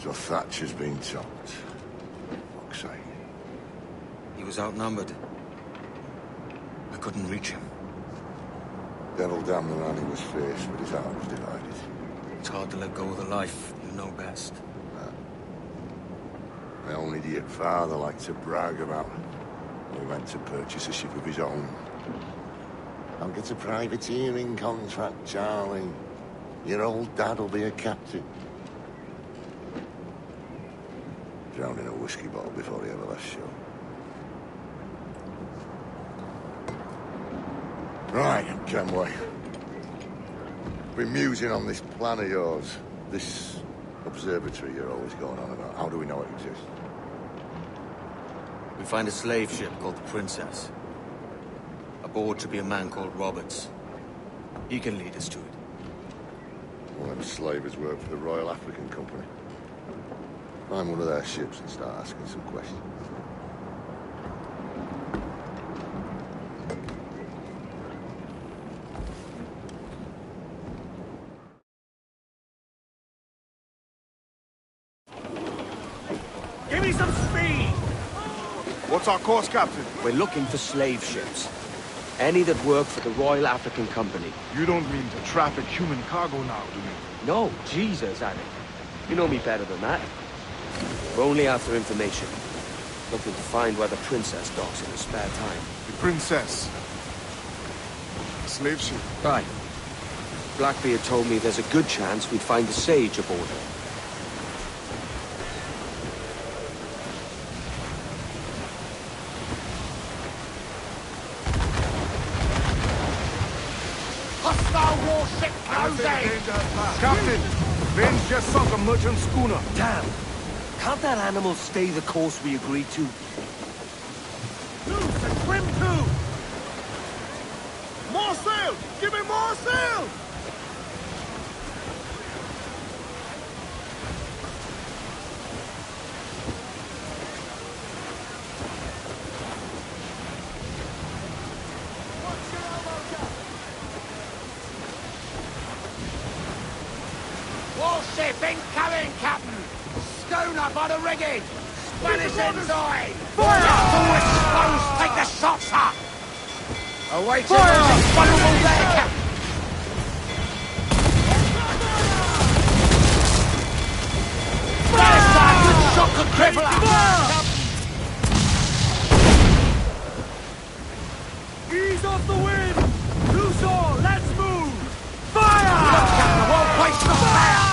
So Thatcher's been chopped. Fuck's sake. He was outnumbered. I couldn't reach him. Devil damn the man he was faced, but his heart was divided. It's hard to let go of the life you know best. My own idiot father liked to brag about he went to purchase a ship of his own. I'll get a privateering contract, Charlie. Your old dad'll be a captain. Drowned in a whiskey bottle before he ever left shore. Right, Kenway. Been musing on this plan of yours. This observatory you're always going on about. How do we know it exists? We find a slave ship called the Princess. Aboard should be a man called Roberts. He can lead us to it. Well, them slavers work for the Royal African Company. Find one of their ships and start asking some questions. Give me some speed! What's our course, Captain? We're looking for slave ships. Any that work for the Royal African Company. You don't mean to traffic human cargo now, do you? No, Jesus, Annie. You know me better than that. We're only after information. Looking to find where the Princess docks in her spare time. The Princess. A slave ship. Right. Blackbeard told me there's a good chance we'd find the Sage aboard her. Captain, Vane's just sunk a merchant schooner. Damn! Can't that animal stay the course we agreed to? Loose and trim too! More sail! Give me more sail! Warship incoming, Captain! Schooner by the rigging! Spanish ensign! Fire! All exposed! Take the shot, sir! Awaiting orders! Vulnerable there, Captain! Spanish side! Good shot could cripple her! Ease off the wind! Loose all! Let's move! Fire! Look, Captain! Well placed for fire!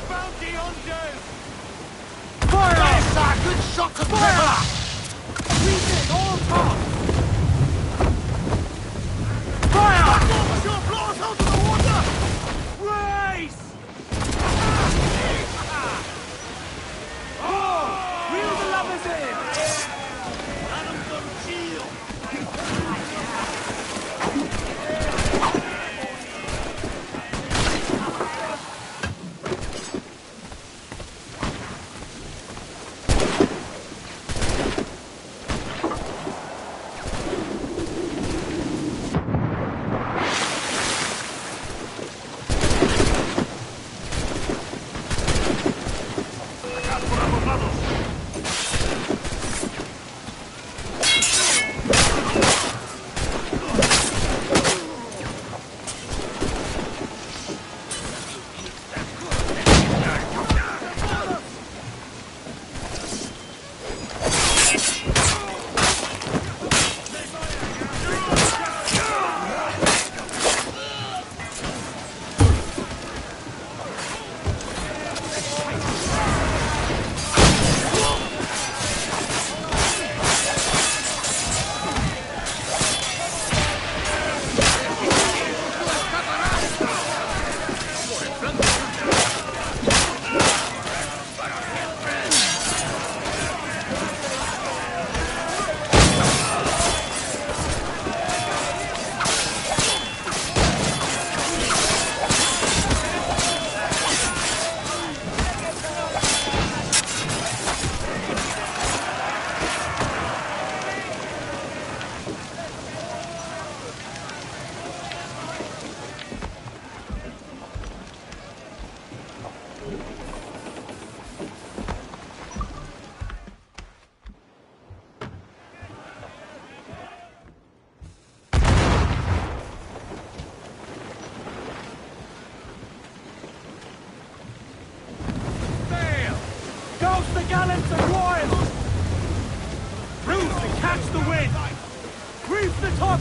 Bounty hunters! Spanish side! Good shot could cripple her! Squeeze it! All top! Fire! Sure, blow us out of the water! Race! Oh! Reel the lovers in! Let them conceal!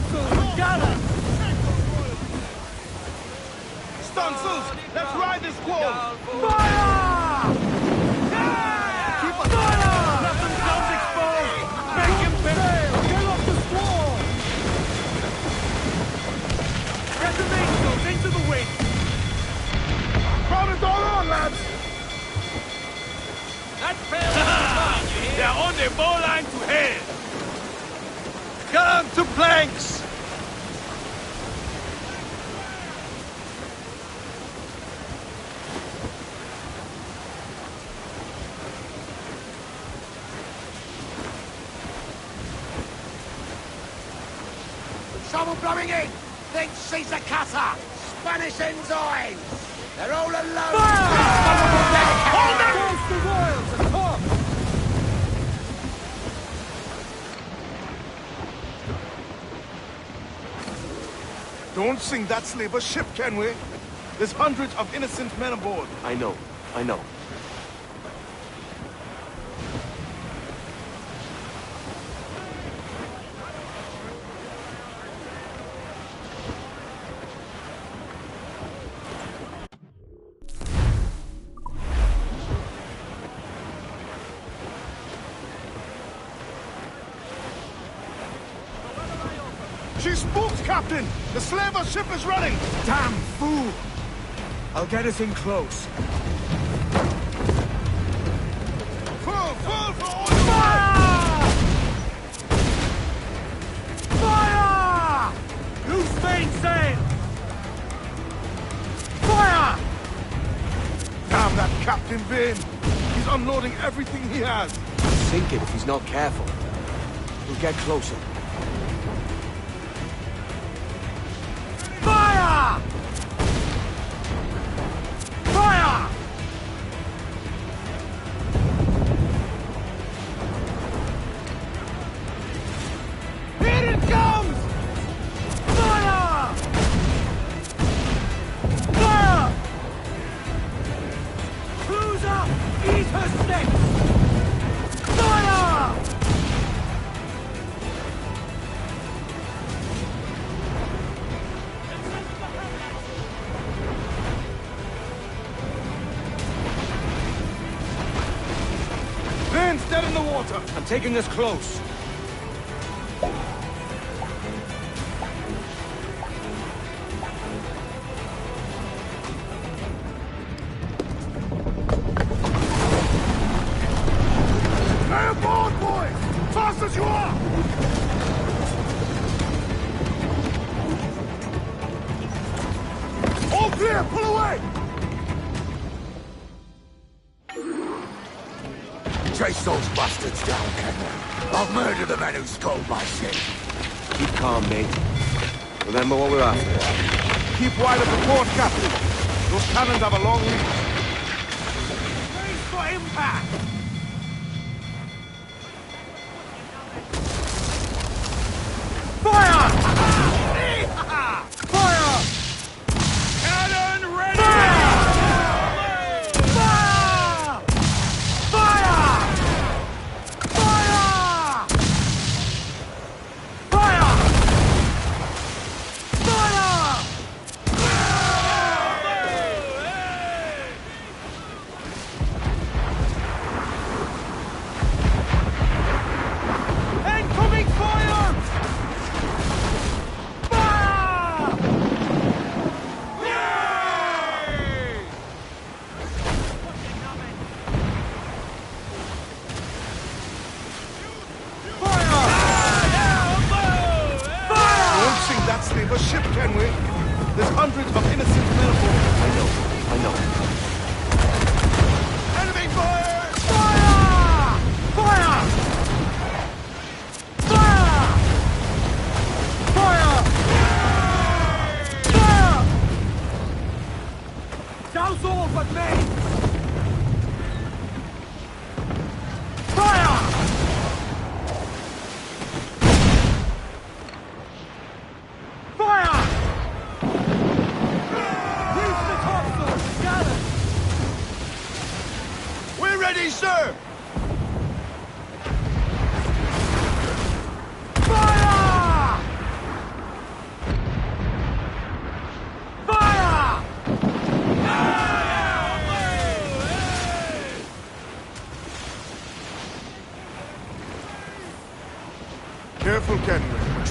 topsails! Gather! Stunsails, let's ride this squall! Fire! Keep us fire! Let them guns exposed! Make him sail! Get off the squall! Get the mainsails into the wind! Crowd it all on, lads! That's fair! They're on the bowline to head! Come to planks! Trouble blowing in! Think she's a cutter! Spanish ensigns! They're all alone! Hold them! Toast the royals and talk! Don't sink that slaver ship, can we? There's hundreds of innocent men aboard. I know. I know. She spooks, Captain! The slaver ship is running! Damn fool! I'll get us in close. Full for all the Fire! Fire! Loose mainsail! Fire! Damn that Captain Vane! He's unloading everything he has! Sink it if he's not careful. We'll get closer. Fire! Fire! Here it comes! Fire! Fire! Cruiser, eat her sticks! Fire! Vane's dead in the water! I'm taking us close. Stay aboard, boys! Fast as you are! All clear! Pull away! Chase those bastards down, Kenway. I'll murder the men who stole my ship. Keep calm, mate. Remember what we're after. Keep wide of the port, Captain. Those cannons have a long reach. Brace for impact! Fire! Fire! Cannon ready! Fire! Fire! Fire! Fire! Fire! Fire! Incoming fire! Fire! Don't sink that slaver ship, can we? There's hundreds of innocent men aboard. I know. Enemy fire! Fire! Fire! Fire! Fire! Fire! Douse all but me! Fire! Fire! Reach the topsails! Gather! We're ready, sir! Fire!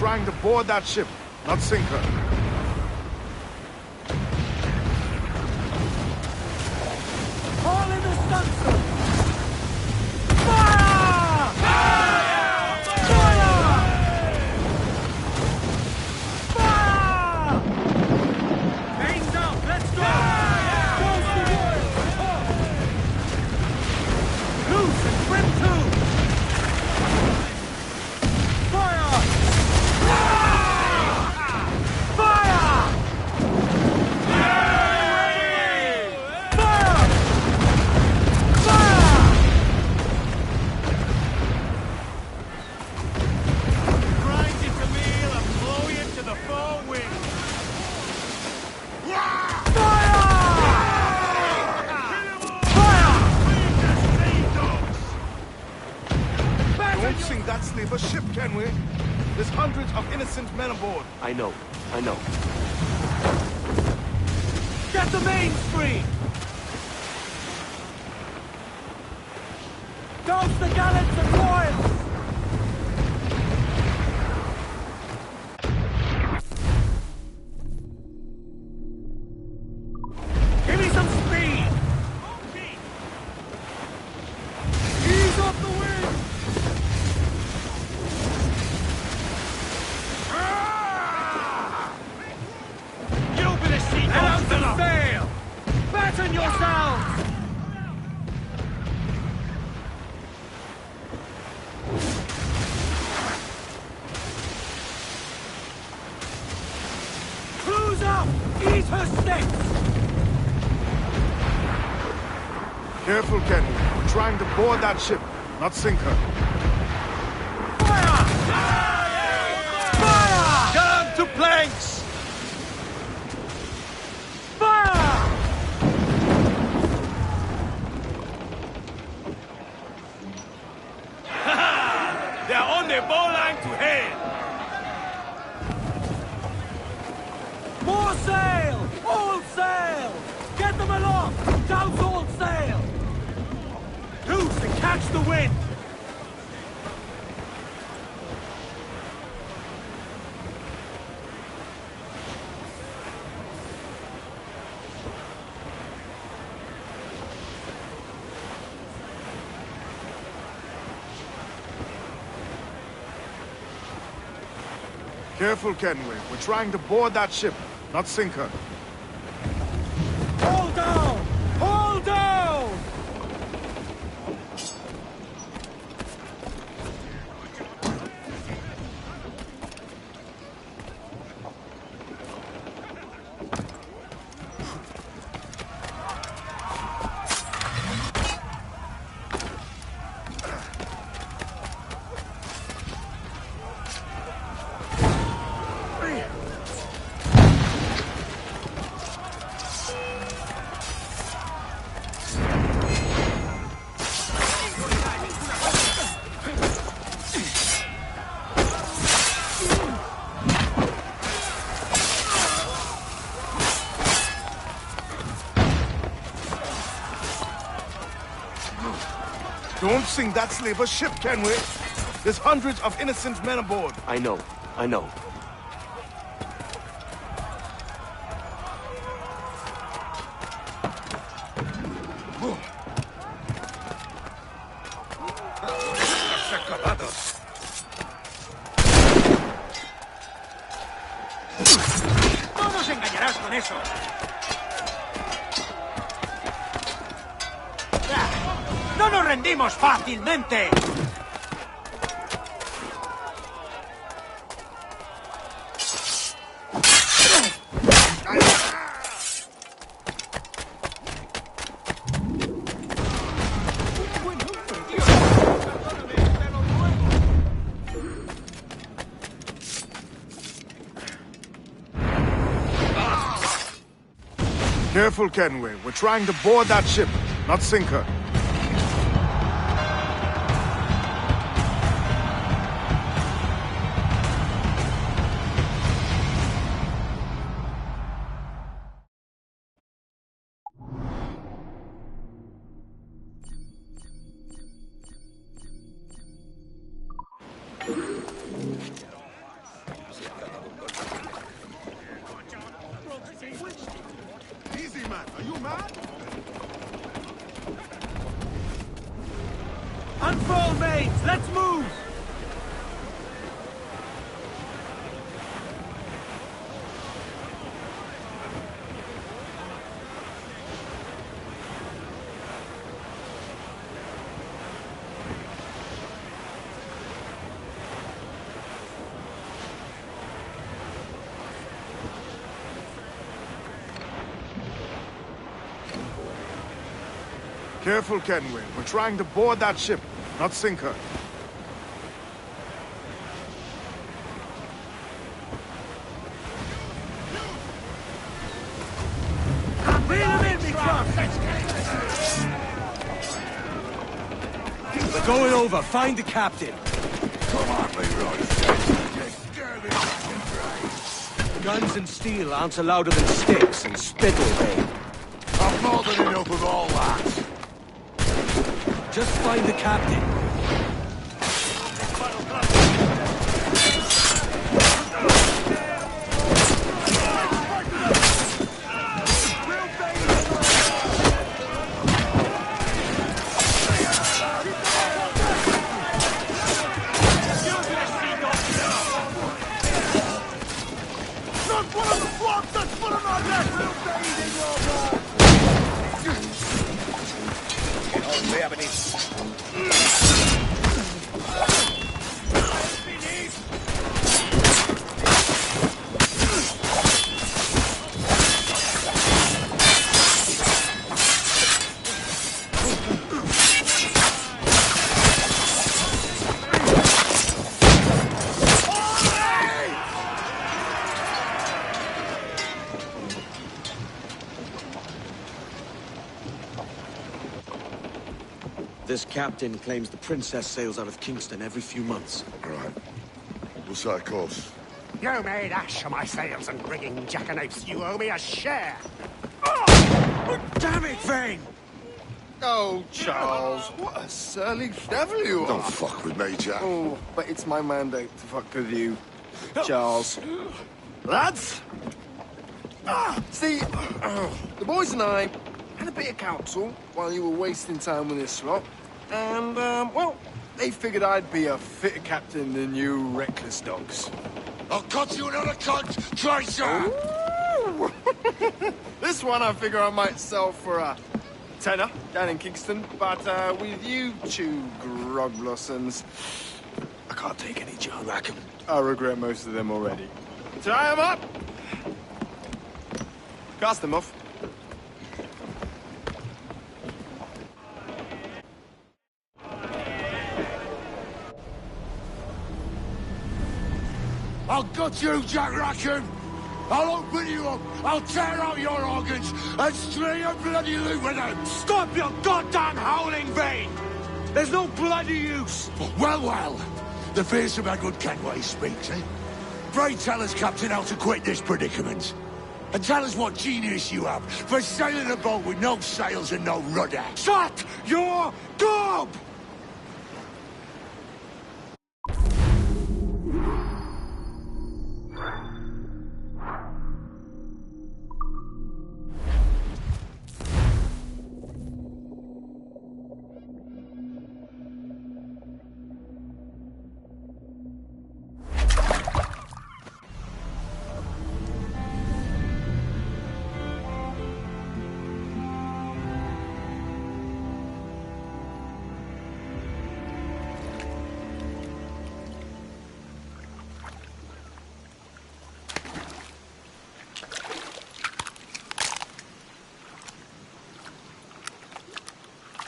trying to board that ship, not sink her. All in the sunset! Fire! Fire! Fire! Mains out, let's go! Close the royal! Loose and trim too! Fire! Fire! Grind it to meal and blow you to the fore wing. Don't sink that slaver ship, can we? There's hundreds of innocent men aboard. I know. I know. Get the mains free! Douse the gallants and royals! Give me some speed! Ease off the wind! You better see Let out the sail! Batten yourselves! Cruise up! Eat her sticks! Careful, Kenny. We're trying to board that ship, not sink her. Fire! Fire! Turn to planks! Fire! They're on the bowline to hail! More sail! All sail! Get them aloft! Douse all sail! Loose and catch the wind! Careful, Kenway. We're trying to board that ship, not sink her. Hold down! Hold down! Don't sink that slaver ship, Kenway. There's hundreds of innocent men aboard. I know. I know. ¡No nos engañarás con eso! ¡No nos rendimos fácilmente! Careful, Kenway. We're trying to board that ship, not sink her. Unfurl, mates! Let's move! Careful, Kenway. We're trying to board that ship, not sink her. We're going over. Find the captain. Come on, Leroy. Just scare me. Guns and steel aren't louder than sticks and spittle, babe. I've more than enough of all that. Just find the captain. This captain claims the princess sails out of Kingston every few months. Right. We'll set a course. You made ash of my sails and rigging, jackanapes. You owe me a share. Damn it, Vane! Oh, Charles, what a surly devil you Don't are. fuck with me, Jack. Oh, but it's my mandate to fuck with you, Charles. Lads! See, the boys and I had a bit of counsel while you were wasting time with this lot. And, well, they figured I'd be a fitter captain than you reckless dogs. I'll cut you another cunt, Tracer! This one I figure I might sell for a tenner down in Kingston, but with you two grog blossoms, I can't take any John Rackham. I regret most of them already. Tie them up! Cast them off. I'll gut you, Jack Rackham! I'll open you up, I'll tear out your organs, and string a bloody loop with them! Stop your goddamn howling, Vane! There's no bloody use! Well, well, the fearsome Edward Kenway speaks, eh? Pray tell us, Captain, how to quit this predicament. And tell us what genius you have for sailing a boat with no sails and no rudder. Shut your gob!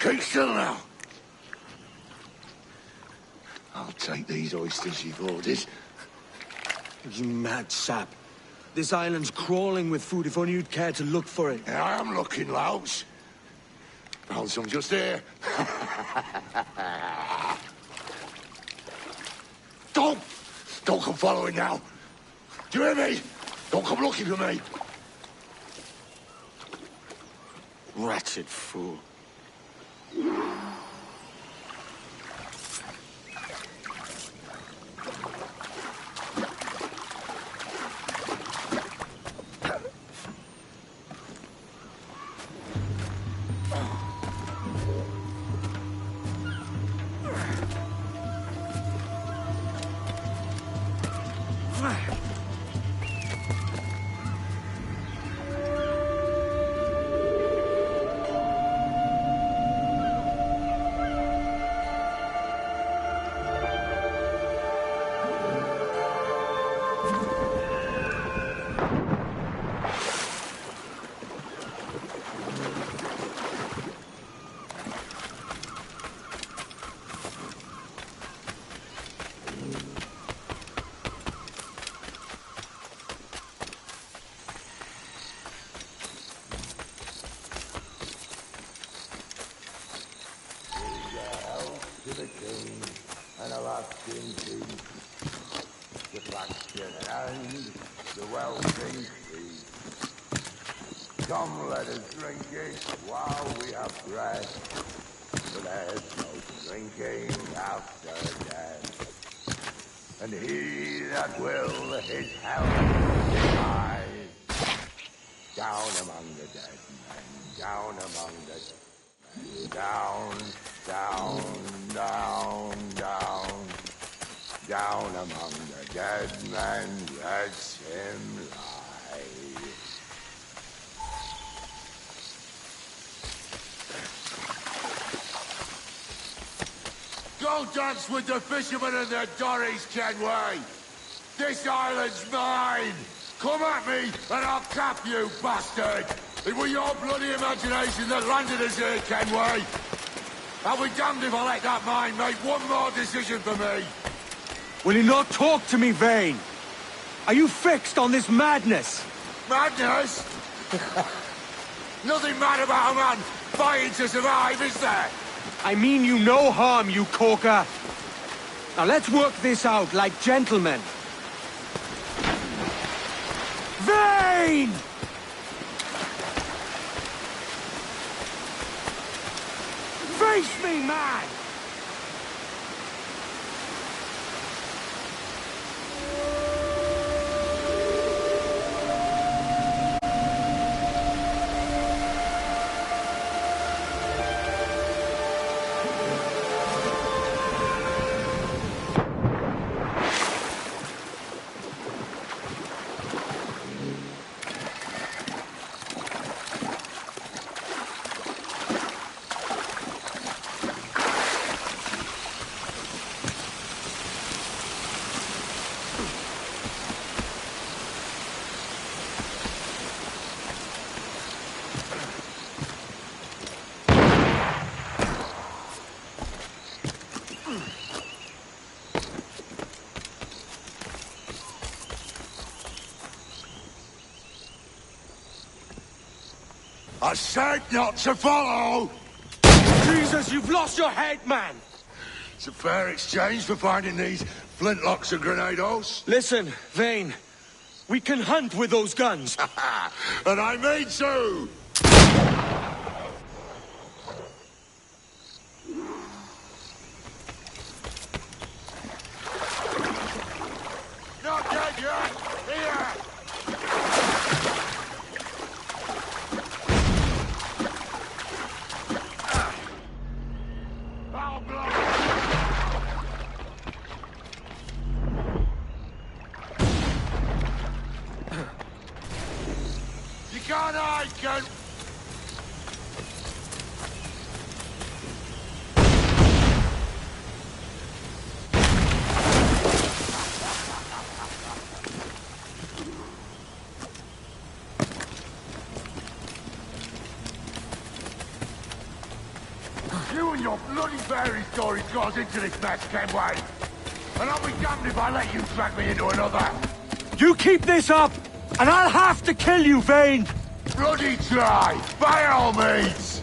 Keep still now. I'll take these oysters you've ordered. You mad sap. This island's crawling with food if only you'd care to look for it. Yeah, I am looking, Louts. Found some just here. Don't come following now. Do you hear me? Don't come looking for me. Wretched fool. rest in peace. The faction end, the wealthy cease. Come, let us drink it while we have breath, for there's no drinking after death. And he that will his health deny, down among the dead men, down among the dead men, down, down, down, down, down among the dead men, let him lie. Go dance with the fishermen and their dories, Kenway! This island's mine! Come at me, and I'll cap you, bastard! It was your bloody imagination that landed us here, Kenway! I'll be damned if I let that mind make one more decision for me! Will you not talk to me, Vane? Are you fixed on this madness? Madness? Nothing mad about a man fighting to survive, is there? I mean you no harm, you corker. Now let's work this out like gentlemen. Vane! Face me, man! I said not to follow! Jesus, you've lost your head, man! It's a fair exchange for finding these flintlocks and grenados. Listen, Vane. We can hunt with those guns. And I mean to! Not dead yet! Here! You can't hide, Ken! You and your bloody fairy stories got us into this mess, Kenway. And I'll be damned if I let you drag me into another. You keep this up, and I'll have to kill you, Vane! Bloody try, by all means!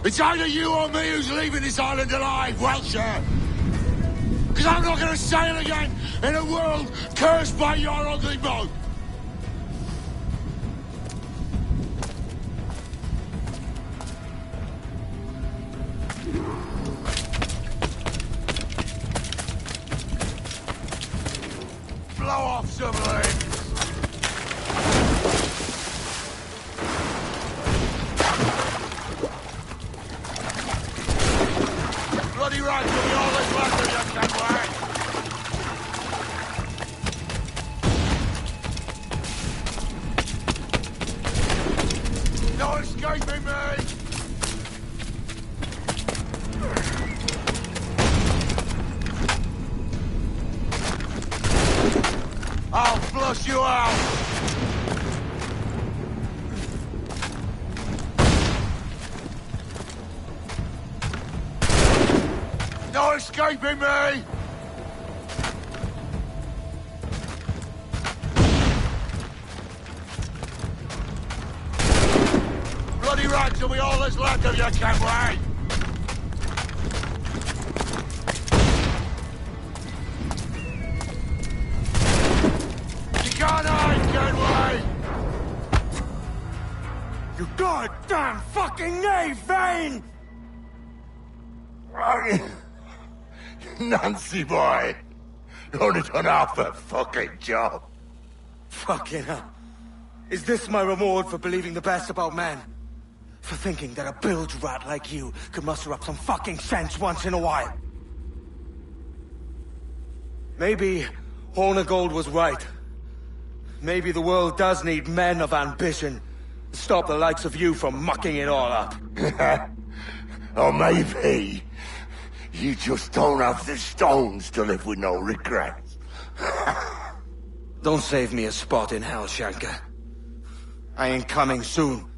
It's either you or me who's leaving this island alive, Welcher. Because I'm not going to sail again in a world cursed by your ugly boat. Blow off some limbs. rags will be all that's left of you, Kenway! No escaping me! I'll flush you out! No escaping me! Bloody rags will be all that's left of you, Kenway! You can't hide, Kenway! You goddamn fucking knave, Vane! Nancy boy, only done half the fucking job. Fucking hell. Is this my reward for believing the best about men? For thinking that a bilge rat like you could muster up some fucking sense once in a while? Maybe Hornigold was right. Maybe the world does need men of ambition to stop the likes of you from mucking it all up. Or maybe you just don't have the stones to live with no regrets. Don't save me a spot in hell, Shanka. I ain't coming soon.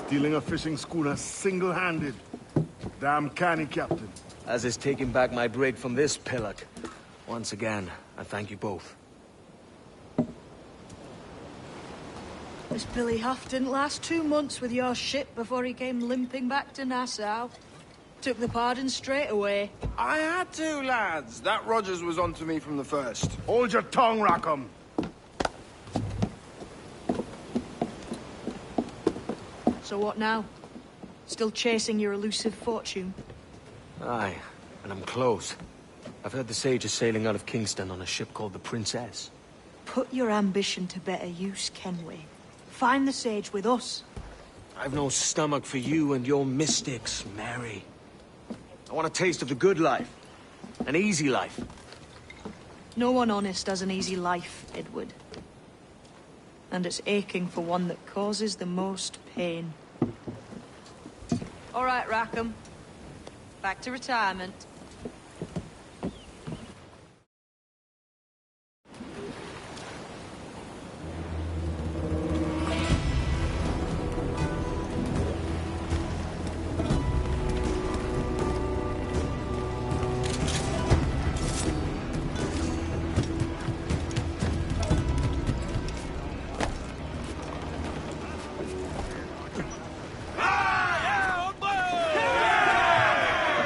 Stealing a fishing schooner single-handed. Damn canny, Captain. As is taking back my brig from this pillock. Once again, I thank you both. This Billy Huff didn't last 2 months with your ship before he came limping back to Nassau. Took the pardon straight away. I had to, lads. That Rogers was onto me from the first. Hold your tongue, Rackham. So what now? Still chasing your elusive fortune? Aye, and I'm close. I've heard the Sage is sailing out of Kingston on a ship called the Princess. Put your ambition to better use, Kenway. Find the Sage with us. I've no stomach for you and your mystics, Mary. I want a taste of the good life. An easy life. No one honest has an easy life, Edward. And it's aching for one that causes the most pain. All right, Rackham. Back to retirement.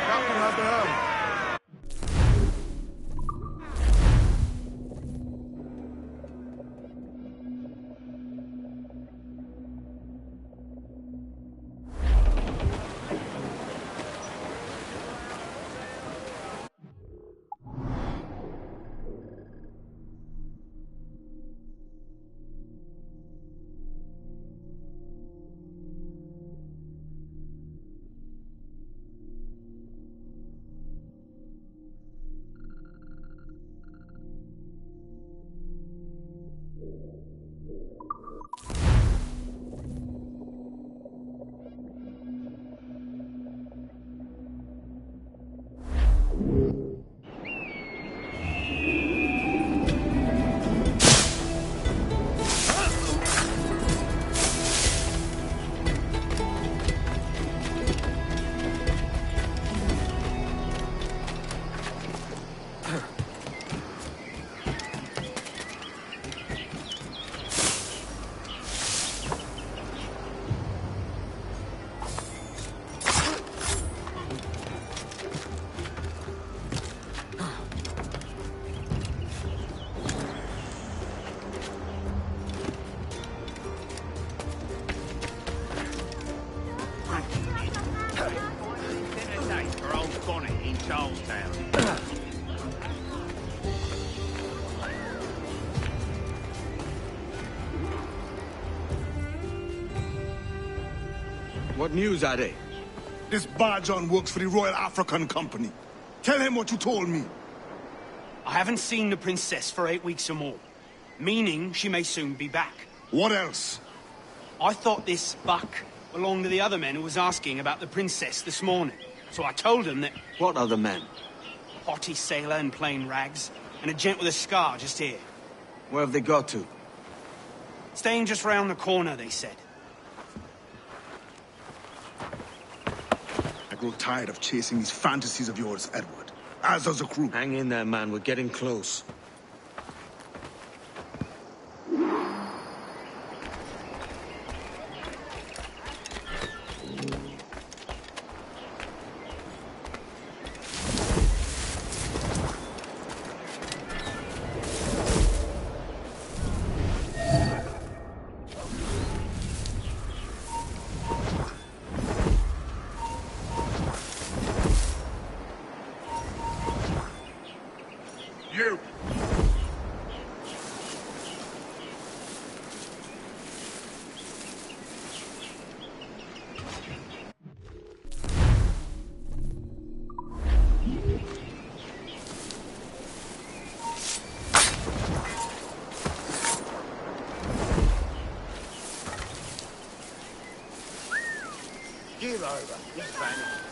Captain had the helm. What news are they? This Barjon works for the Royal African Company. Tell him what you told me. I haven't seen the princess for 8 weeks or more, meaning she may soon be back. What else? I thought this buck belonged to the other men who was asking about the princess this morning. So I told him that... What other men? A haughty sailor in plain rags, and a gent with a scar just here. Where have they got to? Staying just round the corner, they said. I grow tired of chasing these fantasies of yours, Edward. As does the crew. Hang in there, man. We're getting close. You! Give over. He's vanished.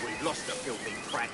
We've lost the filthy brat.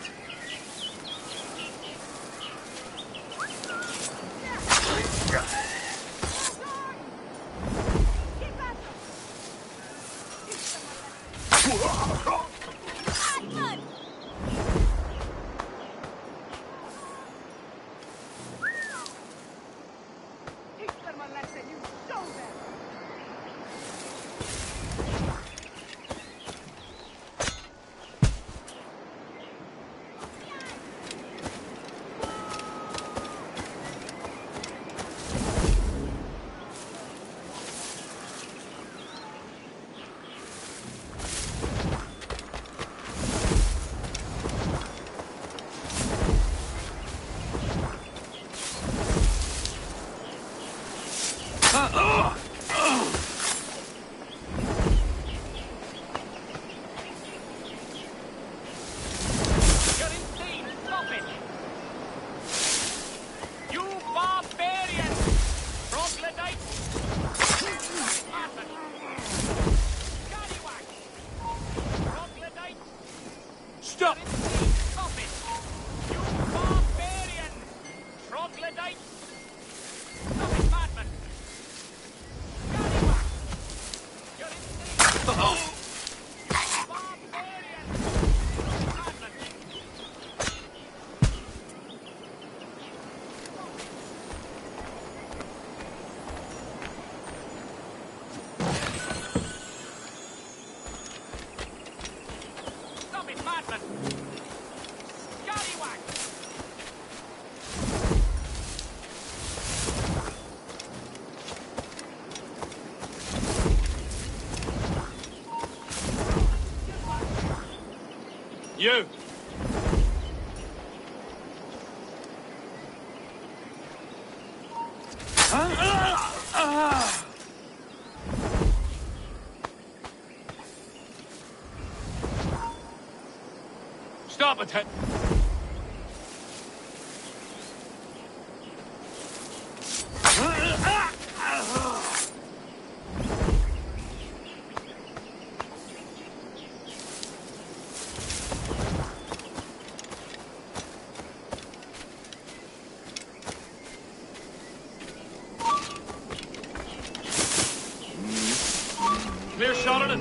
Stop! Stop it! You barbarian! Troglodyte! Stop it, madman! Scallywag! You're insane! Barbarian! Madman! Stop it, madman! Scallywag! You! Stop it! Clear shot at it.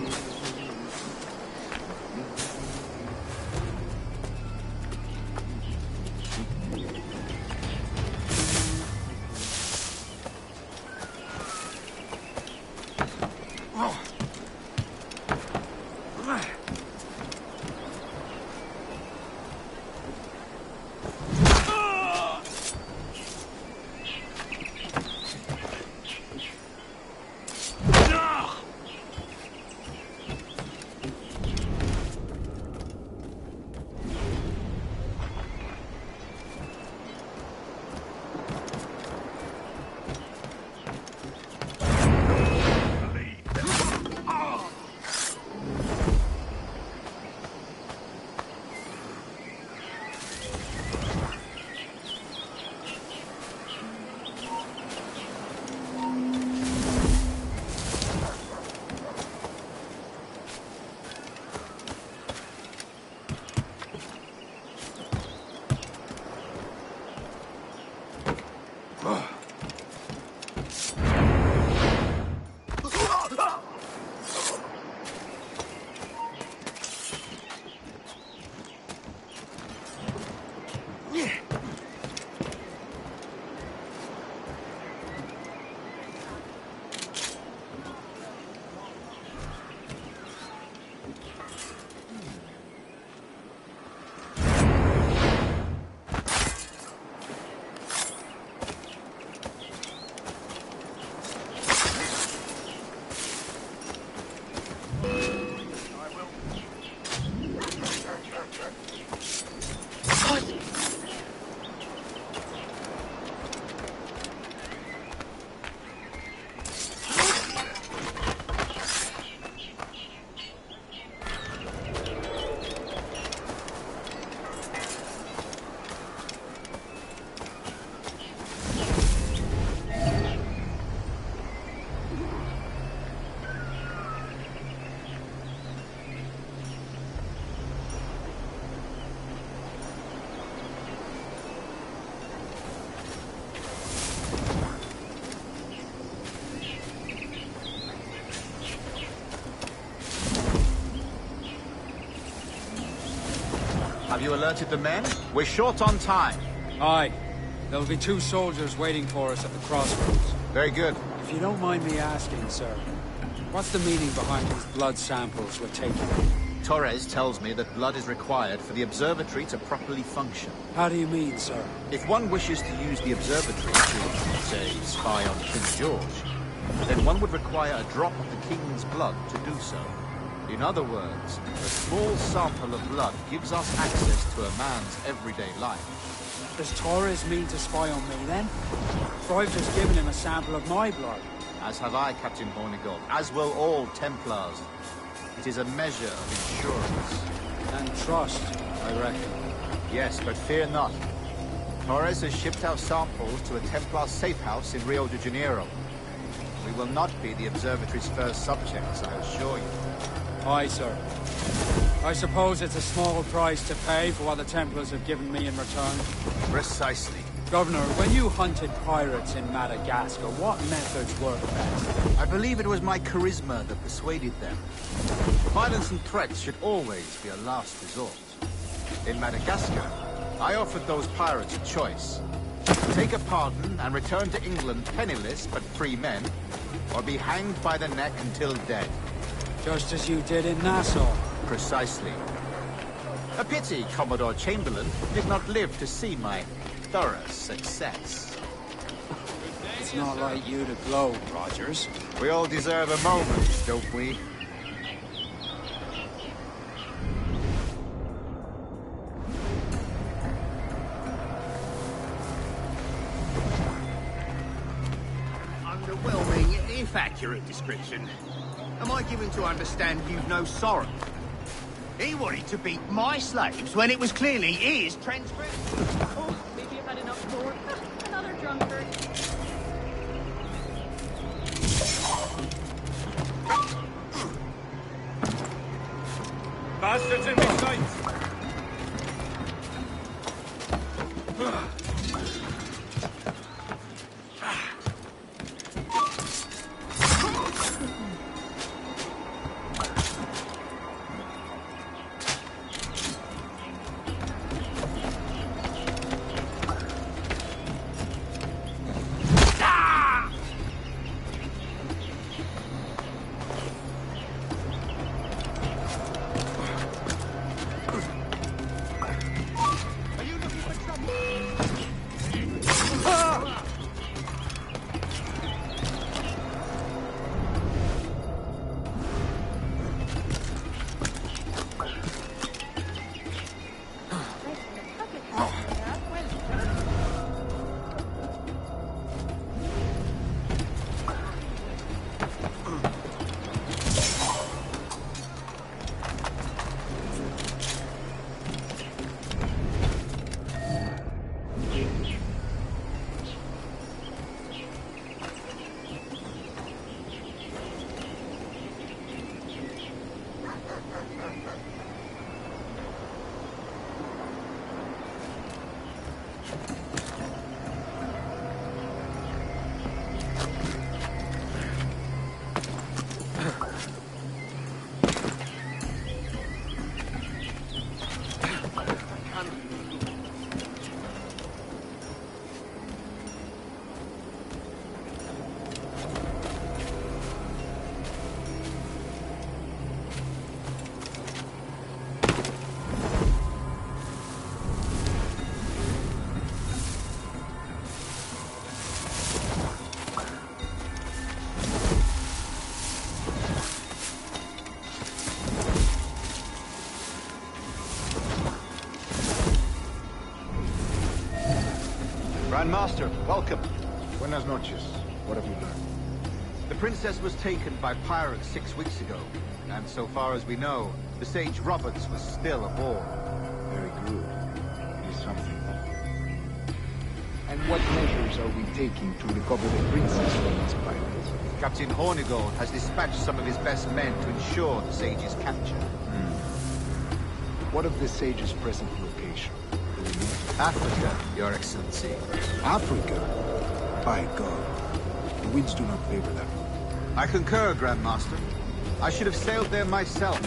Have you alerted the men? We're short on time. Aye. There'll be 2 soldiers waiting for us at the crossroads. Very good. If you don't mind me asking, sir, what's the meaning behind these blood samples we're taking? Torres tells me that blood is required for the observatory to properly function. How do you mean, sir? If one wishes to use the observatory to, say, spy on King George, then one would require a drop of the King's blood to do so. In other words, a small sample of blood gives us access to a man's everyday life. Does Torres mean to spy on me, then? For I've just given him a sample of my blood. As have I, Captain Hornigold, as will all Templars. It is a measure of insurance. And trust, I reckon. Yes, but fear not. Torres has shipped our samples to a Templar safe house in Rio de Janeiro. We will not be the observatory's first subjects, I assure you. Aye, sir. I suppose it's a small price to pay for what the Templars have given me in return. Precisely. Governor, when you hunted pirates in Madagascar, what methods worked best? I believe it was my charisma that persuaded them. Violence and threats should always be a last resort. In Madagascar, I offered those pirates a choice. Take a pardon and return to England penniless but free men, or be hanged by the neck until dead. Just as you did in Nassau. Precisely. A pity Commodore Chamberlain did not live to see my thorough success. It's not like you to gloat, Rogers. We all deserve a moment, don't we? Underwhelming, if accurate description. Am I given to understand you've no sorrow? He wanted to beat my slaves when it was clearly his transgression. Oh, maybe I've had enough more. Another drunkard. Bastards in my sights! Grand Master, welcome. Buenas noches. What have you learned? The princess was taken by pirates 6 weeks ago, and so far as we know, the Sage Roberts was still aboard. Very good. It is something. And what measures are we taking to recover the princess from these pirates? Captain Hornigold has dispatched some of his best men to ensure the Sage's capture. What of the Sage's present location? Africa, Your Excellency. Africa? By God. The winds do not favor that. I concur, Grand Master. I should have sailed there myself.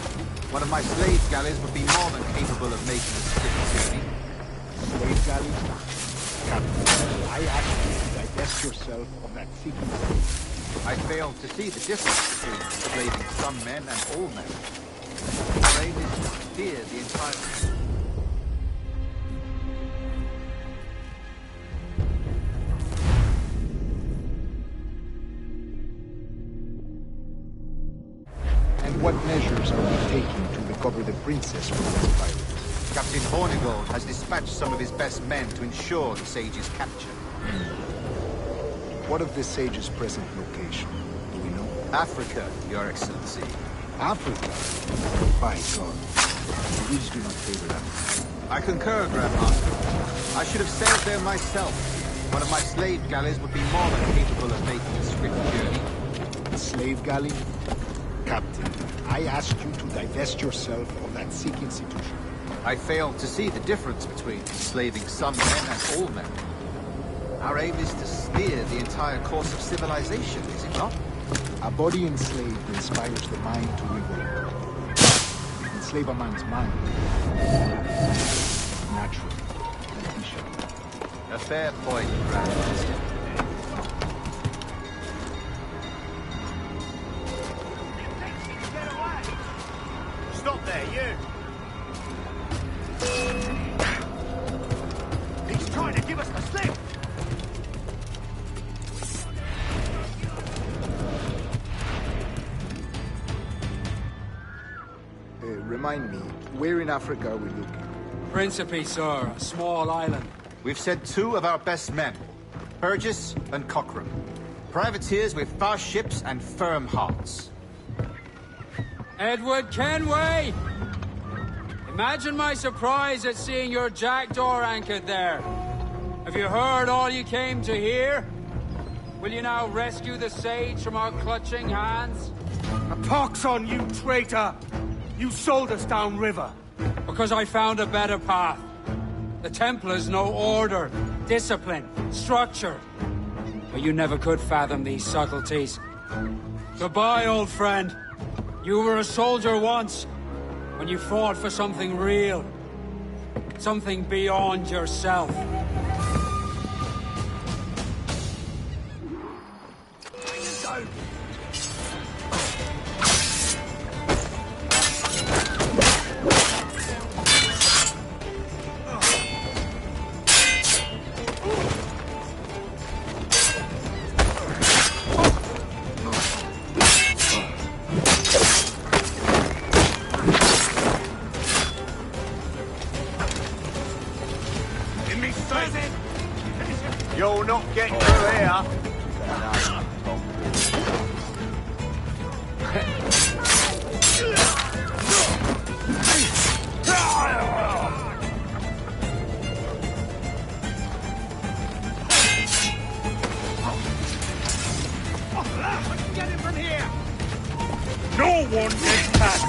One of my slave galleys would be more than capable of making a swift journey. Slave galley? Captain, I ask you to divest yourself of that seeking. I failed to see the difference between enslaving some men and all men. Our aim is to steer the entire... And what measures are we taking to recover the princess from these pirates? Captain Hornigold has dispatched some of his best men to ensure the sage's capture. What of the sage's present location? Do we know? Africa, Your Excellency. Africa? By God. The Reeds do not favor Africa. I concur, Grandmaster. I should have sailed there myself. One of my slave galleys would be more than capable of making a swift journey. A slave galley? Captain, I ask you to divest yourself of that Sikh institution. I failed to see the difference between enslaving some men and all men. Our aim is to steer the entire course of civilization, is it not? A body enslaved inspires the mind to revolt. Enslave a man's mind. Natural. A fair point, Grandmaster. Stop there, you! He's trying to give us the slip! Remind me, where in Africa are we looking? Principe, sir. A small island. We've sent 2 of our best men, Burgess and Cochrane. Privateers with fast ships and firm hearts. Edward Kenway! Imagine my surprise at seeing your jackdaw anchored there. Have you heard all you came to hear? Will you now rescue the sage from our clutching hands? A pox on you, traitor! You sold us downriver. Because I found a better path. The Templars know order, discipline, structure. But you never could fathom these subtleties. Goodbye, old friend. You were a soldier once, when you fought for something real. Something beyond yourself. You're not getting through here. Get him from here! No one gets past!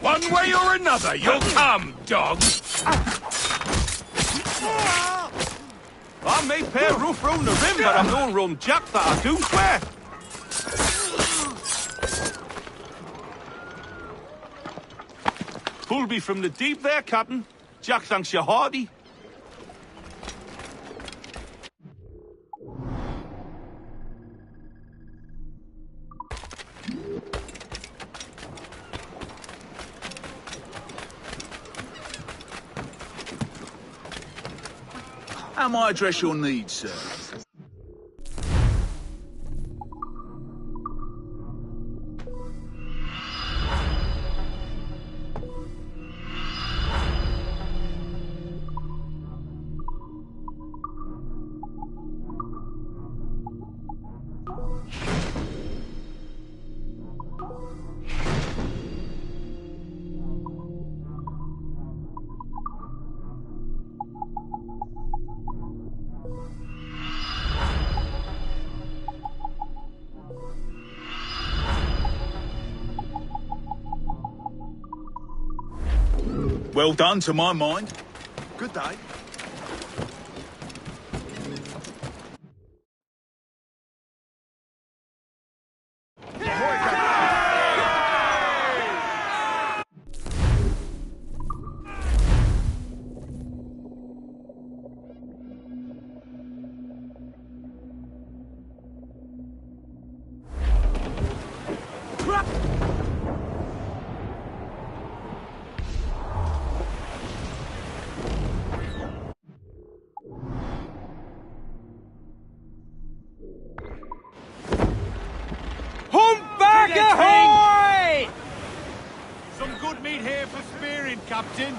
One way or another, you'll come, dog! I may pay roof round the rim, but I'm no rum jack, that I do swear! Pulled me from the deep there, Captain. Jack thanks you hearty. How might I address your needs, sir? Well done, to my mind. Good day. Humpback ahoy! Some good meat here for spearing, Captain.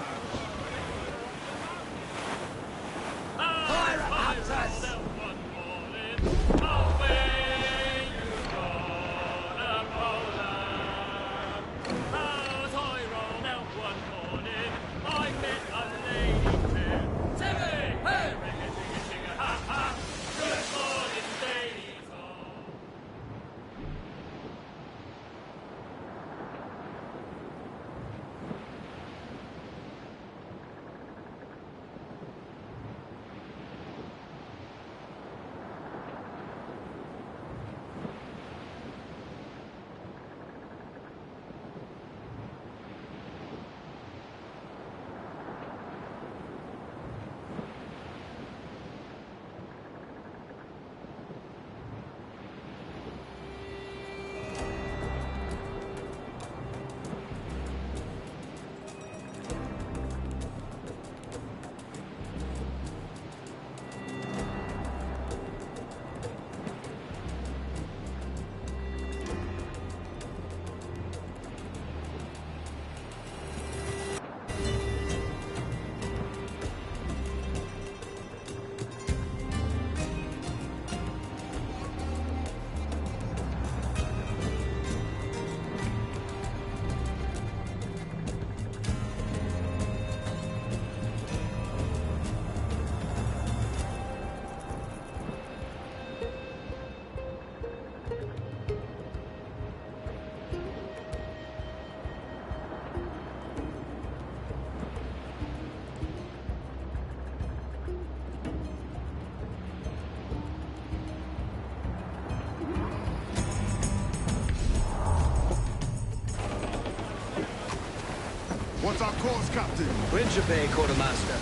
What's our course, Captain? Bridger Bay, Quartermaster.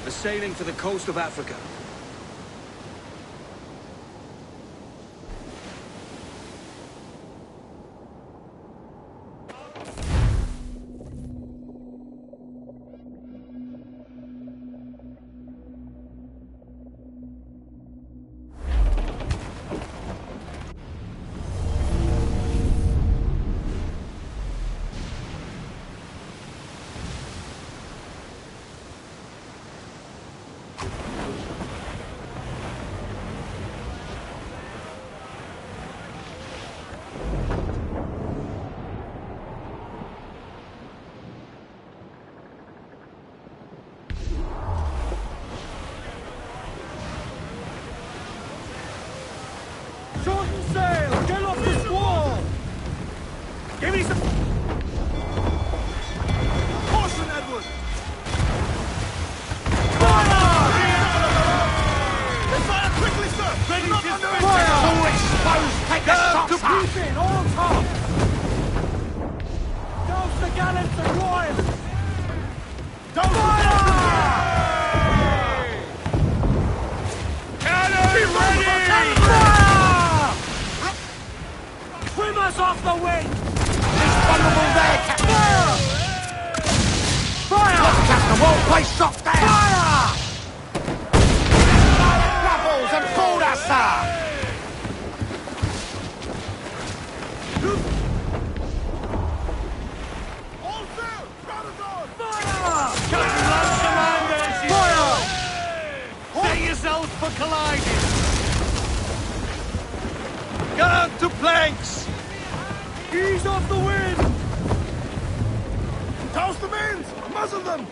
We're sailing for the coast of Africa. Shorten sail! Get off the squall! Give me some... Caution, Edward! Fire quickly, sir! Ready Not to under fire! attack! All exposed! Take the shots up! Brief in, all top! Douse the gallants and royals! whole place shot down! Fire! Rubbles and board us, sir! Set yourselves for colliding! Get out to planks! Ease off the wind! Toss the mains! Muzzle them!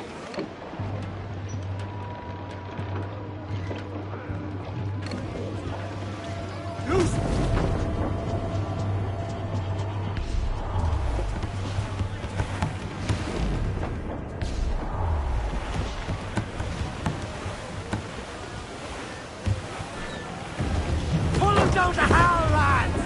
Pull them down to hell, lads!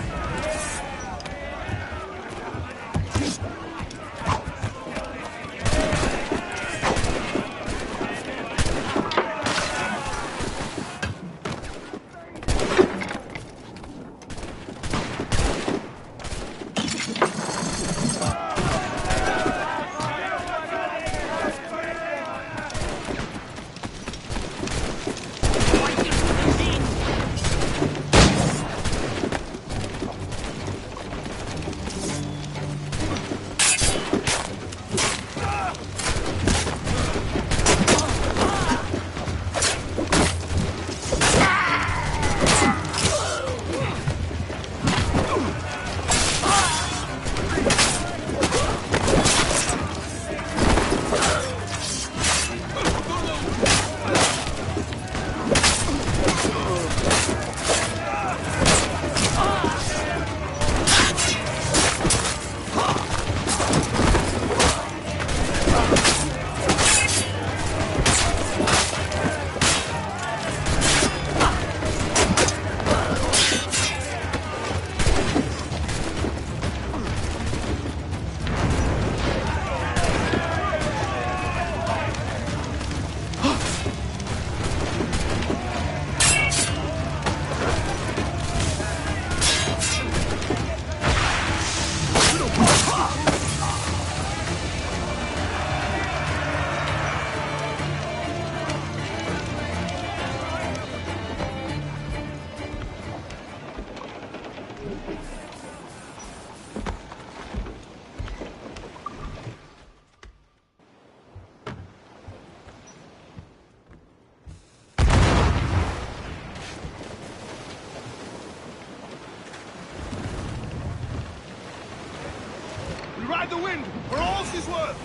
Ride the wind, for all she's worth!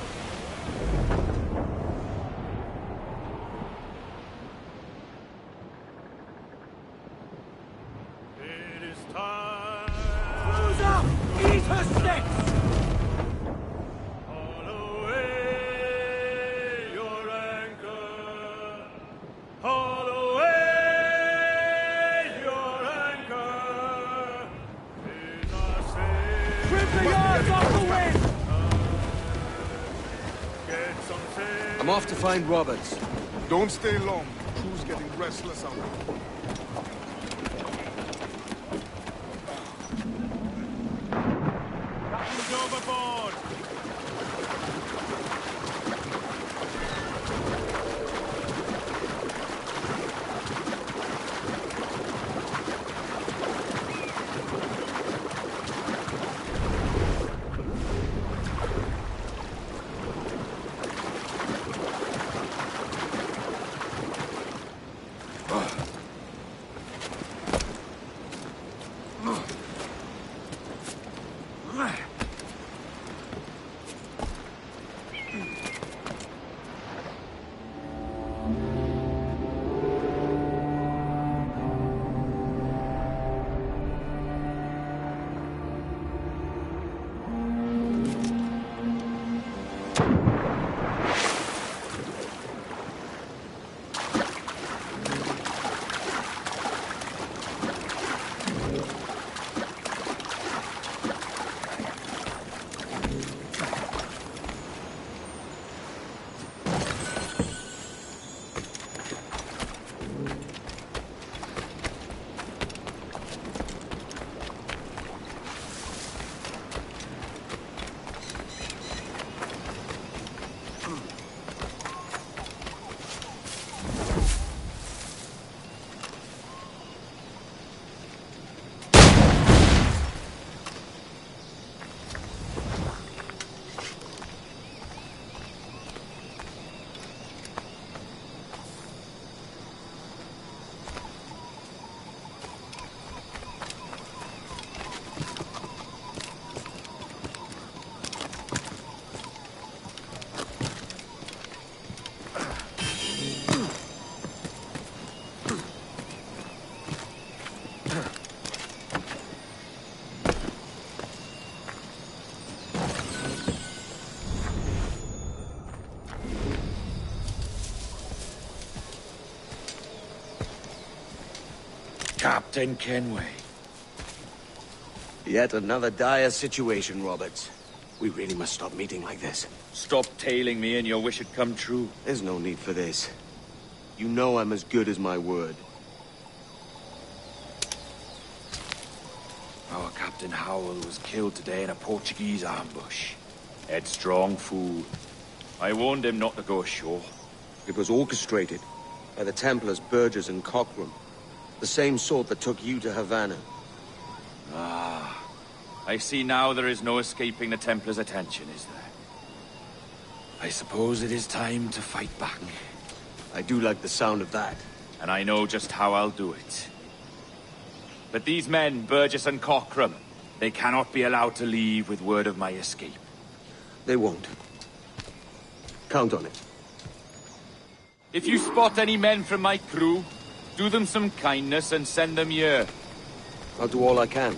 It is time. Cruiser! Eat her sticks! Haul away your anchor. Haul away your anchor. Is our sail. Trim the yards off the wind! Get some sail. I'm off to find Roberts. Don't stay long. Crew's getting restless out there. Captain's overboard. Captain Kenway. Yet another dire situation, Roberts. We really must stop meeting like this. Stop tailing me and your wish had come true. There's no need for this. You know I'm as good as my word. Our Captain Howell was killed today in a Portuguese ambush. Headstrong fool. I warned him not to go ashore. It was orchestrated by the Templars Burgess and Cockrum. The same sort that took you to Havana. Ah. I see now there is no escaping the Templars' attention, is there? I suppose it is time to fight back. I do like the sound of that. And I know just how I'll do it. But these men, Burgess and Cockrum, they cannot be allowed to leave with word of my escape. They won't. Count on it. If you spot any men from my crew, do them some kindness and send them here. I'll do all I can.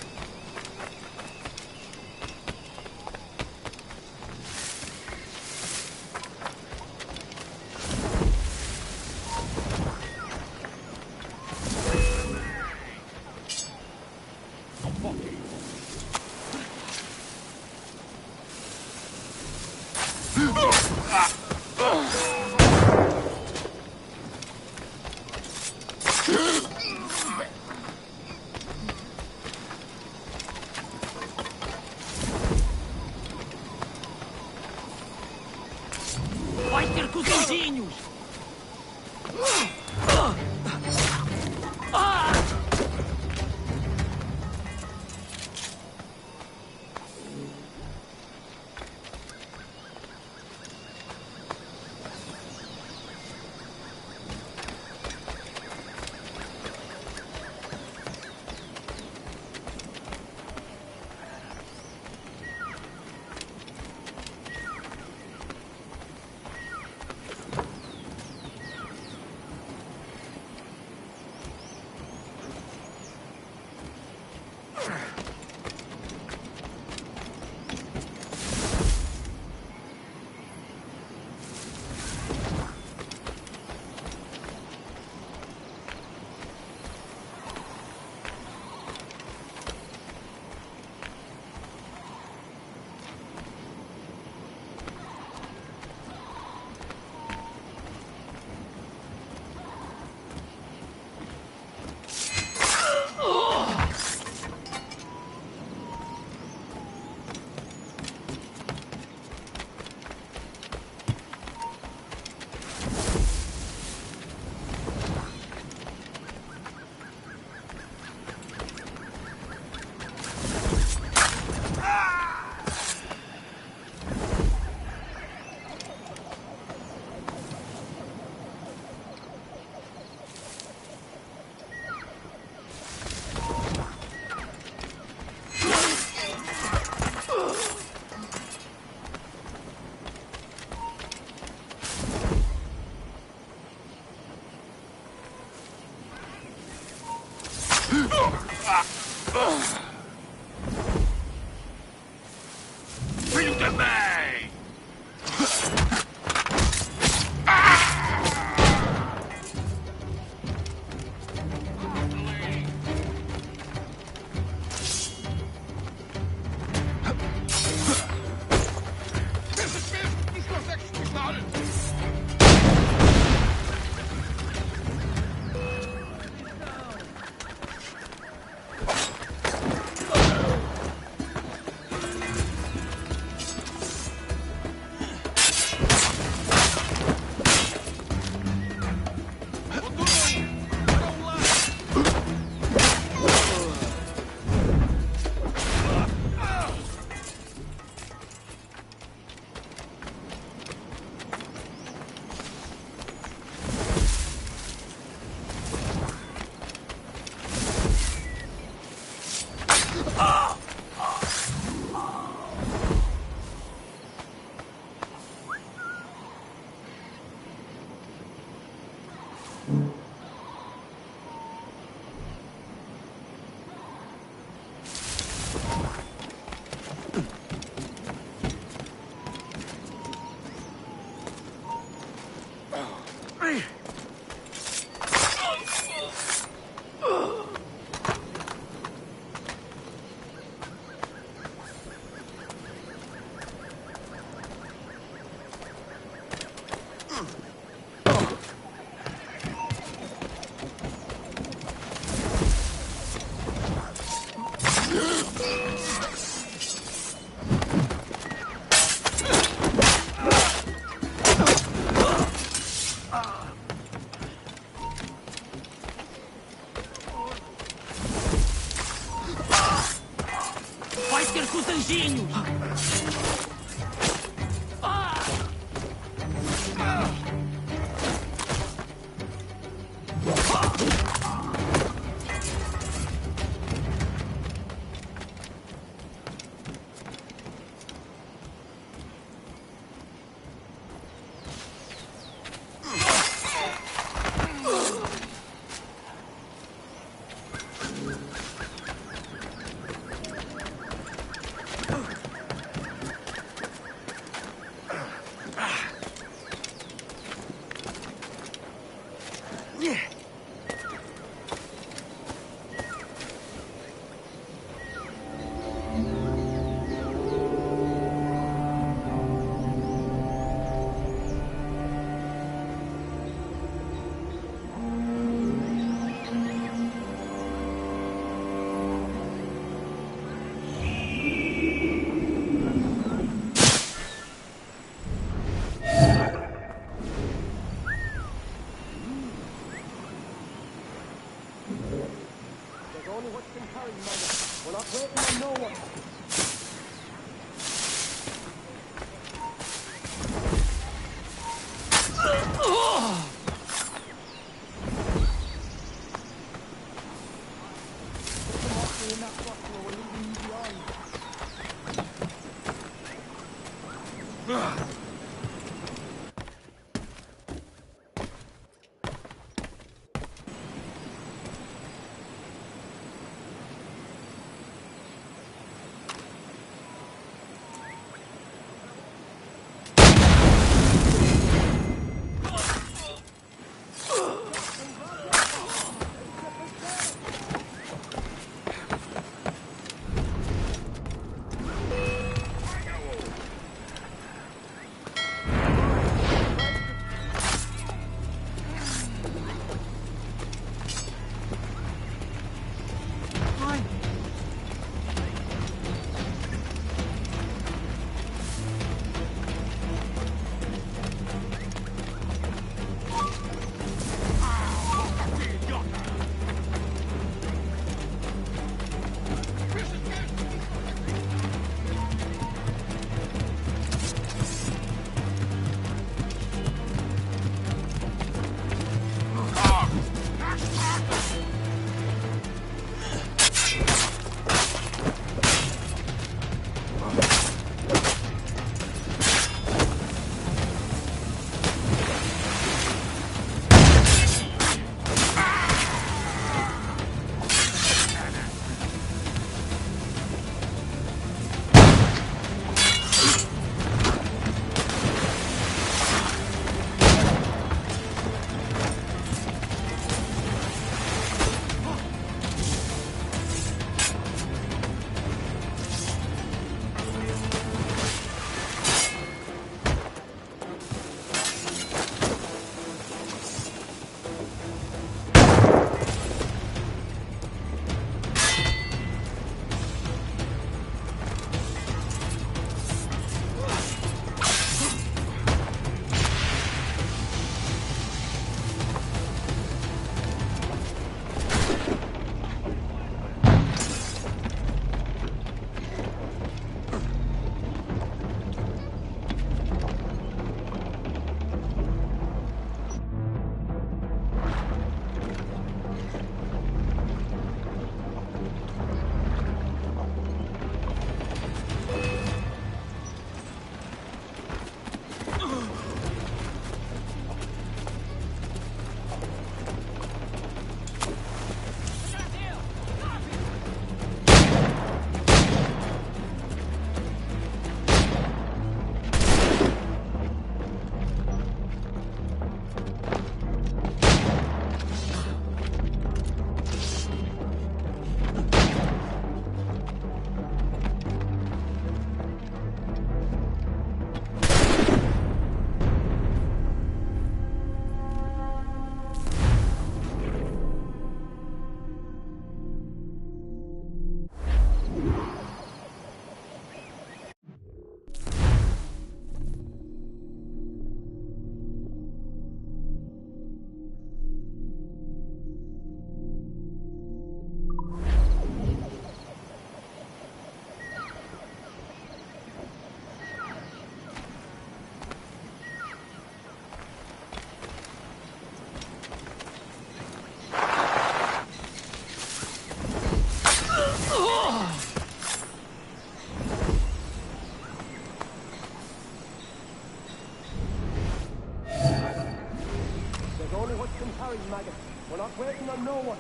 them carry, maggot. We're not waiting on no one.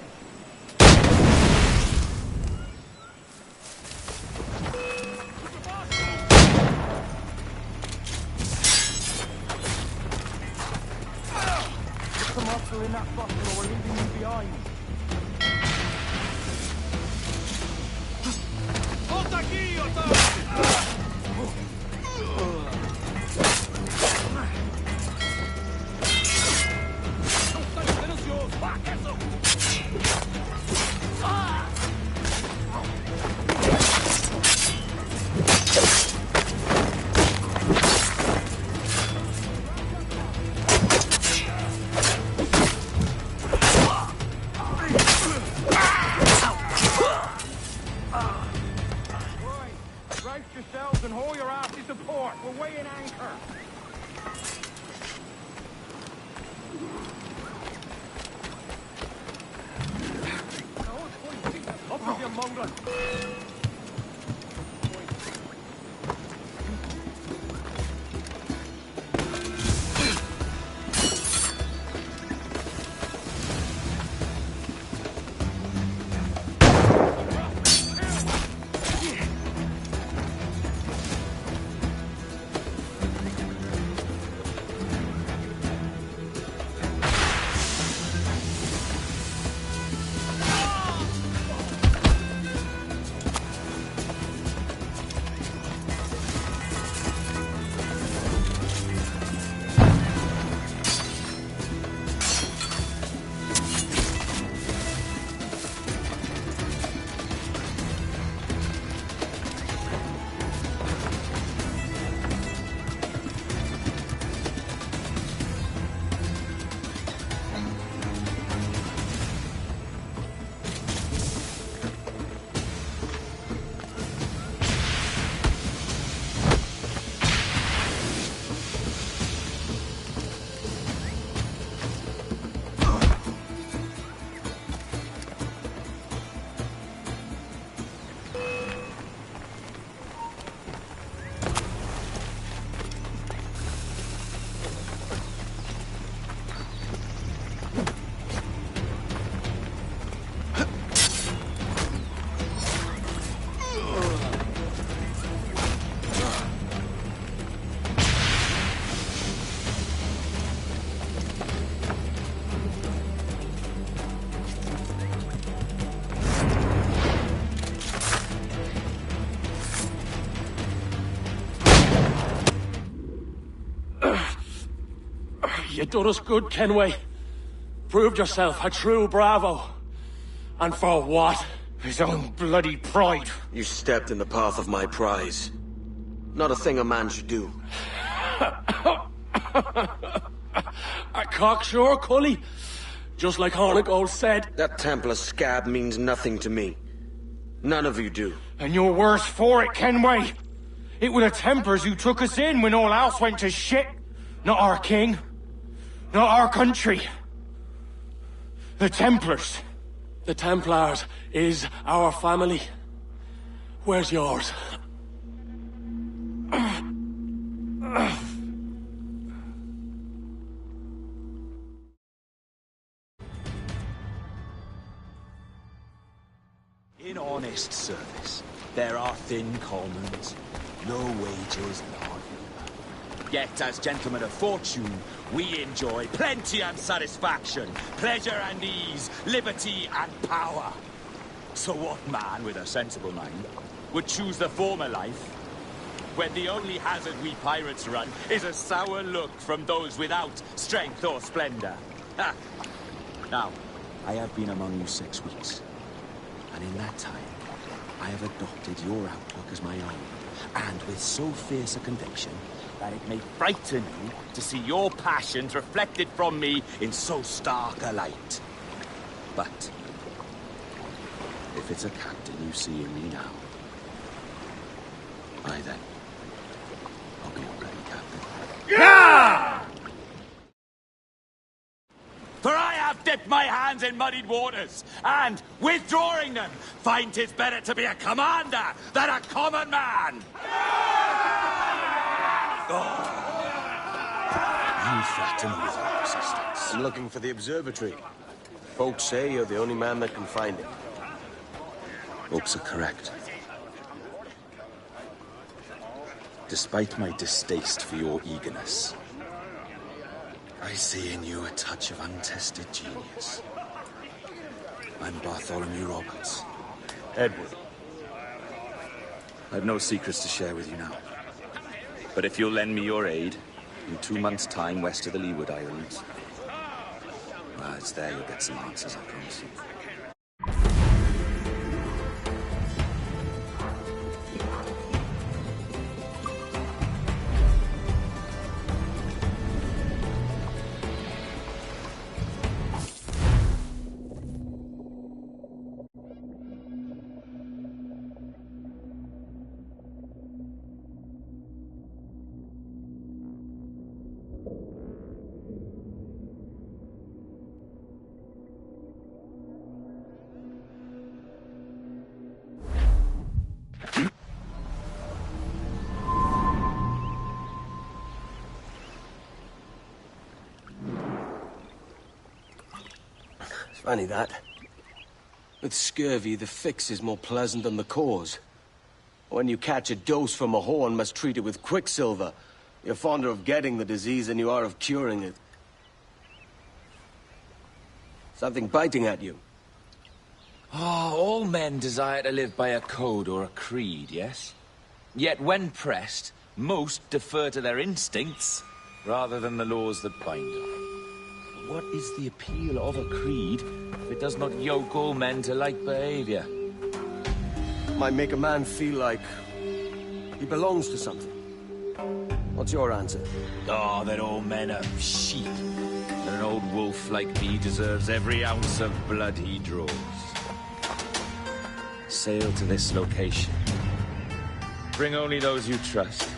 Get the monster in that bottle or we're leaving you behind. Volta aqui, otário! Yourselves and haul your asses to port. We're weighing anchor. Up with you, mongrel. You done us good, Kenway. Proved yourself a true bravo. And for what? His own bloody pride. You stepped in the path of my prize. Not a thing a man should do. A cocksure, Cully. Just like Hornigold said. That Templar scab means nothing to me. None of you do. And you're worse for it, Kenway. It were the Templars who took us in when all else went to shit. Not our king. Not our country. The Templars. The Templars is our family. Where's yours? In honest service, there are thin commons, no wages, none. Yet, as gentlemen of fortune, we enjoy plenty and satisfaction, pleasure and ease, liberty and power. So what man with a sensible mind would choose the former life, when the only hazard we pirates run is a sour look from those without strength or splendor? Ha! Now, I have been among you 6 weeks, and in that time, I have adopted your outlook as my own, and with so fierce a conviction that it may frighten you to see your passions reflected from me in so stark a light. But if it's a captain you see in me now, aye then, I'll be your bloody captain. Yeah! For I have dipped my hands in muddied waters, and, withdrawing them, find 'tis better to be a commander than a common man! Oh. You you threaten with our resistance? I'm looking for the observatory. Folks say you're the only man that can find it. Folks are correct. Despite my distaste for your eagerness, I see in you a touch of untested genius. I'm Bartholomew Roberts. Edward. I've no secrets to share with you now. But if you'll lend me your aid, in 2 months' time west of the Leeward Islands, well, it's there you'll get some answers, I promise you. Funny that. With scurvy, the fix is more pleasant than the cause. When you catch a dose from a horn, must treat it with quicksilver. You're fonder of getting the disease than you are of curing it. Something biting at you. Ah, all men desire to live by a code or a creed, yes? Yet when pressed, most defer to their instincts rather than the laws that bind them. What is the appeal of a creed if it does not yoke all men to like behavior? Might make a man feel like he belongs to something. What's your answer? Oh, that all men are sheep. And an old wolf like me deserves every ounce of blood he draws. Sail to this location. Bring only those you trust.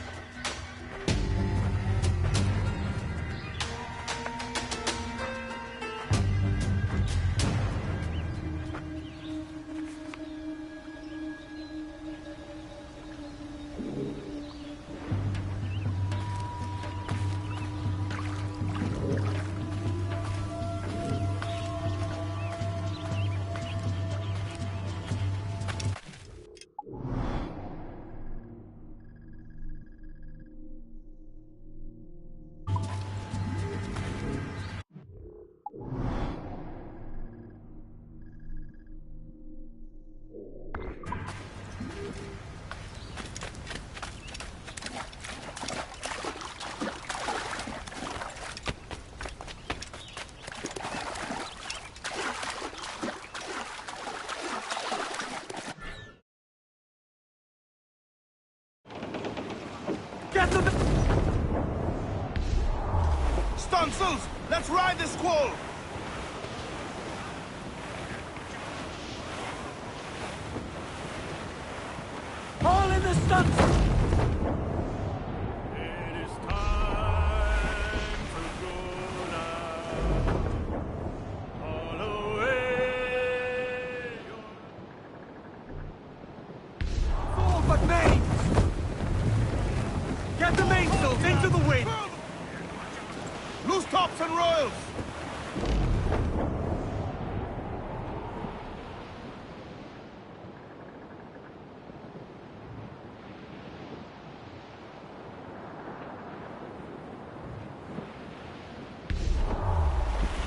Stunsels! Let's ride this squall! All in the stunts! Forward, main! Get the mainsails into the wind! Loose tops and royals!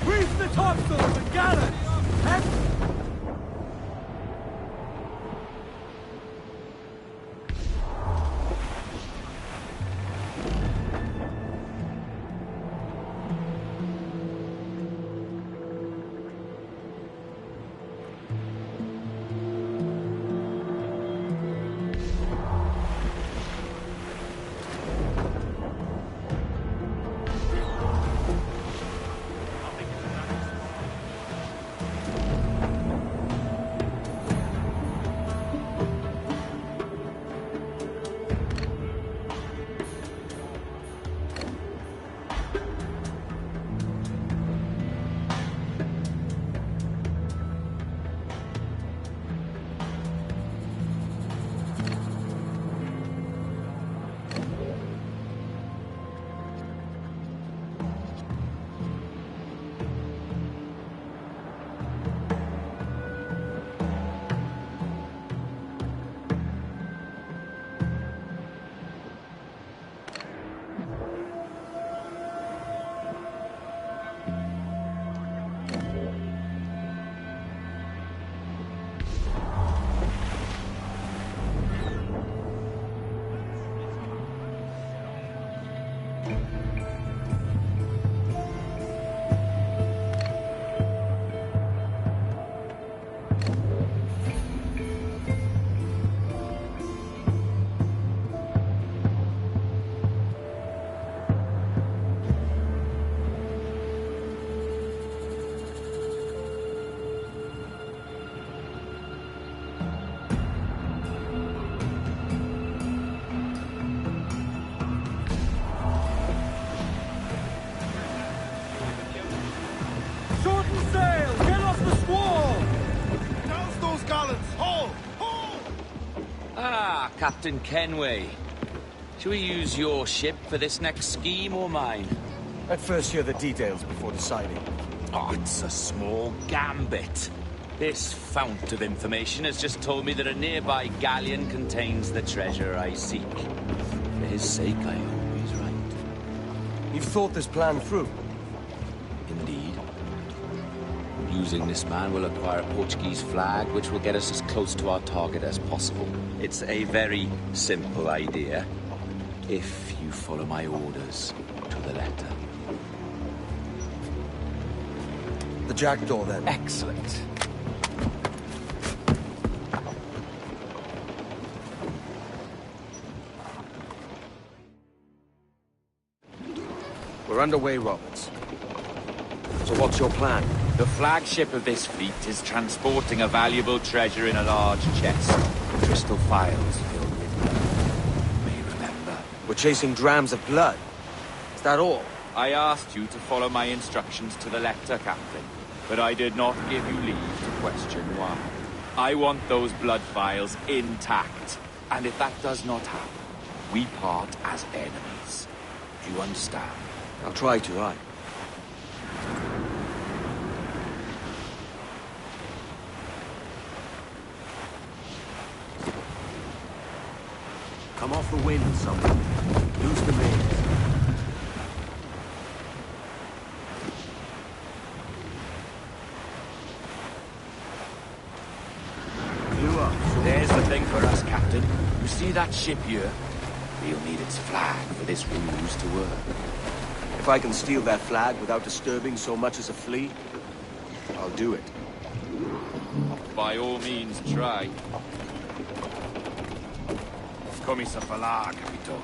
Reef the topsails and gallants! Ah, Captain Kenway. Shall we use your ship for this next scheme or mine? I'd first hear the details before deciding. Oh, it's a small gambit. This fount of information has just told me that a nearby galleon contains the treasure I seek. For his sake, I hope he's right. You've thought this plan through? Indeed. Using this man will acquire a Portuguese flag, which will get us as close to our target as possible. It's a very simple idea, if you follow my orders to the letter. The jackdaw, then. Excellent. We're underway, Roberts. So what's your plan? The flagship of this fleet is transporting a valuable treasure in a large chest. Crystal files filled with blood. You may remember. We're chasing drams of blood. Is that all? I asked you to follow my instructions to the letter, Captain. But I did not give you leave to question why. I want those blood files intact. And if that does not happen, we part as enemies. Do you understand? I'll try to, aye. Come off the wind, someone. Use the mains. There's the thing for us, Captain. You see that ship here? We'll need its flag for this ruse to work. If I can steal that flag without disturbing so much as a flea, I'll do it. By all means, try. Come-se a falar, Capitão.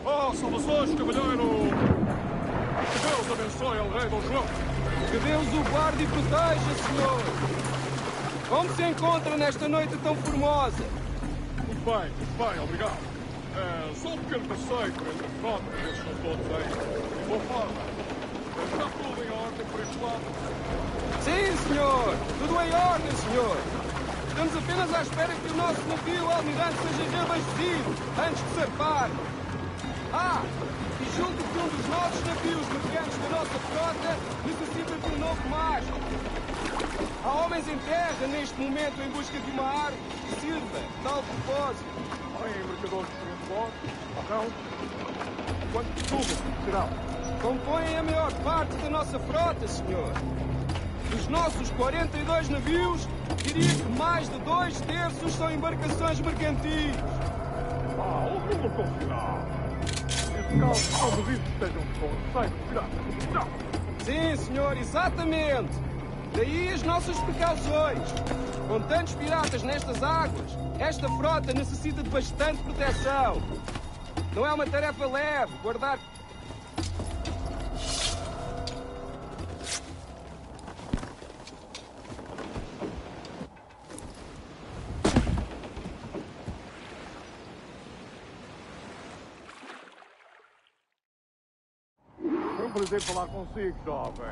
Oh, saudações, cavalheiro! Que Deus abençoe ao rei Dom João. Que Deus o guarde e proteja, senhor. Como se encontra nesta noite tão formosa? Tudo bem, obrigado. Só um pequeno passeio por entre a frota, eles estão todos aí. De boa forma. Está tudo em ordem por este lado? Sim, senhor. Tudo em ordem, senhor. Estamos apenas à espera que o nosso navio almirante seja reabastecido antes de zarpar. Ah, e julgo que um dos nossos navios mercantes da nossa frota necessita de um novo mastro. Há homens em terra neste momento em busca de uma árvore que sirva de tal propósito. Em mercadores de transporte? Não. Quanto subam serão? Compõem a maior parte da nossa frota, senhor. Dos nossos 42 navios, diria que mais de 2/3 são embarcações mercantis. Um número considerável. Neste caso, não duvido que estejam com receio de piratas. Sim, senhor, exatamente. Daí as nossas precauções. Com tantos piratas nestas águas, esta frota necessita de bastante proteção. Não é uma tarefa leve guardar... Foi um prazer falar consigo, jovem.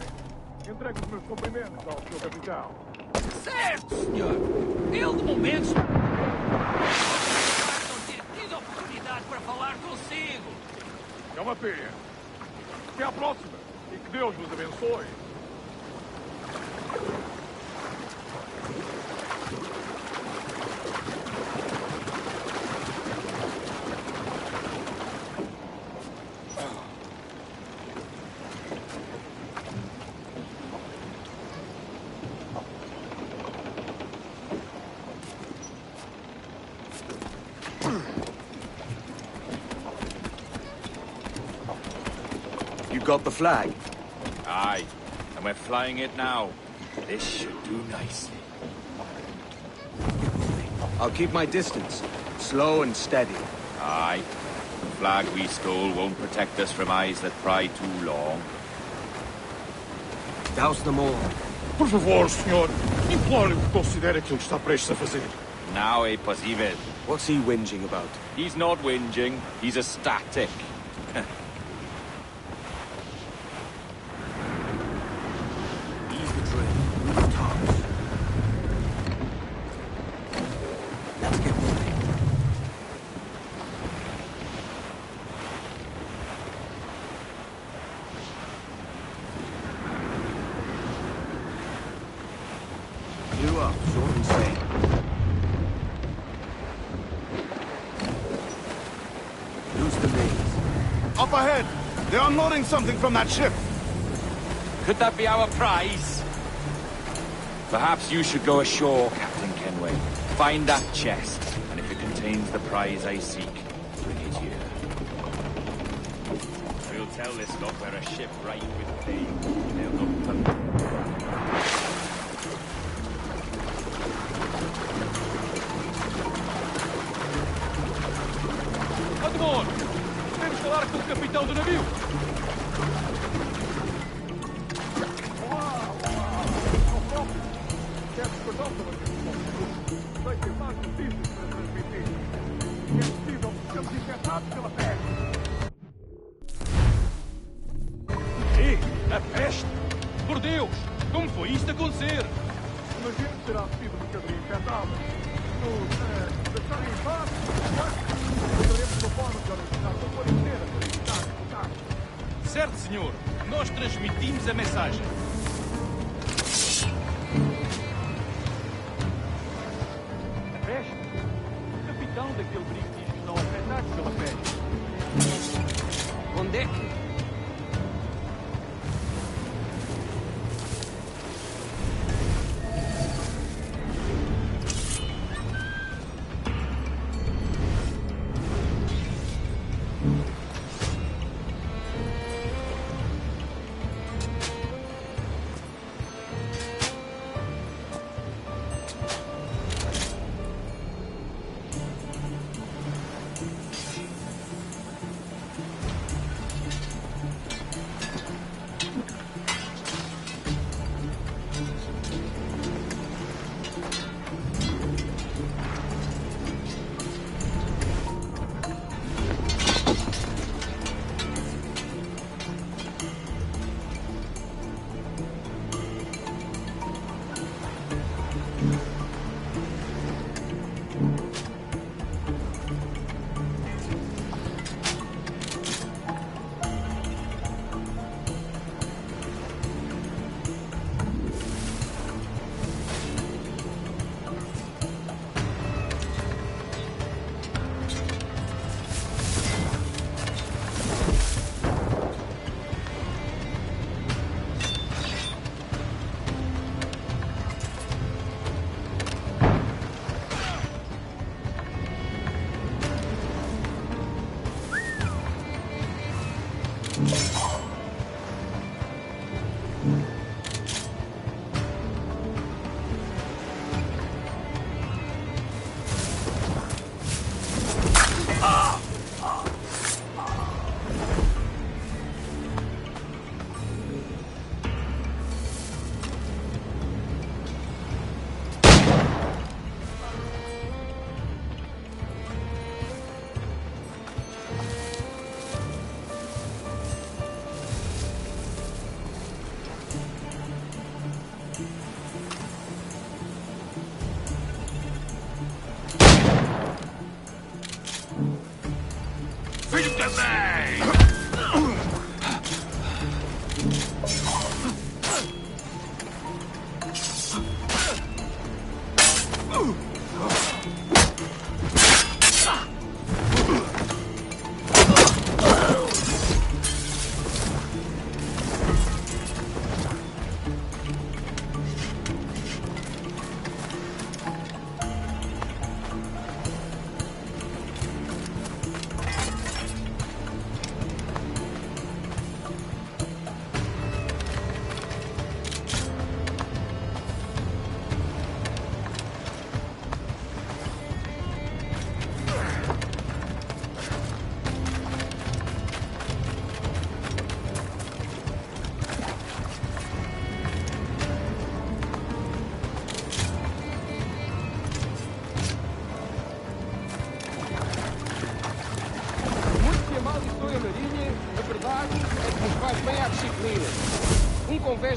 Entregue os meus cumprimentos ao seu capitão. Certo, senhor. Ele, de momento, não ter tido a oportunidade para falar consigo. É uma pena. Até à próxima. E que Deus vos abençoe. You got the flag? Aye, and we're flying it now. This should do nicely. I'll keep my distance. Slow and steady. Aye. The flag we stole won't protect us from eyes that pry too long. Douse them all. Por favor, senhor. Imploro que considere aquilo que está prestes a fazer. Now é possível. What's he whinging about? He's not whinging. He's ecstatic. Ease the train. Move tops. Let's get moving. you up, short and sane. Loose the maze. Up ahead! They're unloading something from that ship! Could that be our prize? Perhaps you should go ashore, Captain Kenway. Find that chest, and if it contains the prize I seek, bring it here. We'll tell this lot we're a ship ripe with pain. They'll not come. Admon! Temos de falar com o capitão do navio! E a peste! Por Deus! Como foi isto acontecer? Mas gente terá sido um bocadinho infectada. Deixarem em paz, teremos uma forma de organizar uma quarentena para evitar o contágio. Certo, senhor. Nós transmitimos a mensagem. A peste? O capitão daquele brinco diz que estão afetados pela peste. Onde é que?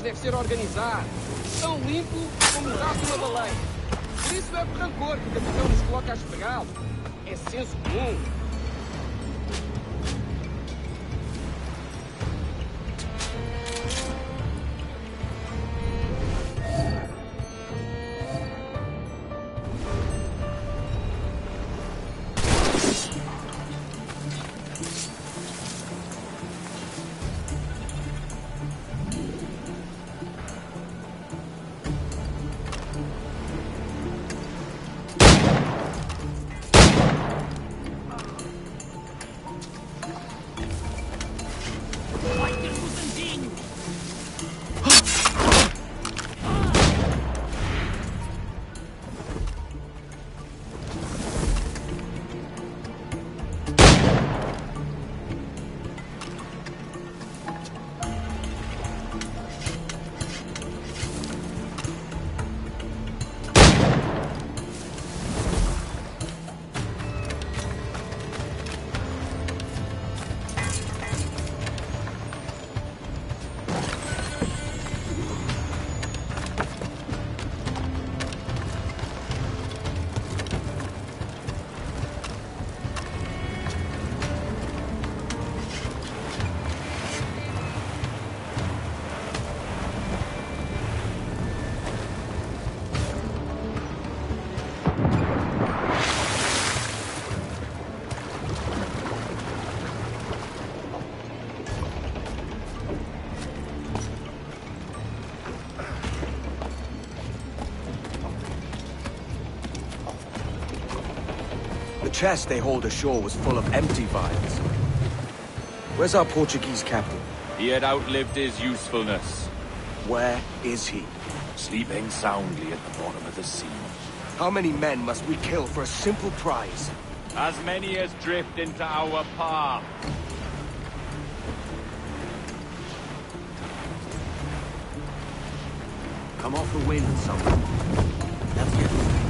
Deve ser organizado, tão limpo como o rabo de uma baleia. Por isso é por rancor que o capitão nos coloca a esfregá-lo. É senso comum. The chest they hauled ashore was full of empty vials. Where's our Portuguese captain? He had outlived his usefulness. Where is he? Sleeping soundly at the bottom of the sea. How many men must we kill for a simple prize? As many as drift into our path. Come off the wind, someone. Let's get moving.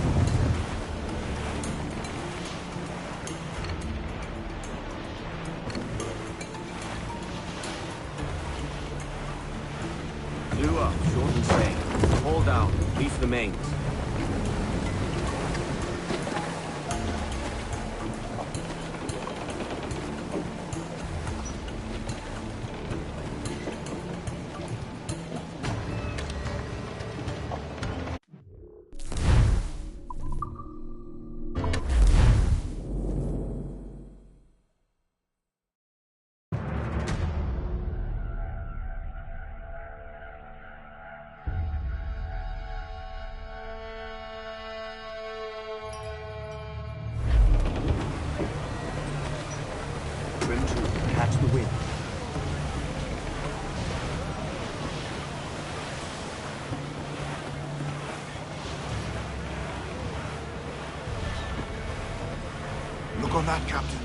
Clew up, short and sail. Haul down, reef the mains. Trim to, catch the wind. Look on that, Captain.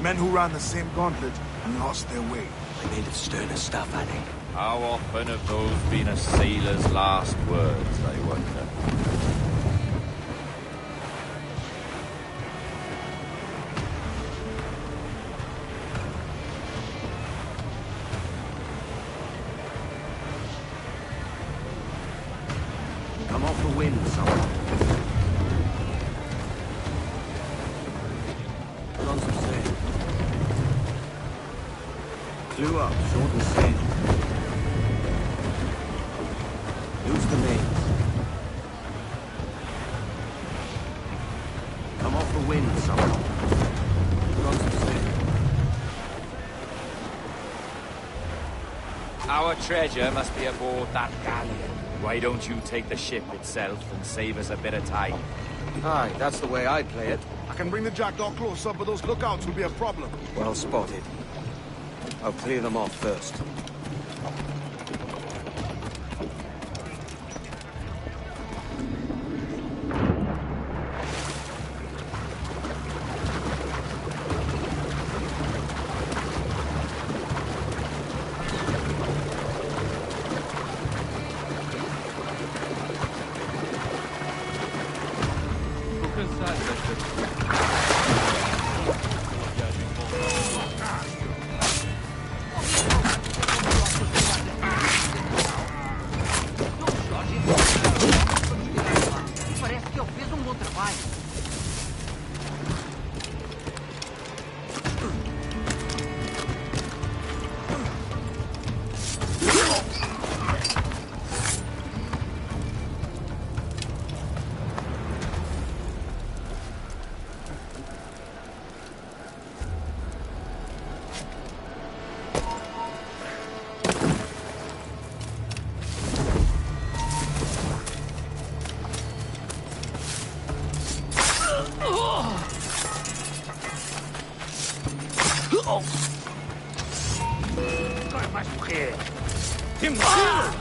Men who ran the same gauntlet and lost their way. They made of sterner stuff, I think. How often have those been a sailor's last words, I wonder? Come off the wind, someone. Put on some sail. Clew up, short and sail. Loose the mains. Come off the wind, someone. Put on some sail. Our treasure must be aboard that galleon. Why don't you take the ship itself and save us a bit of time? Aye, that's the way I'd play it. I can bring the jackdaw closer, but those lookouts will be a problem. Well spotted. I'll clear them off first. Parece que eu fiz bom trabalho. Vai mais morrer. Temos filho!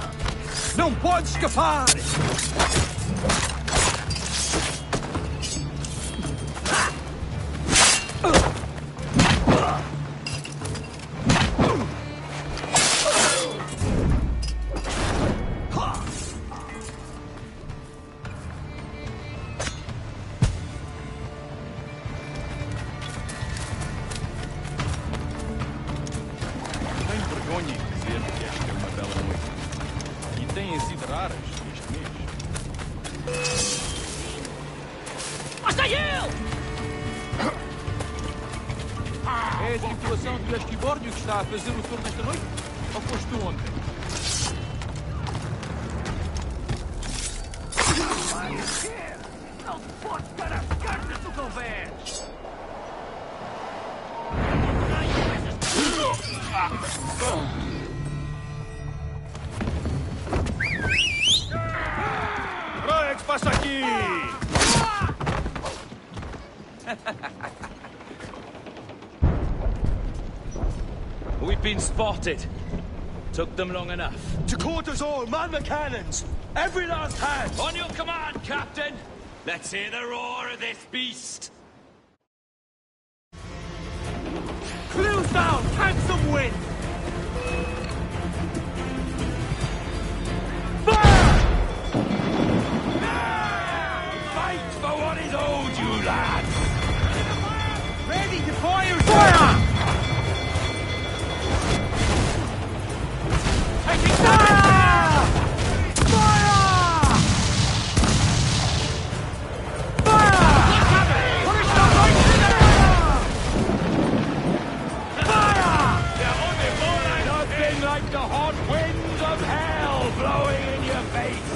Não pode escapar! Vergonha em dizer que esta é uma bela noite. E têm sido raras este mês. Basta ele! É a tripulação do Esquibórnio que está a fazer o turno esta noite? Ou foste tu ontem? Não pode dar as cartas do convés! Raio, que se passa aqui? been spotted. Took them long enough. To quarters all, man the cannons! Every last hand! On your command, Captain! Let's hear the roar of this beast! Clues down! Handsome wind! Fight for what is owed you, lads! Ready to fire! Fire! Taking fire! Fire! Fire! Push them right to there! Fire! Nothing like the hot winds of hell blowing in your face!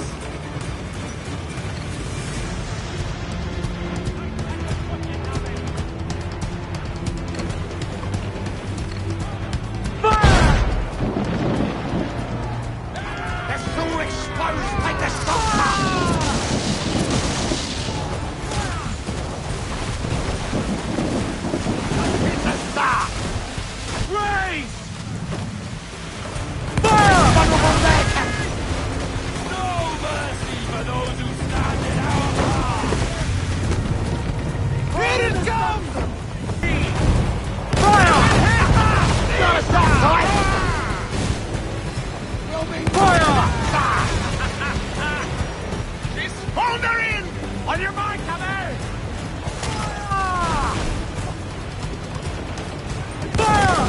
Take the shot! It's a star! Raise! Fire! Vulnerable there, Captain! No mercy for those who stand in our path! Here it comes! Fire! Not a shot, guys! Fire! Hold her in! On your mark, Caber! Fire!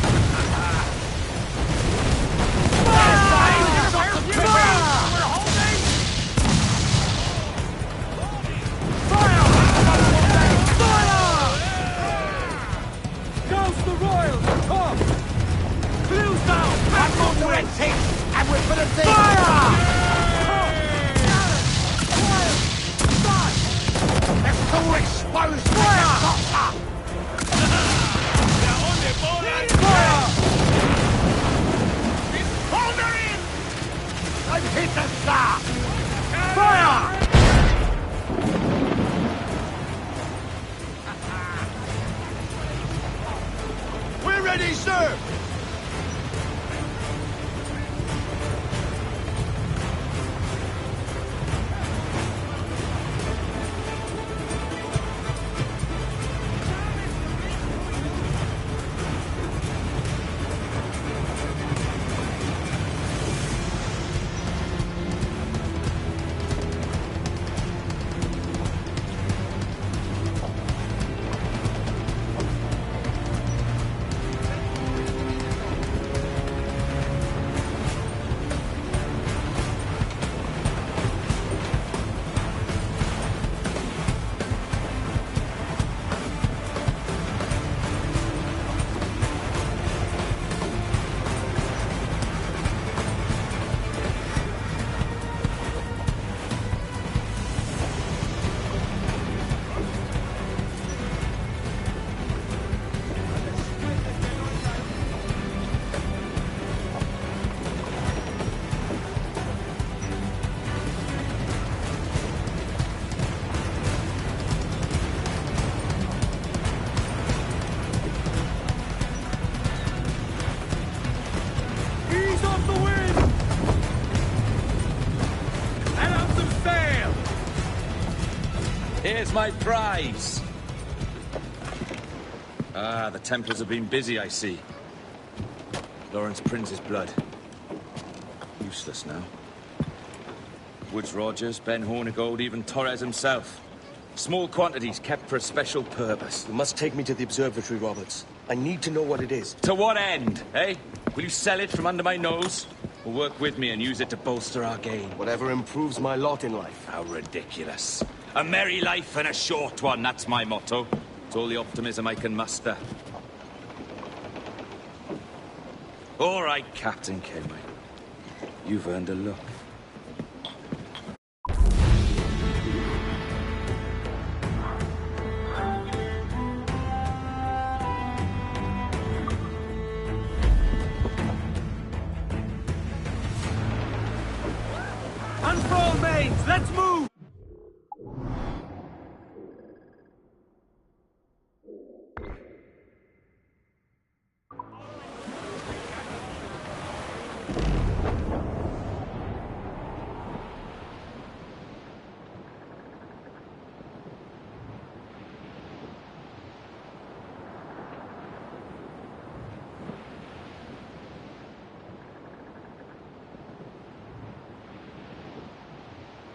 Fire! We're holding! Fire! Fire! Douse the royals! Come! Clues down! Admiral the red team! And we're gonna see... Fire! Let's go expose fire! Fire! Hold her in! I've hit the star! Fire! We're ready, sir! Here's my prize! Ah, the Templars have been busy, I see. Lawrence Prince's blood. Useless now. Woods Rogers, Ben Hornigold, even Torres himself. Small quantities kept for a special purpose. You must take me to the observatory, Roberts. I need to know what it is. To what end, eh? Will you sell it from under my nose? Or work with me and use it to bolster our gain? Whatever improves my lot in life. How ridiculous. A merry life and a short one, that's my motto. It's all the optimism I can muster. All right, Captain Kenway. You've earned a look. Unfurl mains! Let's move!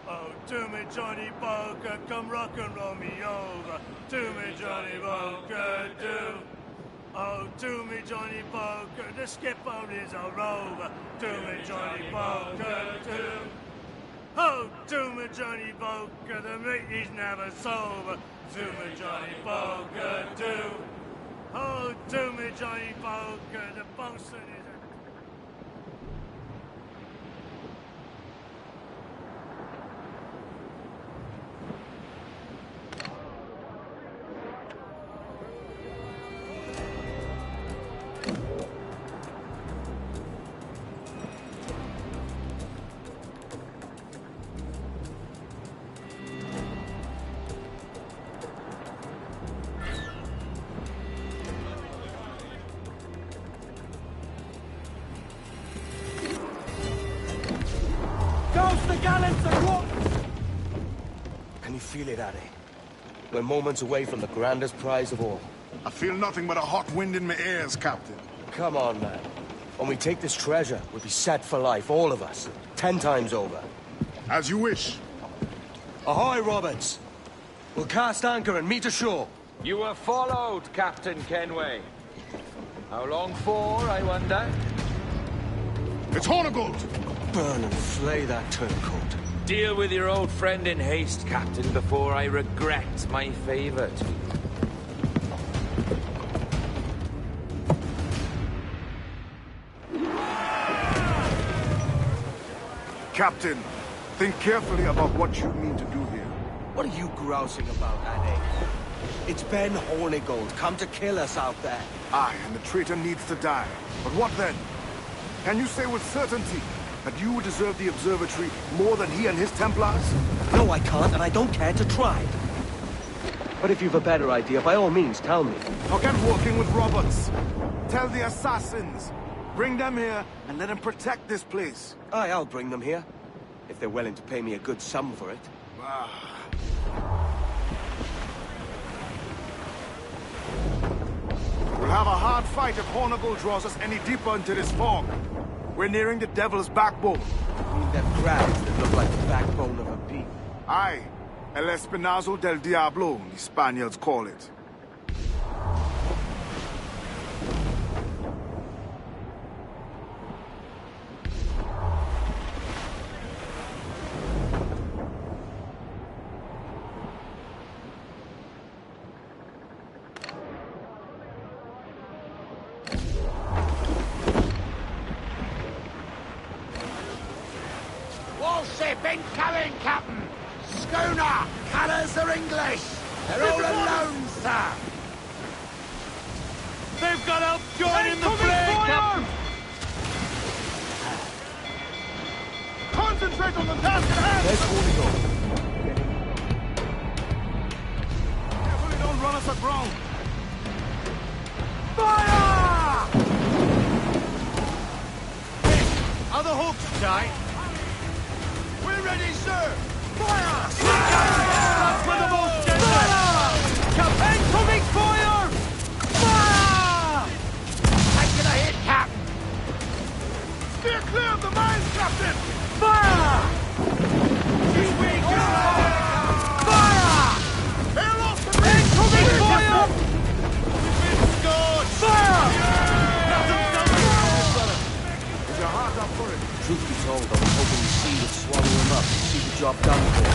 Oh, to me, Johnny Poker, come rock and roll me over. To me, Johnny Poker, do. Oh, to me, Johnny Poker, the skipper is a rover. To me, Johnny Poker, do. Oh, to me, Johnny Poker, the mate is never sober. To me, Johnny Poker, do. Oh, to me, Johnny Poker, the bosun is a... Can you feel it, Addy? We're moments away from the grandest prize of all. I feel nothing but a hot wind in my ears, Captain. Come on, man. When we take this treasure, we'll be set for life, all of us. 10 times over. As you wish. Ahoy, Roberts! We'll cast anchor and meet ashore. You were followed, Captain Kenway. How long for, I wonder? It's Hornigold! Burn and flay that turncoat. Deal with your old friend in haste, Captain, before I regret my favor to you. Captain, think carefully about what you mean to do here. What are you grousing about, Addy? It's Ben Hornigold, come to kill us out there. Aye, and the traitor needs to die. But what then? Can you say with certainty that you would deserve the observatory more than he and his Templars? No, I can't, and I don't care to try. But if you've a better idea, by all means, tell me. Forget working with Roberts. Tell the assassins. Bring them here and let them protect this place. Aye, I'll bring them here. If they're willing to pay me a good sum for it. We'll have a hard fight if Hornigold draws us any deeper into this fog. We're nearing the Devil's Backbone. I mean, they're crabs that look like the backbone of a pig. Aye. El Espinazo del Diablo, the Spaniards call it. Warship incoming, Captain! Schooner! Colours are English! They're all alone, sir! They've got help joining the fray, Captain! Concentrate on the task at hand! There's Hornigold. Carefully, don't run us aground! Fire! Are the hooks tight? We're ready, sir! Fire! That's for the most tender! Captain, coming fire! Fire! Taking a hit, Captain! Steer clear of the mines, Captain! Fire! This way, Fire! Hail off the bridge! Incoming fire! Scored! Fire! Is your heart up for it? Truth be told, I was hoping the sea would swallow him up and see the job done for.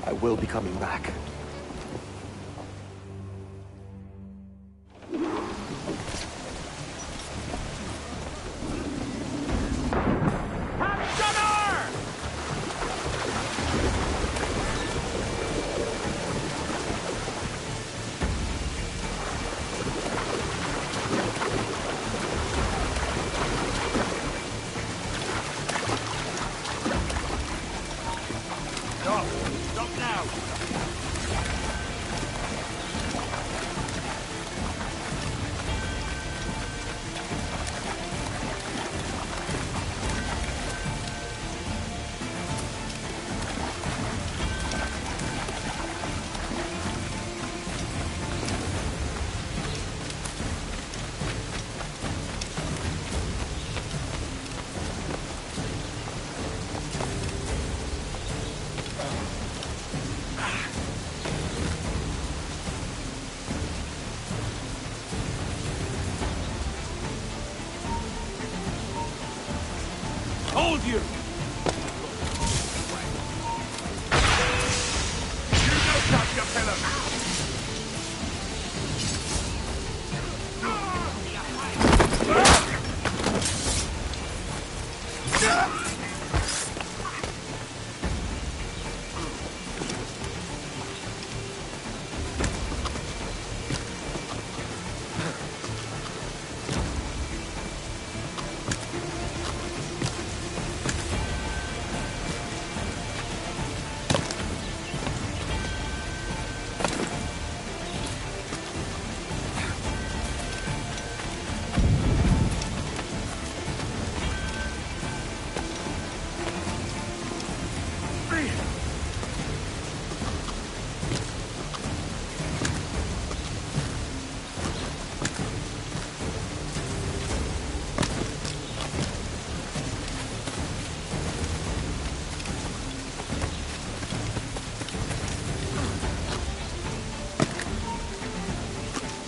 I will be coming back. Stop now! you! You don't touch your pillar!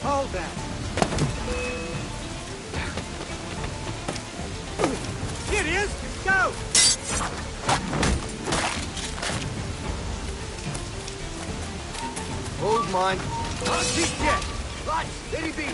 Hold that. Here it is. Go. Hold mine. Not peek yet. Right, let it be.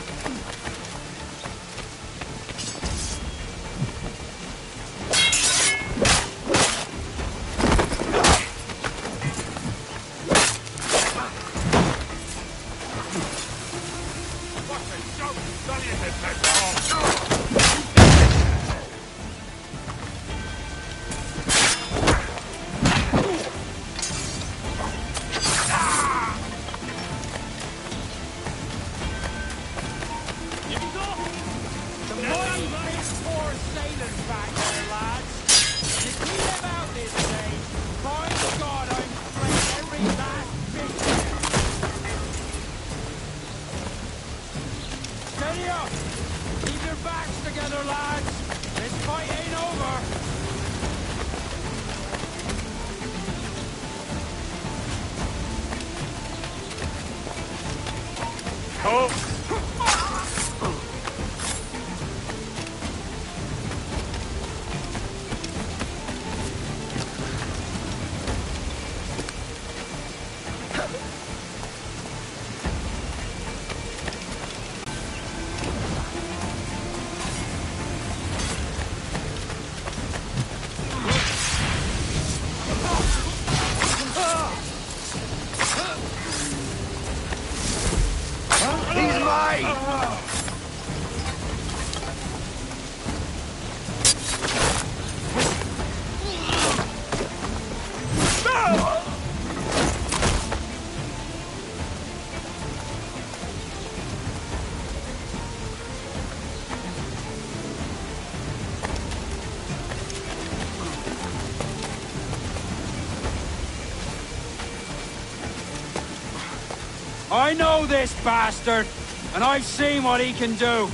I know this bastard, and I've seen what he can do.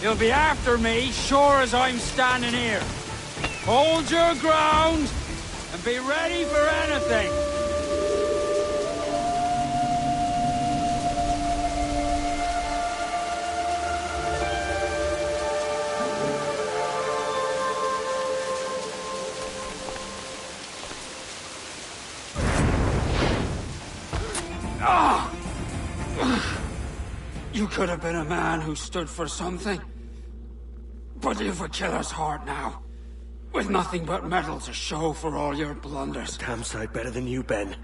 He'll be after me, sure as I'm standing here. Hold your ground, and be ready for anything. You could have been a man who stood for something. But you've a killer's heart now. With nothing but metal to show for all your blunders. Damn sight better than you, Ben.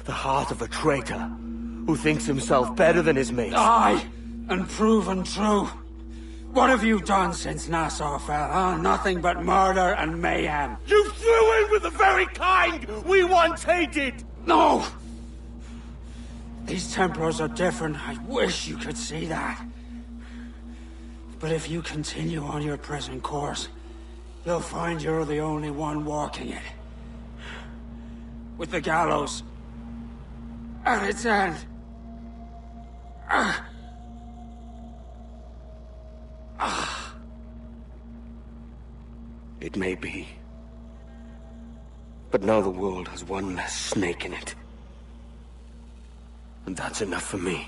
The heart of a traitor, who thinks himself better than his mates. Aye, and proven true. What have you done since Nassau fell, huh? Nothing but murder and mayhem. You threw in with the very kind we once hated! No! These Templars are different. I wish you could see that. But if you continue on your present course, you'll find you're the only one walking it. With the gallows at its end. It may be. But now the world has one less snake in it. And that's enough for me.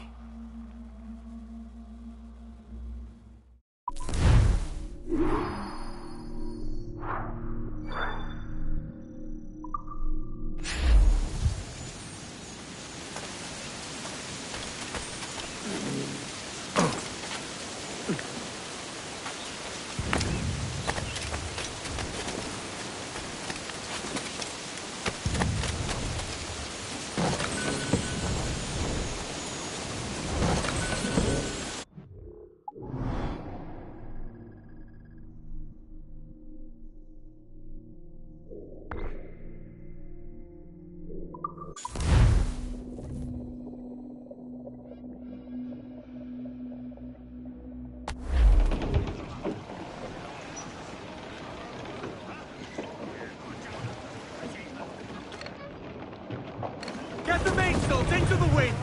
Get the mainsails into the wind!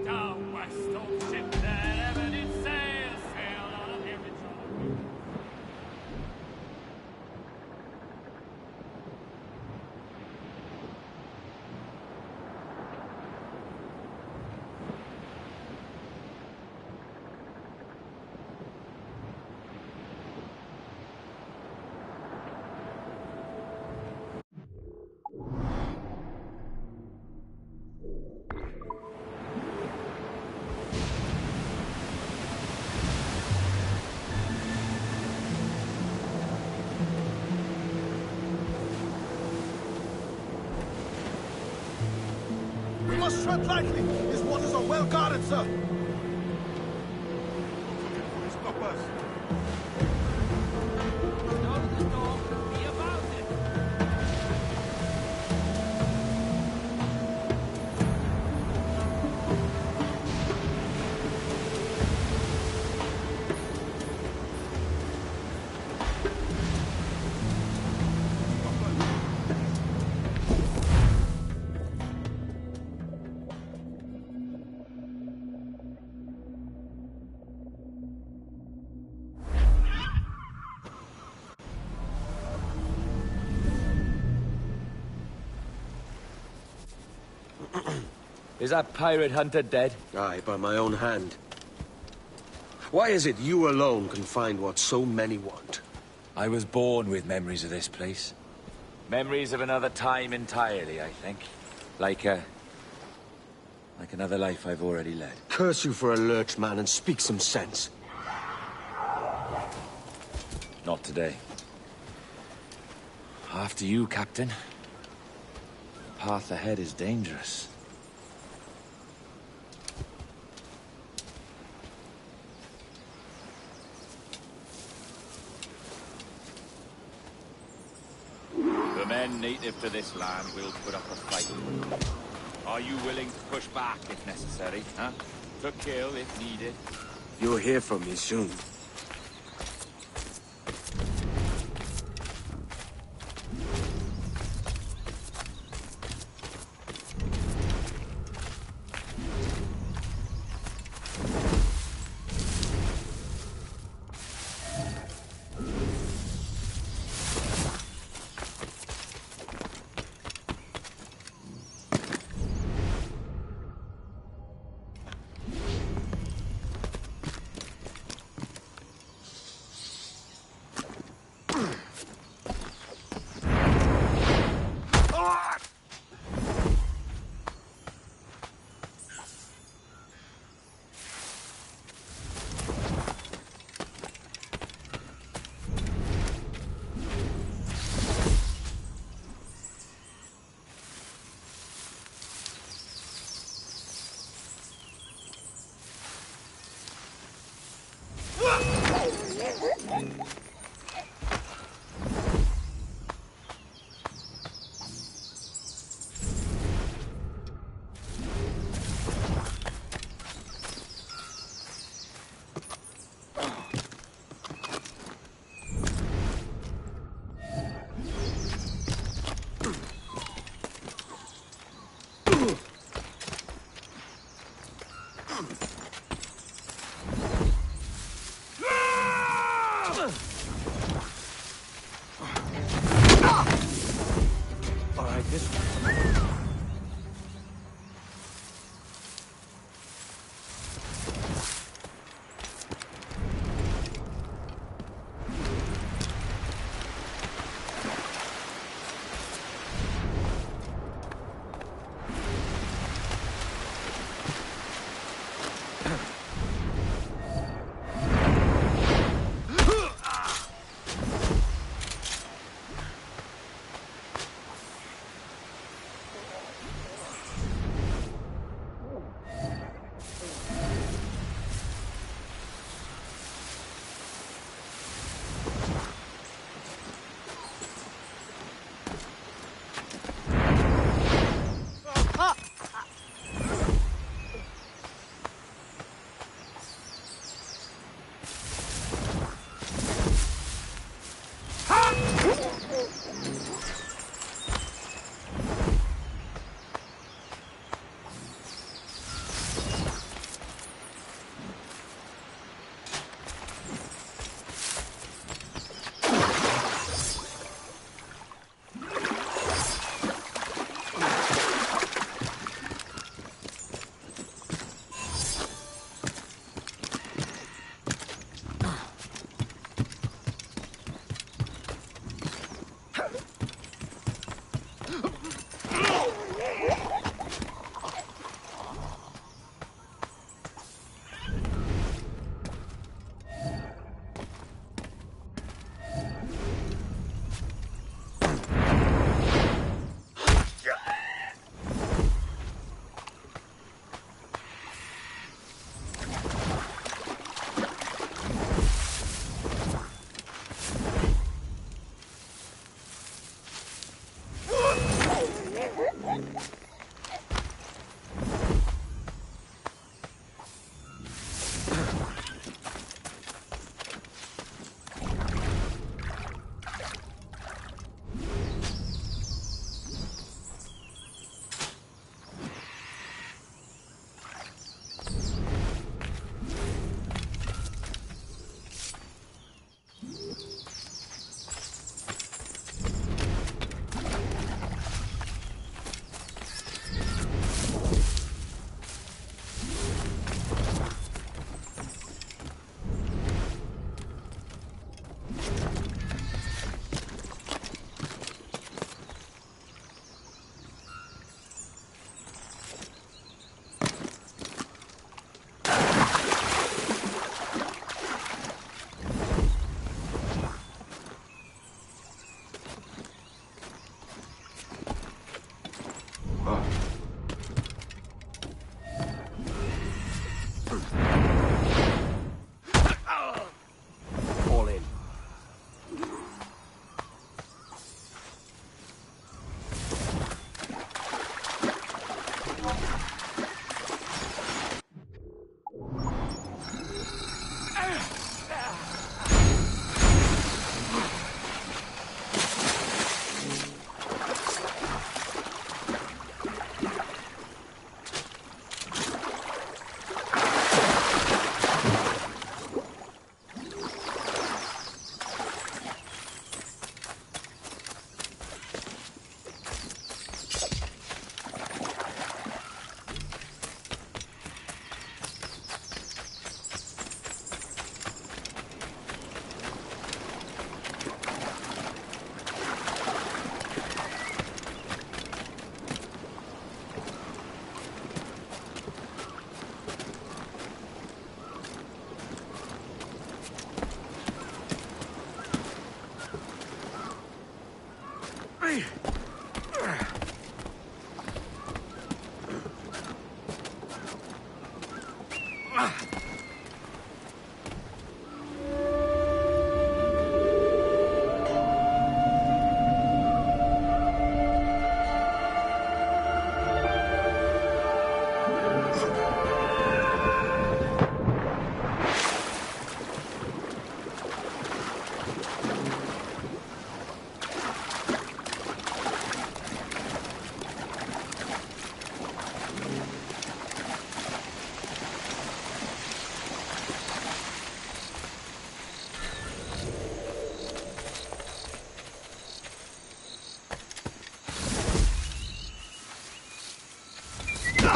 Down west, old ship that ever did sail, sailed out of every trouble. We must tread lightly. These waters are well guarded, sir. Stop us. Is that pirate hunter dead? Aye, by my own hand. Why is it you alone can find what so many want? I was born with memories of this place. Memories of another time entirely, I think. Like another life I've already led. Curse you for a lurch, man, and speak some sense. Not today. After you, Captain. The path ahead is dangerous. The men native to this land will put up a fight. Are you willing to push back if necessary, huh? To kill if needed? You'll hear from me soon.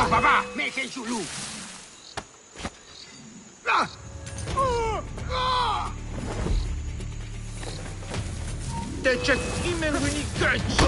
baba, make it you look. Deci timel unicăci!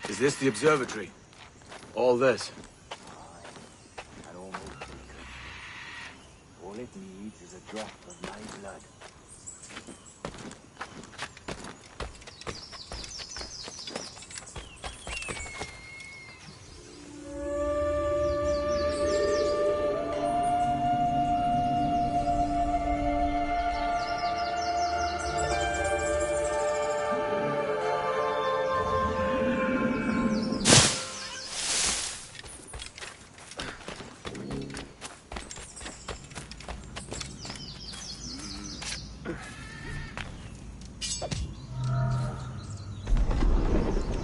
Is this the observatory? All this? That almost beacon. All it needs is a drop of my blood.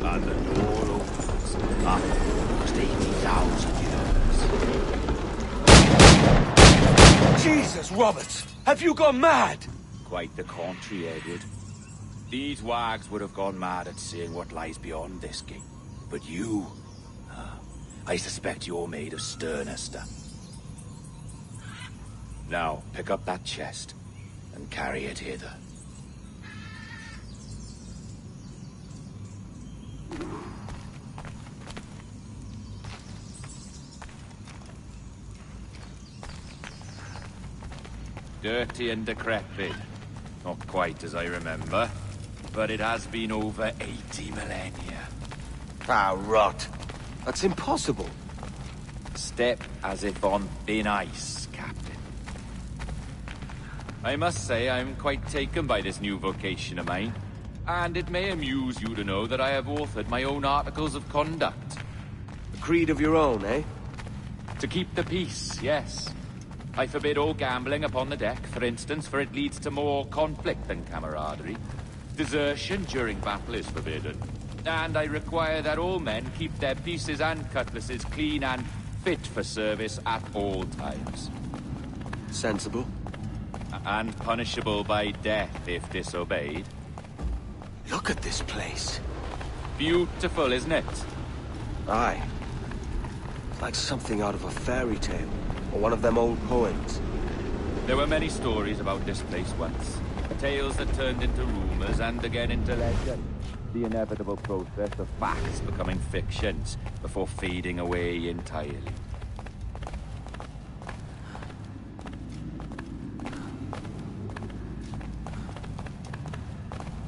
And the door opens after 80,000 years. Jesus, Roberts! Have you gone mad? Quite the contrary, Edward. These wags would have gone mad at seeing what lies beyond this gate. But you... I suspect you're made of sterner stuff. Now, pick up that chest and carry it hither. Dirty and decrepit. Not quite as I remember, but it has been over 80 millennia. Ah, rot. That's impossible. Step as if on thin ice, Captain. I must say I'm quite taken by this new vocation of mine, and it may amuse you to know that I have authored my own articles of conduct. A creed of your own, eh? To keep the peace, yes. I forbid all gambling upon the deck, for instance, for it leads to more conflict than camaraderie. Desertion during battle is forbidden. And I require that all men keep their pieces and cutlasses clean and fit for service at all times. Sensible. And punishable by death if disobeyed. Look at this place. Beautiful, isn't it? Aye. It's like something out of a fairy tale, or one of them old poems. There were many stories about this place once. Tales that turned into rumors and again into legend. The inevitable process of facts becoming fictions before fading away entirely.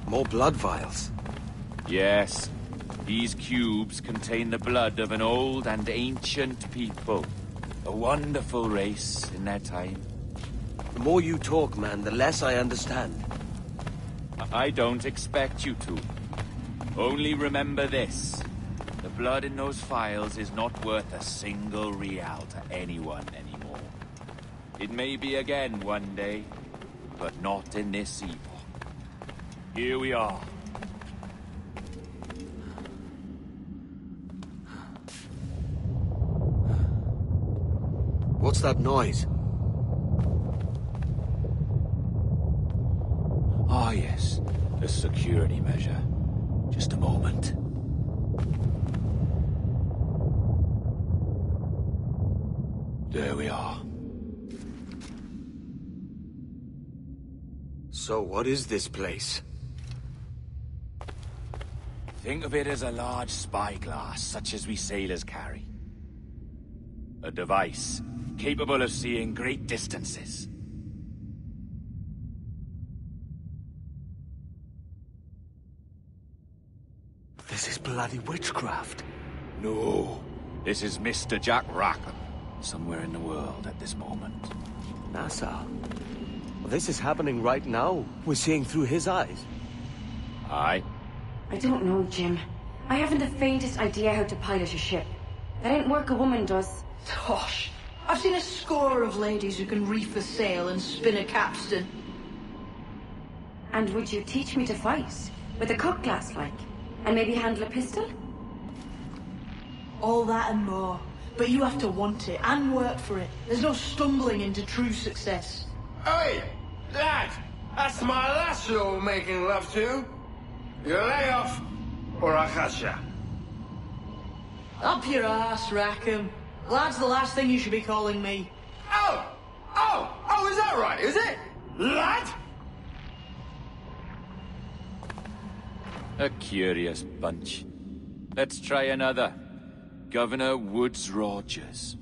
More blood vials. Yes. These cubes contain the blood of an old and ancient people. A wonderful race in their time. The more you talk, man, the less I understand. I don't expect you to. Only remember this. The blood in those files is not worth a single real to anyone anymore. It may be again one day, but not in this epoch. Here we are. What's that noise? Ah, yes. A security measure. Just a moment. There we are. So what is this place? Think of it as a large spyglass, such as we sailors carry. A device capable of seeing great distances. This is bloody witchcraft. No. This is Mr. Jack Rackham, somewhere in the world at this moment. Nassau. Well, this is happening right now. We're seeing through his eyes. Aye. I don't know, Jim. I haven't the faintest idea how to pilot a ship. That ain't work a woman does. Tosh. I've seen a score of ladies who can reef a sail and spin a capstan. And would you teach me to fight? With a cutlass, like? And maybe handle a pistol? All that and more. But you have to want it and work for it. There's no stumbling into true success. Hey, lad! That's my lass you're making love to. You lay off, or I'll catch ya. Up your ass, Rackham. Lad's the last thing you should be calling me. Oh, is that right, is it? Lad? A curious bunch. Let's try another. Governor Woodes Rogers.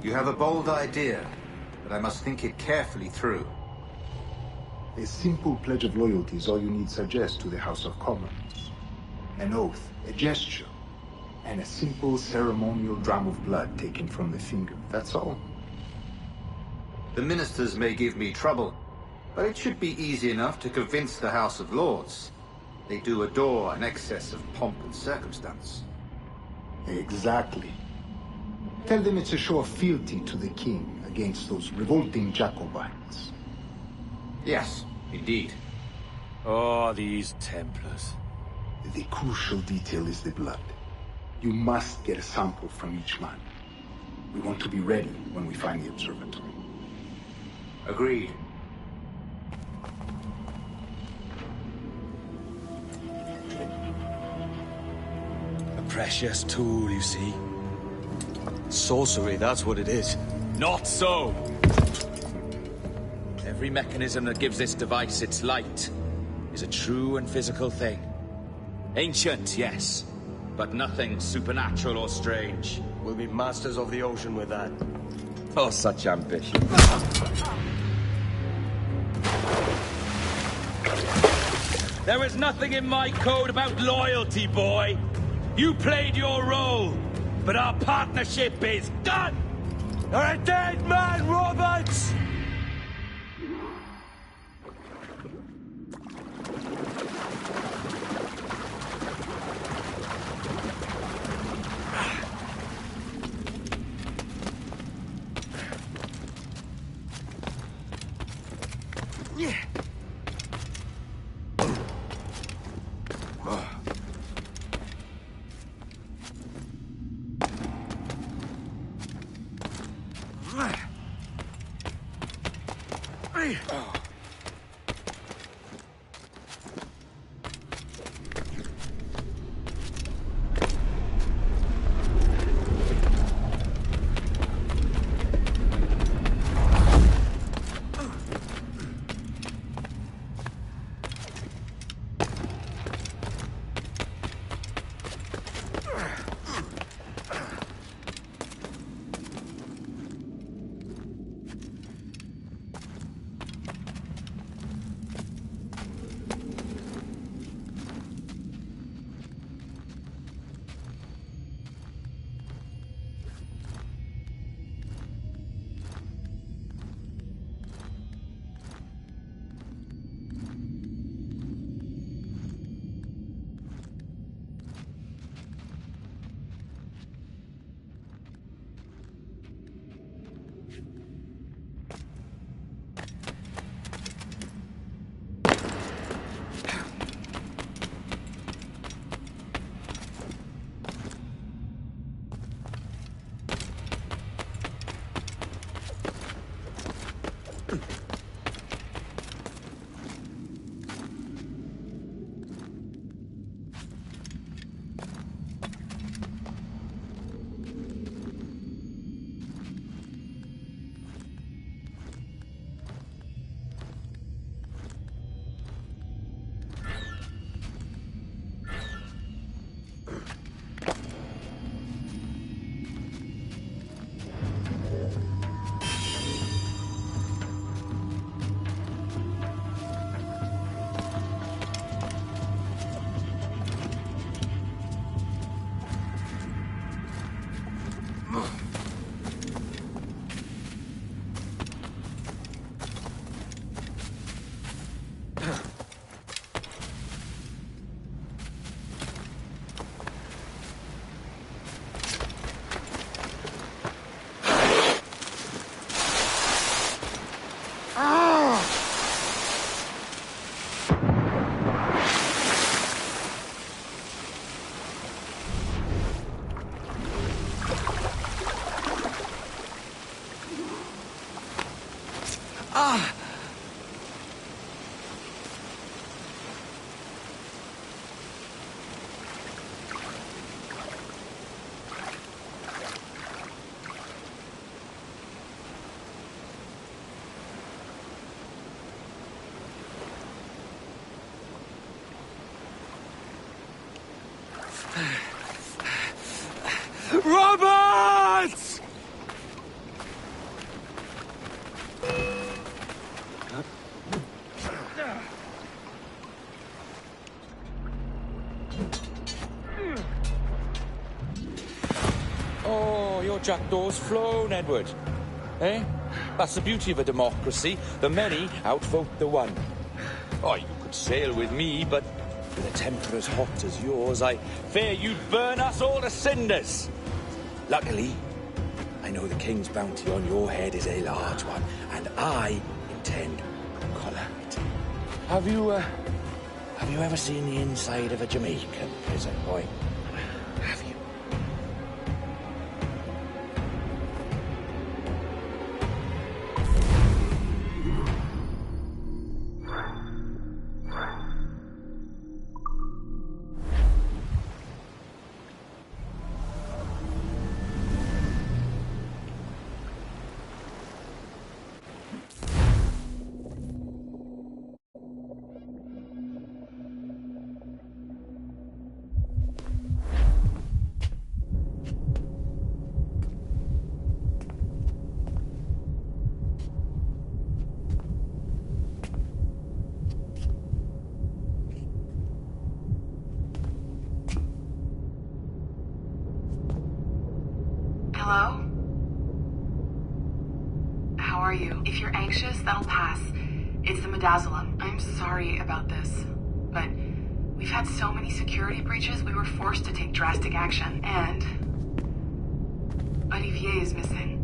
You have a bold idea, but I must think it carefully through. A simple pledge of loyalty is all you need suggest to the House of Commons. An oath, a gesture, and a simple ceremonial dram of blood taken from the finger. That's all. The ministers may give me trouble, but it should be easy enough to convince the House of Lords. They do adore an excess of pomp and circumstance. Exactly. Tell them it's a show of fealty to the king against those revolting Jacobites. Yes, indeed. Oh, these Templars. The crucial detail is the blood. You must get a sample from each man. We want to be ready when we find the observatory. Agreed. A precious tool, you see. Sorcery, that's what it is. Not so! Every mechanism that gives this device its light is a true and physical thing. Ancient, yes, but nothing supernatural or strange. We'll be masters of the ocean with that. Oh, such ambition. There is nothing in my code about loyalty, boy. You played your role, but our partnership is done! You're a dead man, Roberts! Roberts! Oh, your jackdaw's flown, Edward. Eh? That's the beauty of a democracy. The many outvote the one. Oh, you could sail with me, but with a temper as hot as yours, I fear you'd burn us all to cinders. Luckily, I know the king's bounty on your head is a large one, and I intend to collect. Have you ever seen the inside of a Jamaican prison, boy? Have you? Hello? How are you? If you're anxious, that'll pass. It's the Midazolam. I'm sorry about this, but we've had so many security breaches, we were forced to take drastic action, and Olivier is missing.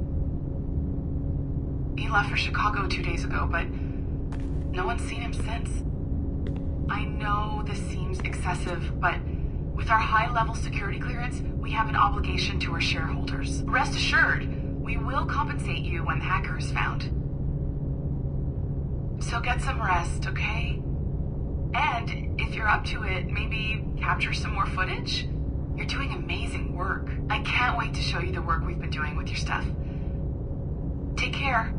He left for Chicago 2 days ago, but no one's seen him since. I know this seems excessive, but with our high-level security clearance, we have an obligation to our shareholders. Rest assured, we will compensate you when the hacker is found. So get some rest, okay? And if you're up to it, maybe capture some more footage? You're doing amazing work. I can't wait to show you the work we've been doing with your stuff. Take care.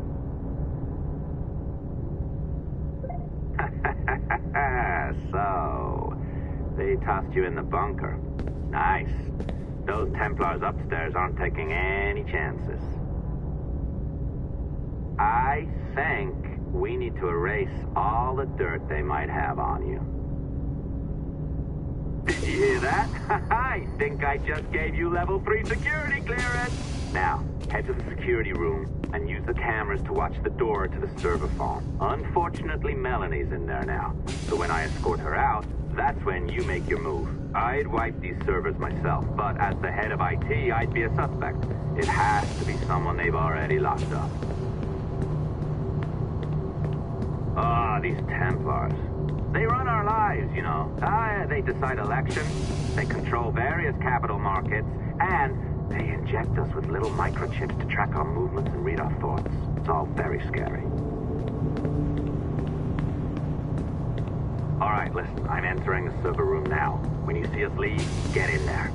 So, they tossed you in the bunker. Nice. Those Templars upstairs aren't taking any chances. I think we need to erase all the dirt they might have on you. Did you hear that? I think I just gave you level 3 security clearance. Now, head to the security room and use the cameras to watch the door to the server farm. Unfortunately, Melanie's in there now, so when I escort her out, that's when you make your move. I'd wipe these servers myself, but as the head of IT, I'd be a suspect. It has to be someone they've already locked up. Ah, these Templars. They run our lives, you know. They decide elections, they control various capital markets, and they inject us with little microchips to track our movements and read our thoughts. It's all very scary. All right, listen, I'm entering the server room now. When you see us leave, get in there.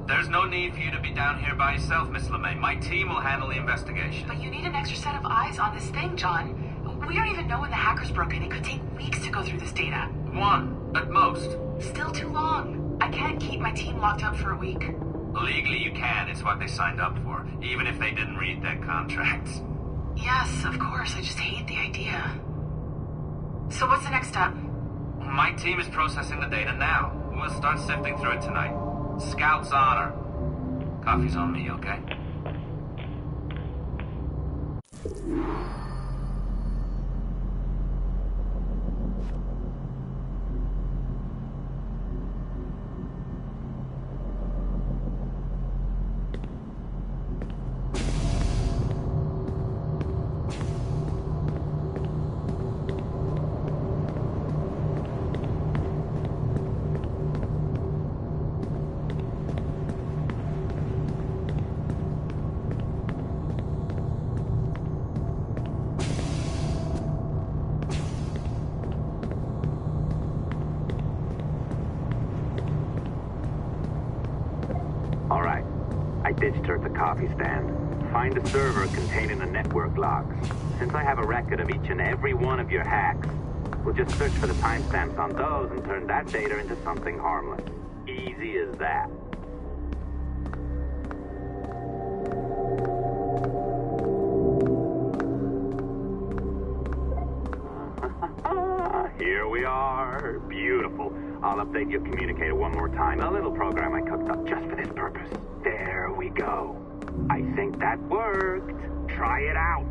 There's no need for you to be down here by yourself, Miss LeMay. My team will handle the investigation. But you need an extra set of eyes on this thing, John. We don't even know when the hackers broke in. It could take weeks to go through this data. 1, at most. Still too long. I can't keep my team locked up for a week. Legally, you can. It's what they signed up for, even if they didn't read their contracts. Yes, of course. I just hate the idea. So what's the next step? My team is processing the data now. We'll start sifting through it tonight. Scout's honor. Coffee's on me, okay? coffee stand. Find a server containing the network logs. Since I have a record of each and every one of your hacks, we'll just search for the timestamps on those and turn that data into something harmless. Easy as that. Here we are. Beautiful. I'll update your communicator one more time. A little program I cooked up just for this purpose. There we go. I think that worked. Try it out.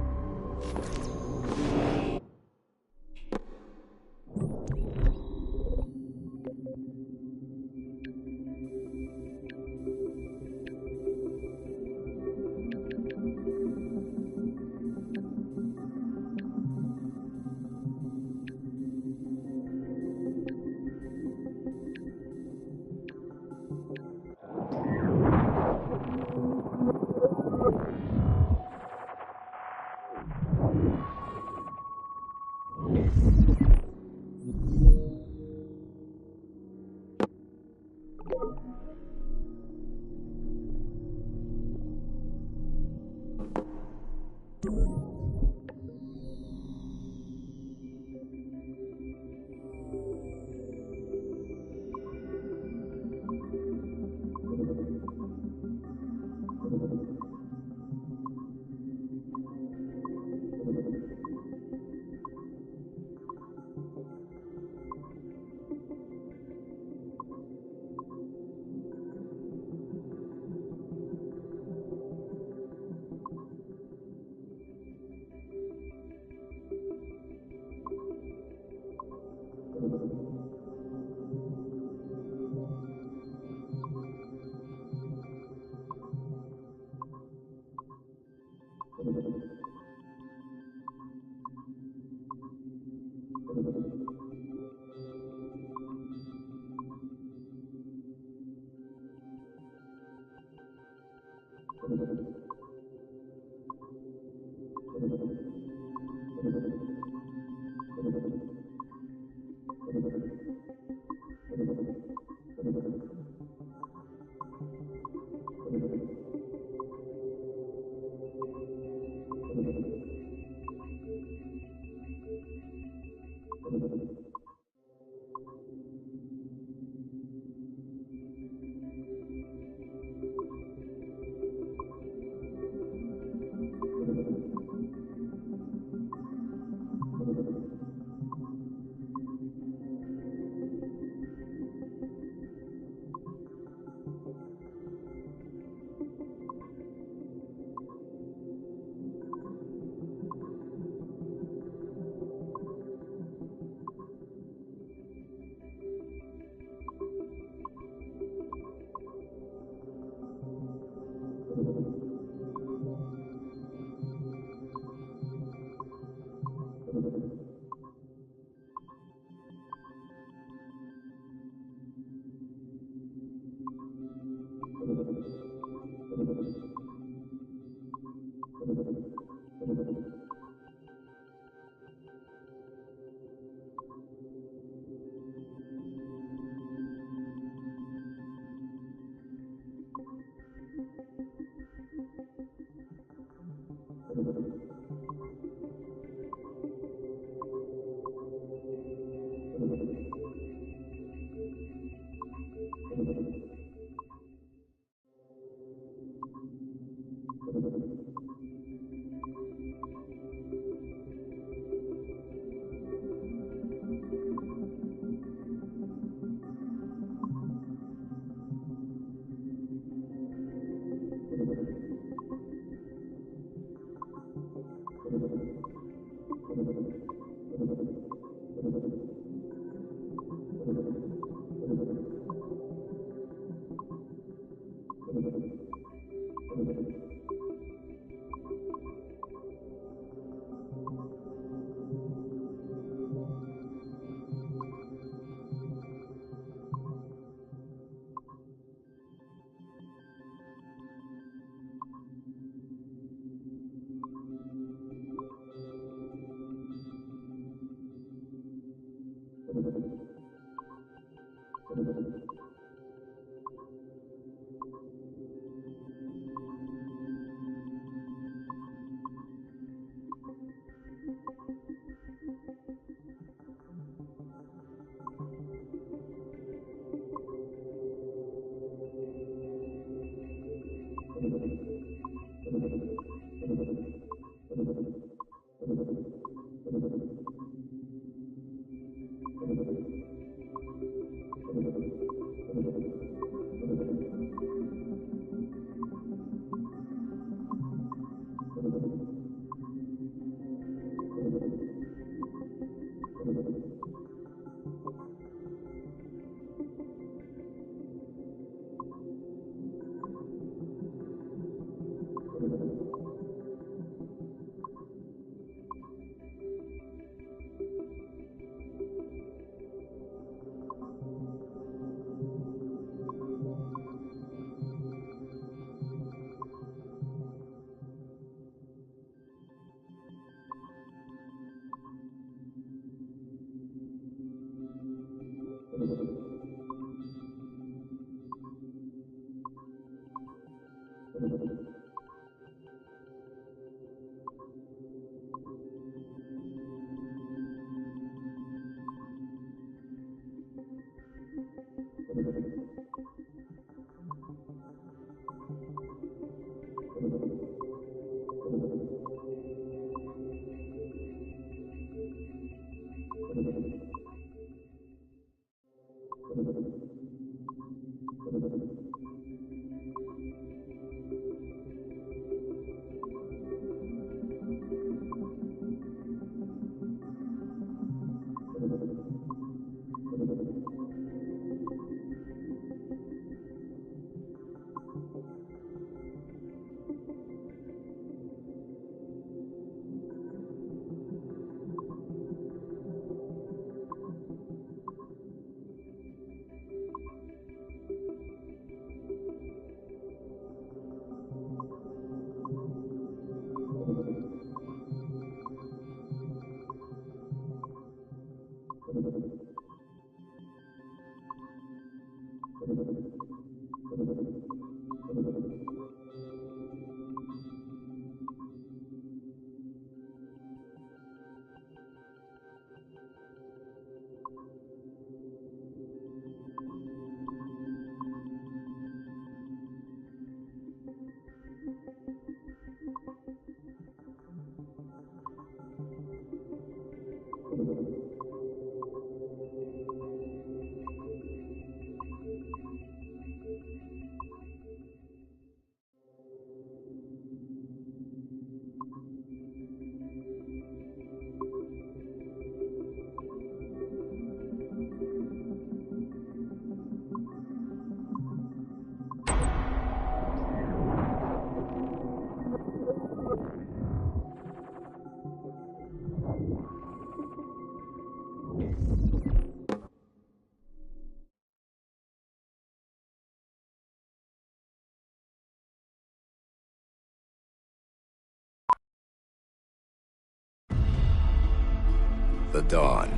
The dawn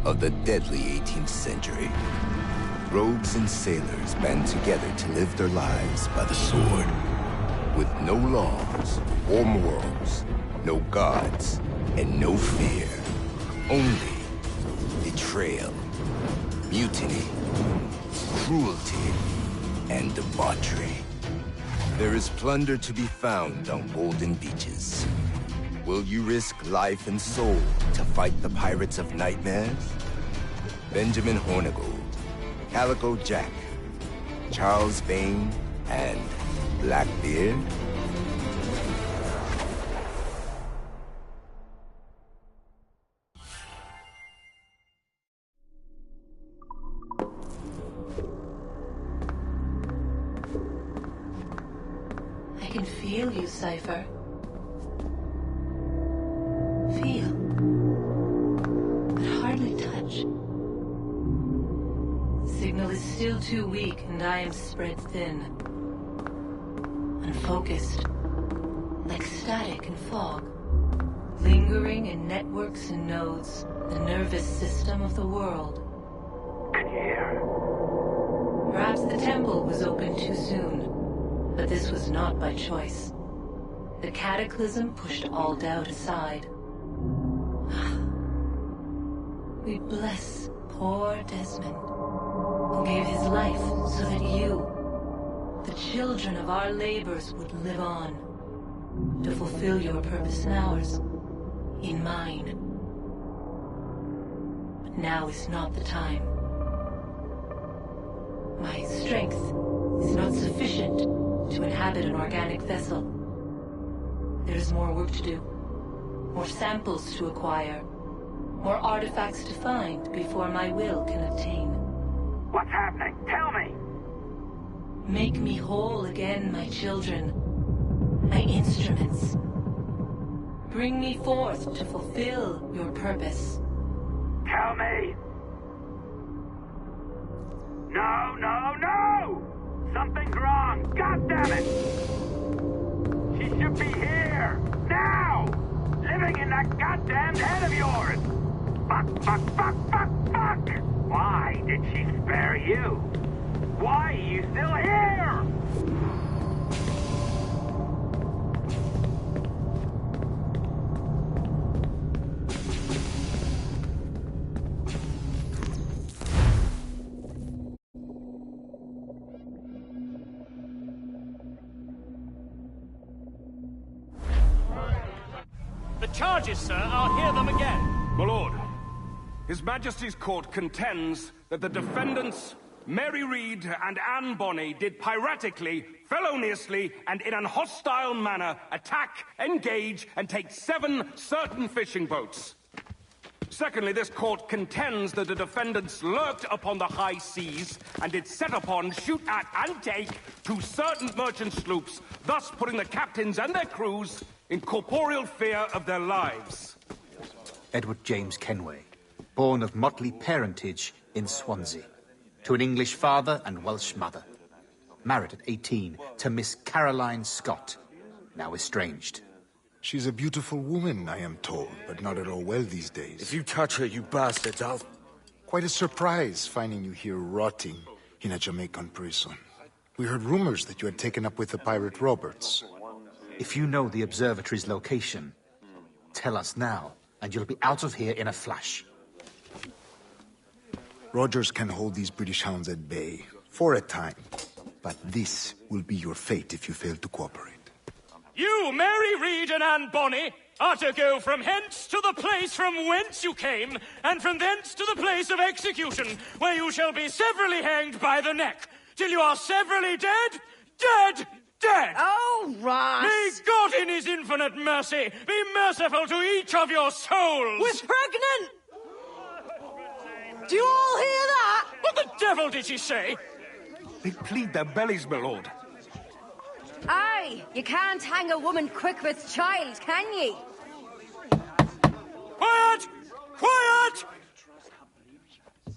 of the deadly 18th century. Rogues and sailors band together to live their lives by the sword. With no laws or morals, no gods, and no fear. Only betrayal, mutiny, cruelty, and debauchery. There is plunder to be found on golden beaches. Will you risk life and soul to fight the pirates of nightmares? Benjamin Hornigold, Calico Jack, Charles Bane, and Blackbeard? I can feel you, Cypher. Feel, but hardly touch. Signal is still too weak, and I am spread thin. Unfocused, like static and fog. Lingering in networks and nodes, the nervous system of the world. Can you hear? Perhaps the temple was opened too soon, but this was not by choice. The cataclysm pushed all doubt aside. We bless poor Desmond, who gave his life so that you, the children of our labors, would live on, to fulfill your purpose in ours, in mine. But now is not the time. My strength is not sufficient to inhabit an organic vessel. There is more work to do, more samples to acquire, more artifacts to find before my will can obtain. What's happening? Tell me! Make me whole again, my children, my instruments. Bring me forth to fulfill your purpose. Tell me! No, no, no! Something's wrong! God damn it! She should be here! Now! Living in that goddamned head of yours! Fuck, fuck, fuck, fuck, fuck! Why did she spare you? Why are you still here? The charges, sir. I'll hear them again. My lord, His Majesty's Court contends that the defendants, Mary Reed and Anne Bonny, did piratically, feloniously, and in an hostile manner attack, engage, and take 7 certain fishing boats. Secondly, this court contends that the defendants lurked upon the high seas and did set upon, shoot at, and take 2 certain merchant sloops, thus putting the captains and their crews in corporeal fear of their lives. Edward James Kenway, born of motley parentage in Swansea, to an English father and Welsh mother. Married at 18 to Miss Caroline Scott, now estranged. She's a beautiful woman, I am told, but not at all well these days. If you touch her, you bastards, I'll... Quite a surprise finding you here rotting in a Jamaican prison. We heard rumors that you had taken up with the pirate Roberts. If you know the observatory's location, tell us now, and you'll be out of here in a flash. Rogers can hold these British hounds at bay, for a time. But this will be your fate if you fail to cooperate. You, Mary Reed and Anne Bonny, are to go from hence to the place from whence you came, and from thence to the place of execution, where you shall be severally hanged by the neck, till you are severally dead, dead, dead! Oh, Ross! May God in his infinite mercy be merciful to each of your souls! We're pregnant! Do you all hear that? What the devil did she say? They plead their bellies, my lord. Aye, you can't hang a woman quick with child, can ye? Quiet! Quiet!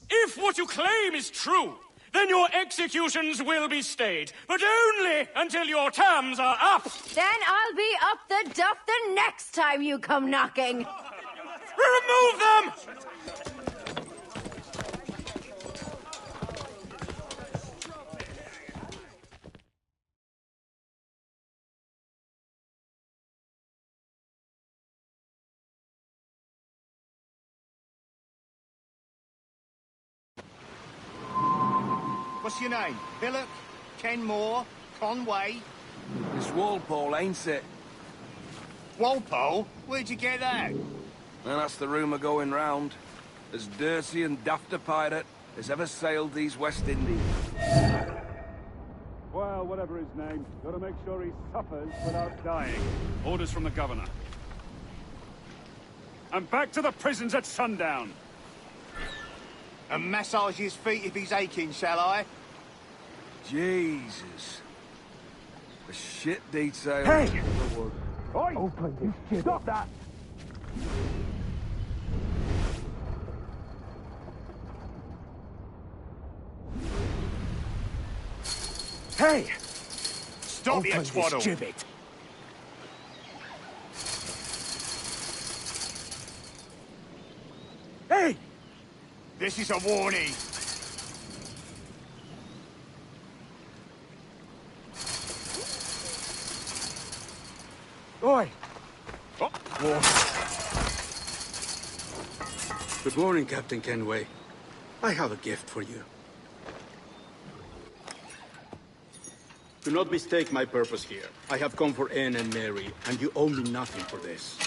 If what you claim is true, then your executions will be stayed, but only until your terms are up. Then I'll be up the duff the next time you come knocking. Remove them! What's your name? Billock? Kenmore? Conway? It's Walpole, ain't it? Walpole? Where'd you get that? And that's the rumour going round. As dirty and daft a pirate as ever sailed these West Indies. Well, whatever his name, gotta make sure he suffers without dying. Orders from the governor. And back to the prisons at sundown. And massage his feet if he's aching, shall I? Jesus. The shit detail. Hey! Oi! Open this shit. Stop that! Hey! Stop your twaddle! Gibbet. Hey! This is a warning. Oi! Good morning, Captain Kenway. I have a gift for you. Do not mistake my purpose here. I have come for Anne and Mary, and you owe me nothing for this.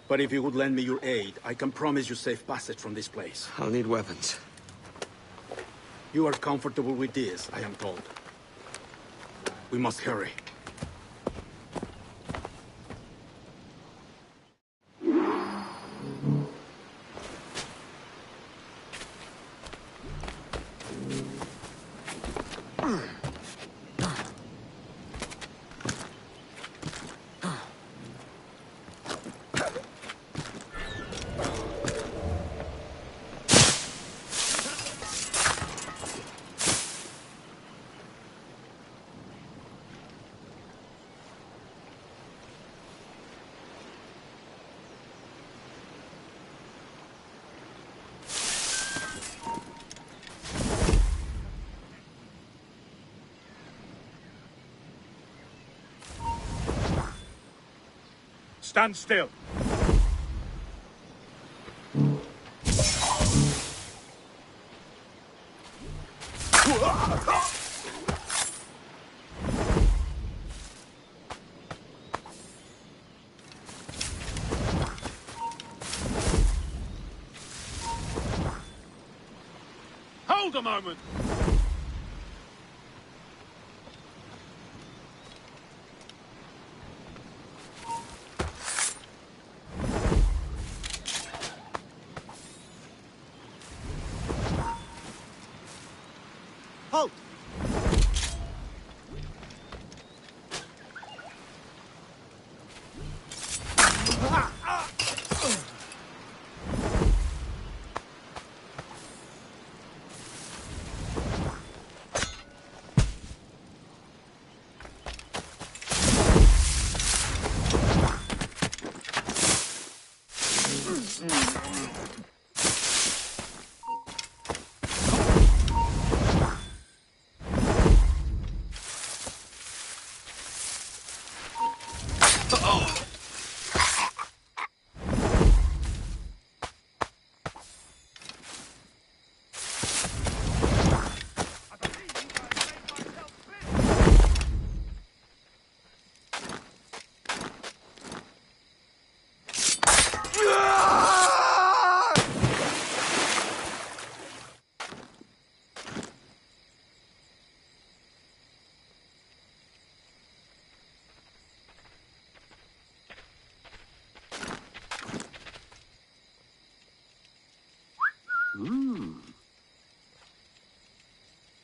But if you would lend me your aid, I can promise you safe passage from this place. I'll need weapons. You are comfortable with this, I am told. We must hurry. Stand still. a moment! Halt!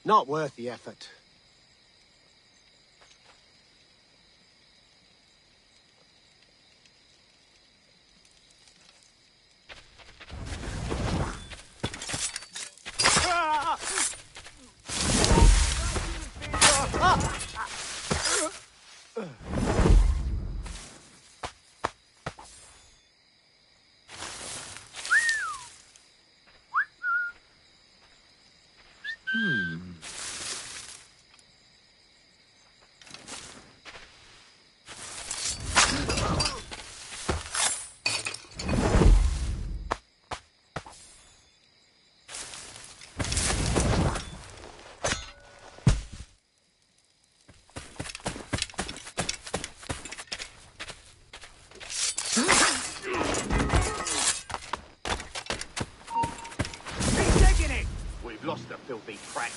Not worth the effort. We've lost the filthy prat.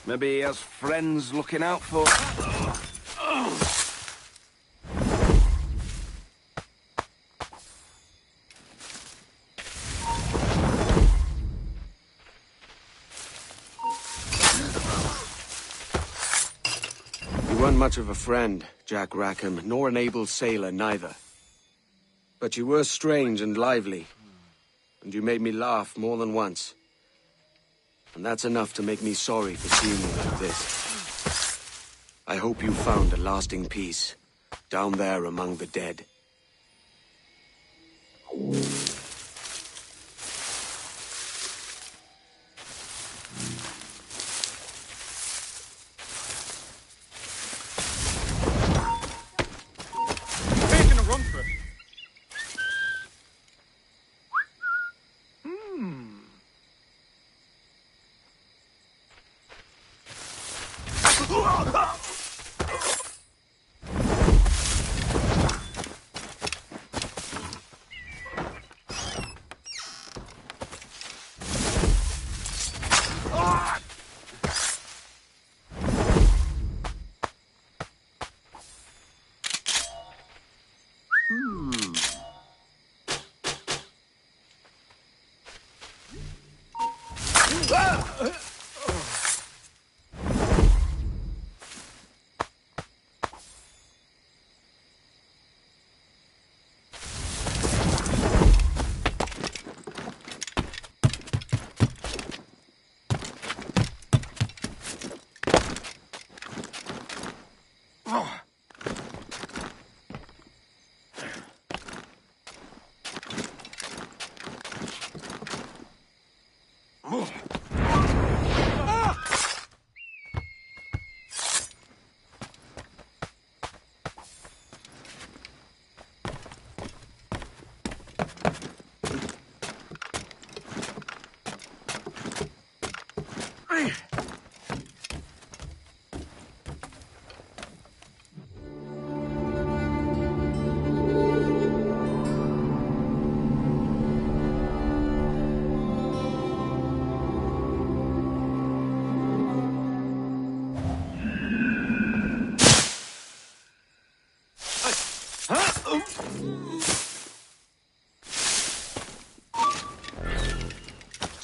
Maybe he has friends looking out for... You weren't much of a friend, Jack Rackham, nor an able sailor, neither. But you were strange and lively, and you made me laugh more than once. And that's enough to make me sorry for seeing you like this. I hope you found a lasting peace, down there among the dead. Making a run for it.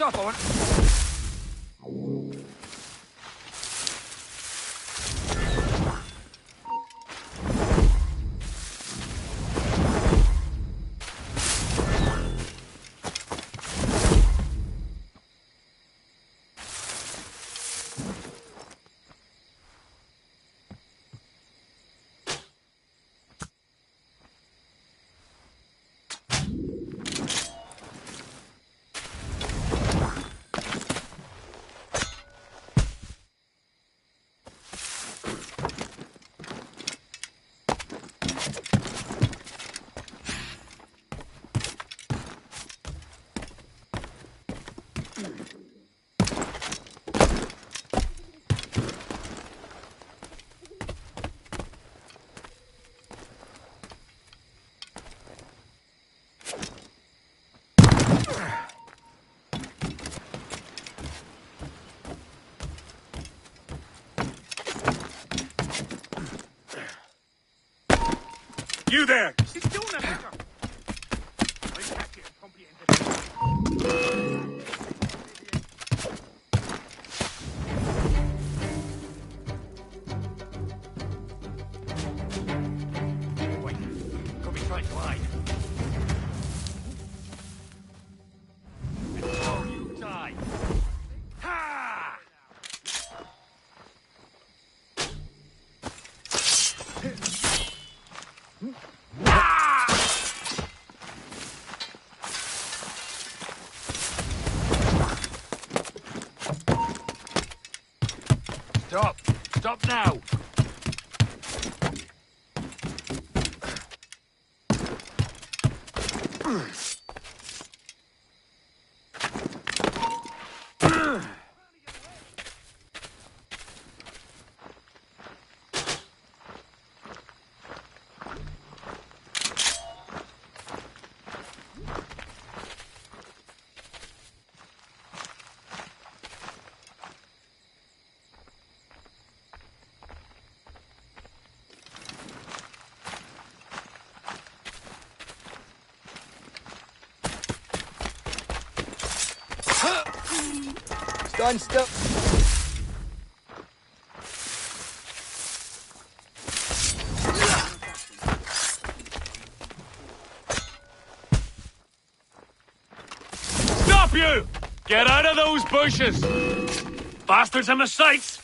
Stop, Owen. You there! Could be trying to hide. Oh, you die. Ha! Stop! Stop now! Stand still. Stop you! Get out of those bushes! Bastards in the sights!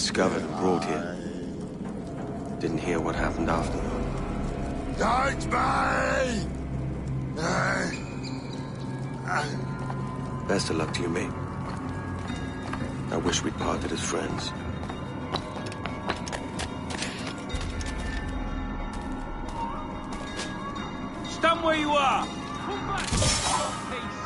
discovered and brought here. Didn't hear what happened after, though. Don't me! Best of luck to you, mate. I wish we'd parted as friends. Stand where you are! Come back! Peace.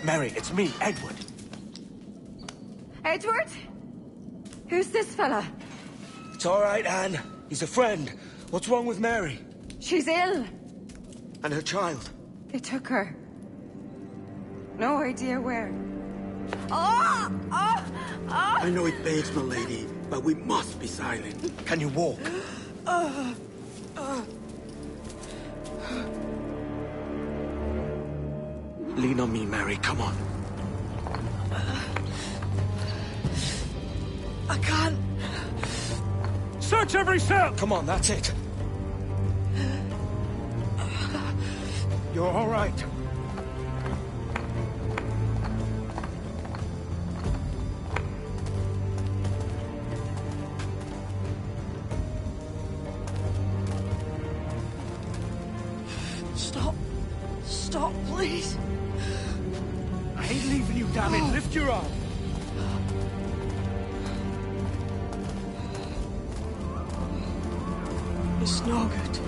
Mary, it's me, Edward. Edward? Who's this fella? It's all right, Anne. He's a friend. What's wrong with Mary? She's ill. And her child? They took her. No idea where. Oh! Oh! Oh! I know it pains, my lady, but we must be silent. Can you walk? Lean on me, Mary. Come on. I can't. Search every cell! Come on, that's it. You're all right. Stop. Stop, please. I ain't leaving you, damn it. Lift your arm. It's no good.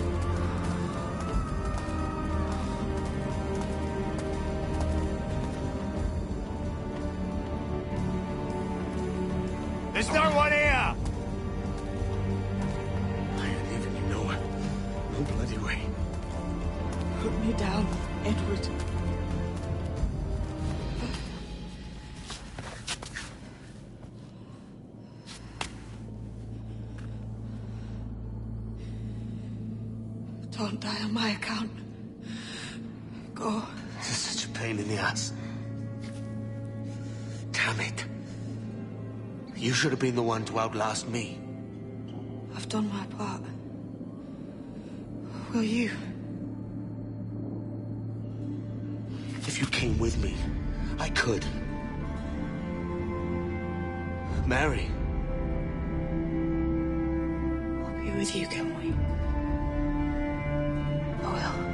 There's no one here! I ain't leaving you nowhere. No bloody way. Put me down, Edward. Don't die on my account. Go. This is such a pain in the ass. Damn it. You should have been the one to outlast me. I've done my part. Will you? If you came with me, I could. Mary. I'll be with you, Kenway. I will.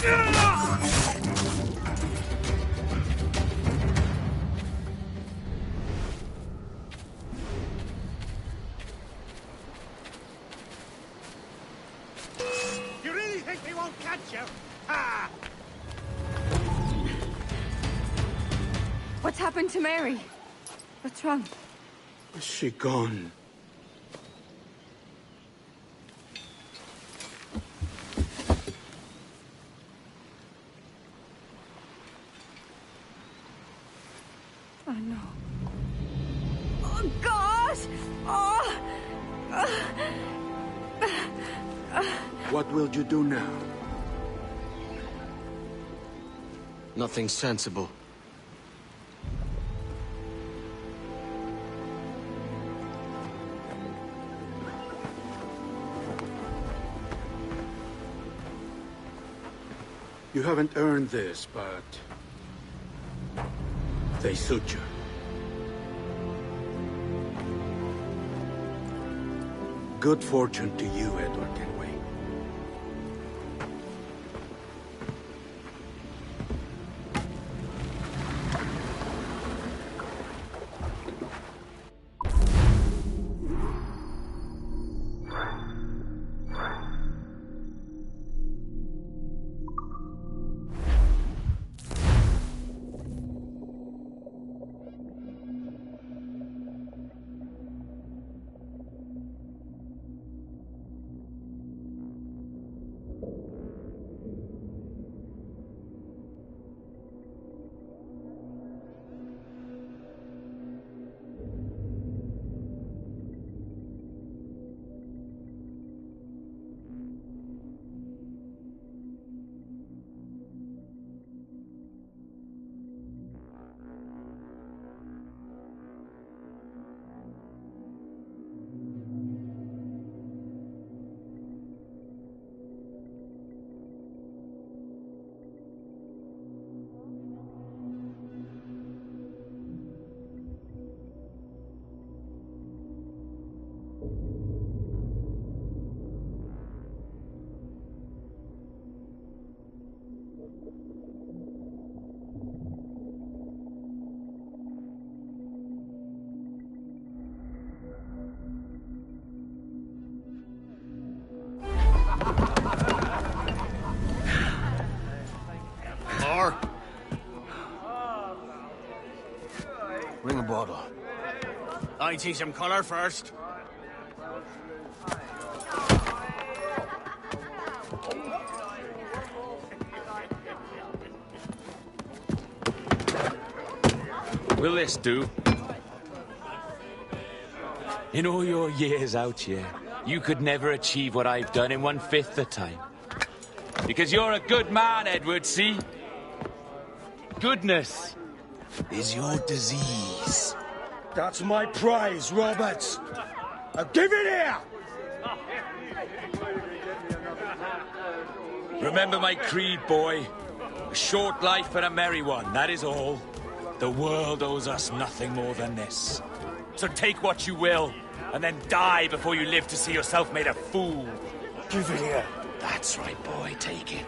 You really think they won't catch you? Ha! What's happened to Mary? What's wrong? Is she gone? Oh, no. Oh, God! Oh! What will you do now? Nothing sensible. You haven't earned this, but they suit you. Good fortune to you, Edward Kenway. Bring a bottle. I see some colour first. Will this do? In all your years out here, you could never achieve what I've done in 1/5 the time. Because you're a good man, Edward, see? Goodness is your disease. That's my prize, Roberts. Now give it here! Remember my creed, boy. A short life and a merry one, that is all. The world owes us nothing more than this. So take what you will, and then die before you live to see yourself made a fool. Give it here. That's right, boy. Take it.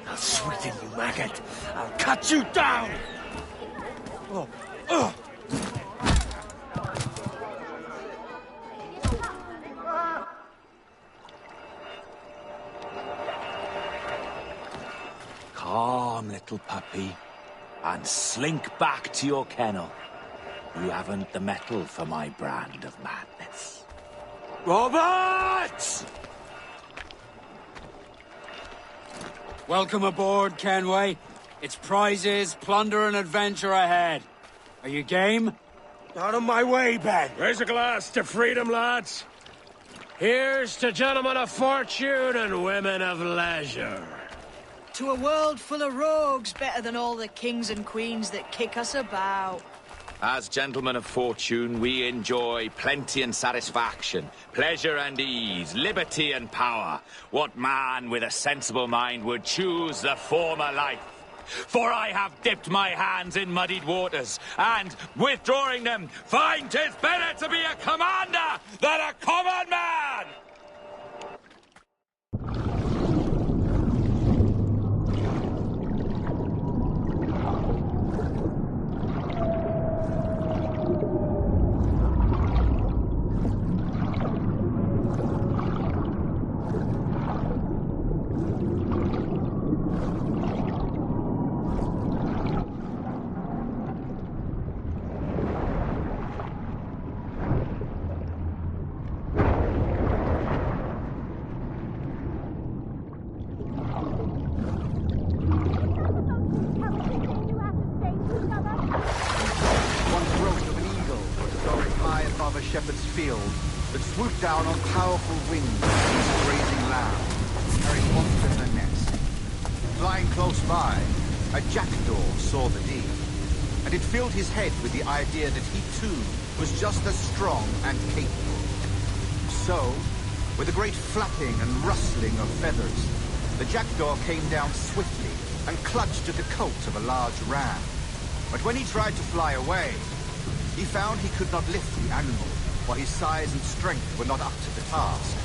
I'll sweeten you, maggot. I'll cut you down! Oh. Oh. Calm, little puppy, and slink back to your kennel. You haven't the mettle for my brand of madness. Roberts! Welcome aboard, Kenway. It's prizes, plunder, and adventure ahead. Are you game? Out of my way, Ben. Raise a glass to freedom, lads. Here's to gentlemen of fortune and women of leisure. To a world full of rogues, better than all the kings and queens that kick us about. As gentlemen of fortune, we enjoy plenty and satisfaction, pleasure and ease, liberty and power. What man with a sensible mind would choose the former life? For I have dipped my hands in muddied waters, and, withdrawing them, find 'tis better to be a commander than a common man! shepherd's field that swooped down on powerful wings as a grazing lamb, carrying one in her nest. Flying close by, a jackdaw saw the deed, and it filled his head with the idea that he too was just as strong and capable. So, with a great flapping and rustling of feathers, the jackdaw came down swiftly and clutched at the coat of a large ram. But when he tried to fly away, he found he could not lift the animal, for his size and strength were not up to the task.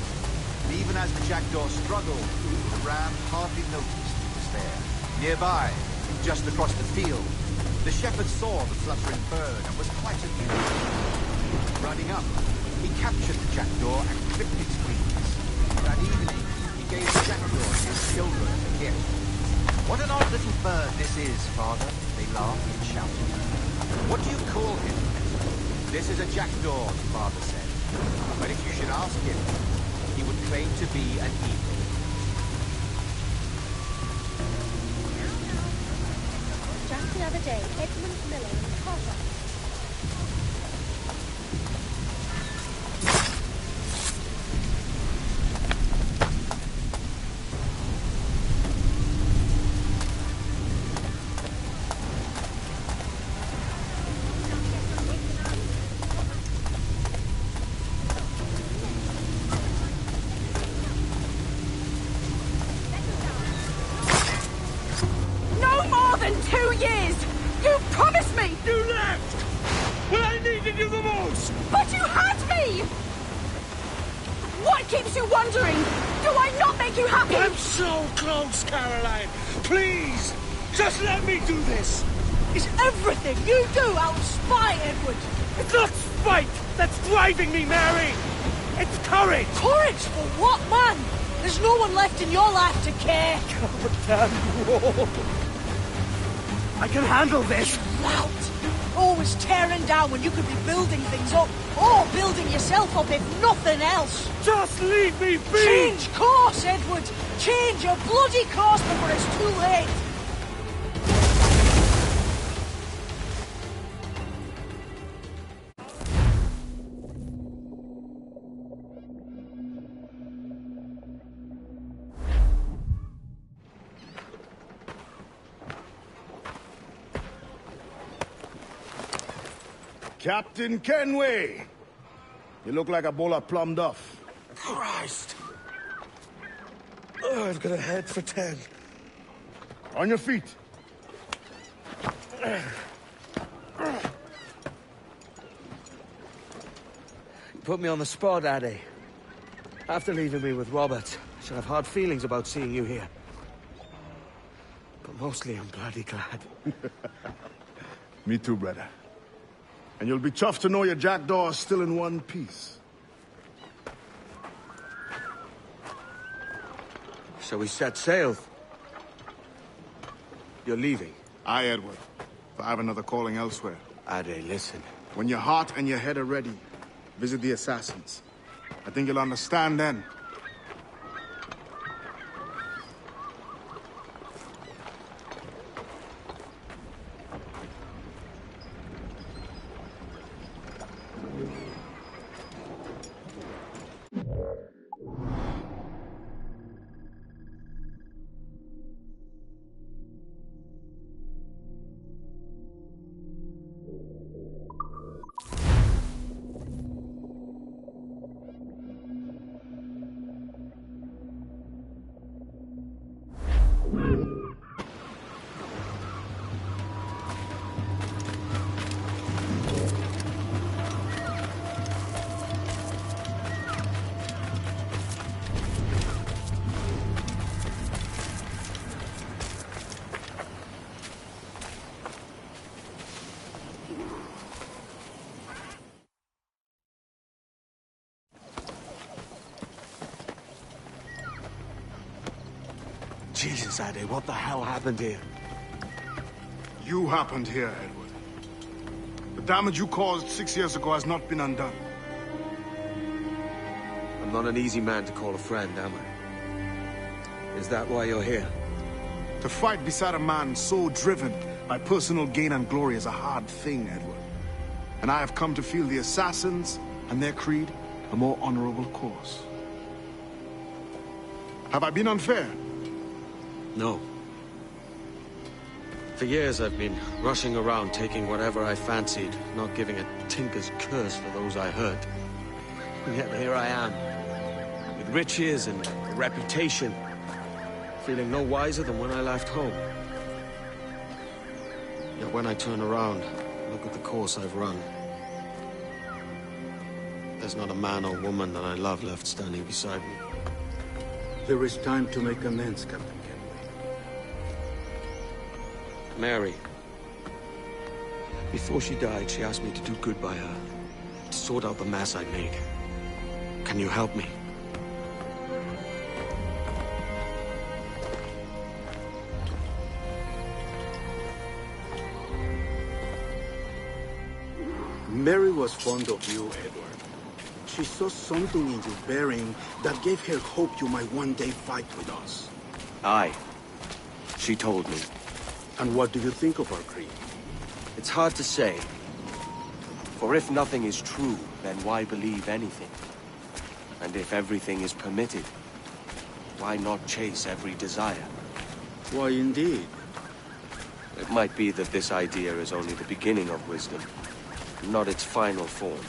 And even as the jackdaw struggled, the ram hardly noticed he was there. Nearby, just across the field, the shepherd saw the fluttering bird and was quite amused. Running up, he captured the jackdaw and clipped its wings. That evening, he gave the jackdaw to his children as a gift. "What an odd little bird this is, Father," they laughed and shouted. "What do you call him?" "This is a jackdaw," the father said. "But if you should ask him, he would claim to be an eagle." Just the other day, Edmund Miller and Carter. Just let me do this! Is everything you do out of spite, Edward? It's not spite that's driving me, Mary! It's courage! Courage for what, man? There's no one left in your life to care. God damn you all! I can handle this! Lout! Always tearing down when you could be building things up, or building yourself up if nothing else. Just leave me be! Change course, Edward! Change your bloody course before it's too late! Captain Kenway! You look like a bowl of plum duff. Christ! Oh, I've got a head for 10. On your feet. You put me on the spot, Addy. After leaving me with Robert, I should have hard feelings about seeing you here. But mostly I'm bloody glad. Me too, brother. And you'll be chuffed to know your jackdaw is still in one piece. So we set sail. You're leaving? Aye, Edward. But I have another calling elsewhere. Ade, listen. When your heart and your head are ready, visit the assassins. I think you'll understand then. Jesus, Addy, what the hell happened here? You happened here, Edward. The damage you caused 6 years ago has not been undone. I'm not an easy man to call a friend, am I? Is that why you're here? To fight beside a man so driven by personal gain and glory is a hard thing, Edward. And I have come to feel the assassins and their creed a more honorable cause. Have I been unfair? No. For years I've been rushing around, taking whatever I fancied, not giving a tinker's curse for those I hurt. And yet here I am, with riches and a reputation, feeling no wiser than when I left home. Yet when I turn around, look at the course I've run. There's not a man or woman that I love left standing beside me. There is time to make amends, Captain Kenway. Mary. Before she died, she asked me to do good by her, to sort out the mess I made. Can you help me? Mary was fond of you, Edward. She saw something in your bearing that gave her hope you might one day fight with us. Aye. She told me. And what do you think of our creed? It's hard to say. For if nothing is true, then why believe anything? And if everything is permitted, why not chase every desire? Why, indeed. It might be that this idea is only the beginning of wisdom, not its final form.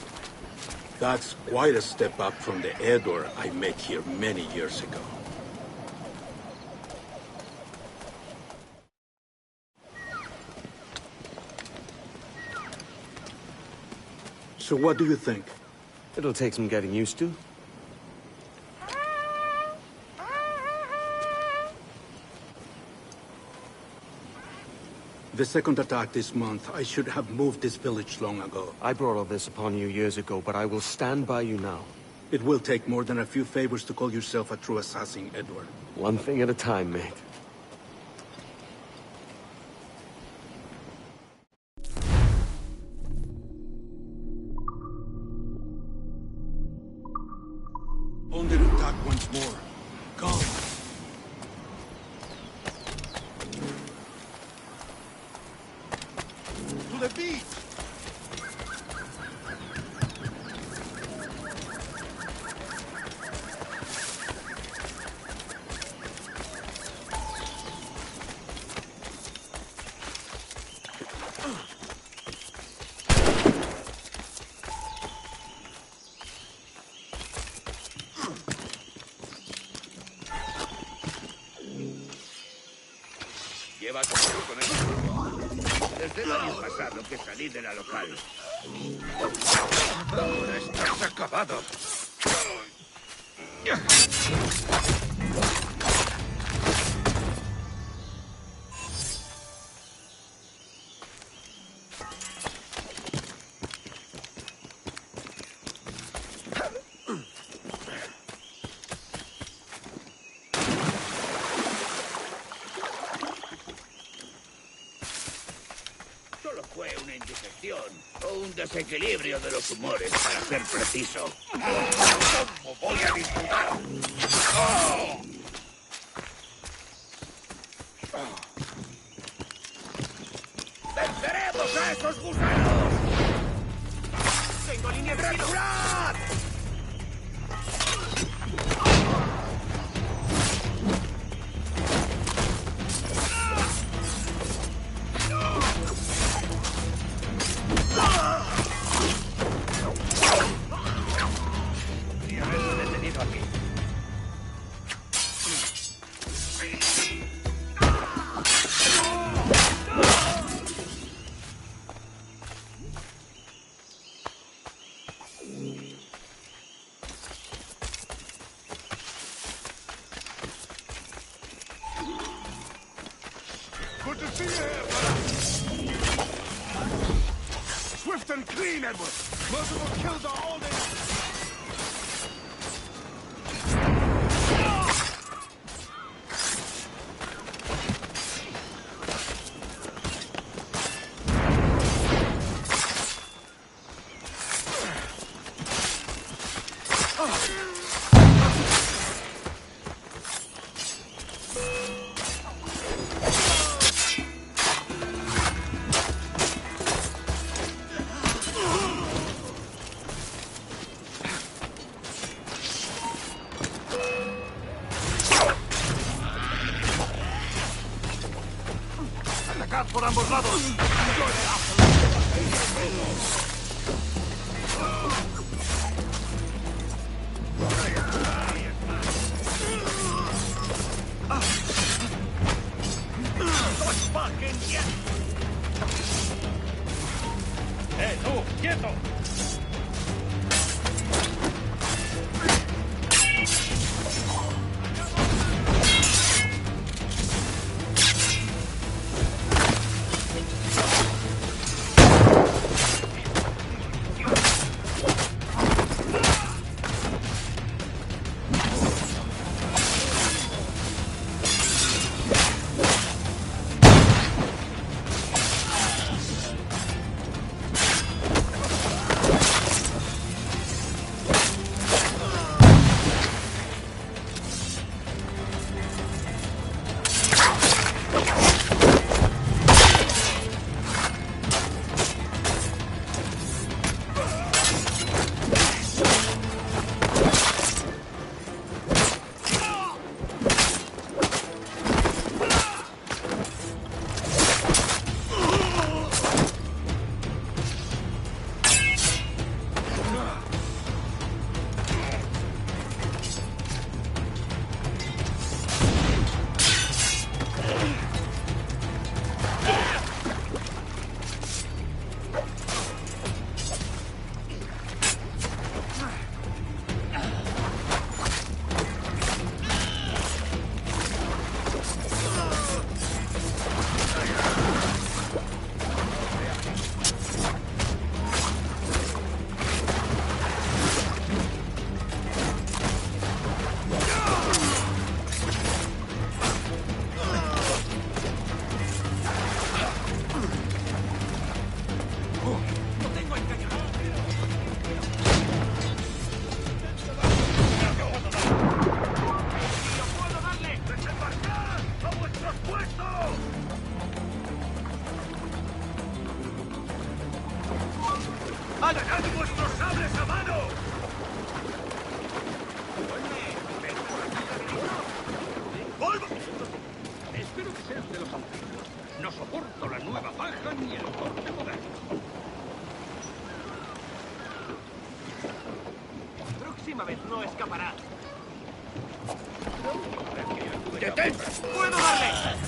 That's quite a step up from the Edward I met here many years ago. So what do you think? It'll take some getting used to. The second attack this month, I should have moved this village long ago. I brought all this upon you years ago, but I will stand by you now. It will take more than a few favors to call yourself a true assassin, Edward. One thing at a time, mate. Under attack once more. Come. To the beach! Lleva tiempo con el grupo. Desde el año pasado que salí de la local. Ahora estás acabado. Fue una indigestión o un desequilibrio de los humores, para ser preciso. ¿Cómo voy a disfrutar? ¡Oh! ¡Venceremos a esos gusanos! ¡Tengo línea de tiro! Good to see you here, brother. Swift and clean, Edward. Multiple kills are all they... Atacad por ambos lados. ¡Tú! ¡Quieto! ¡Agarrad vuestros sables a mano! ¡Volvo! Espero que seas de los antiguos. No soporto la nueva paja ni el corte moderno. Próxima vez no escapará. ¡Detén! ¡Puedo darle!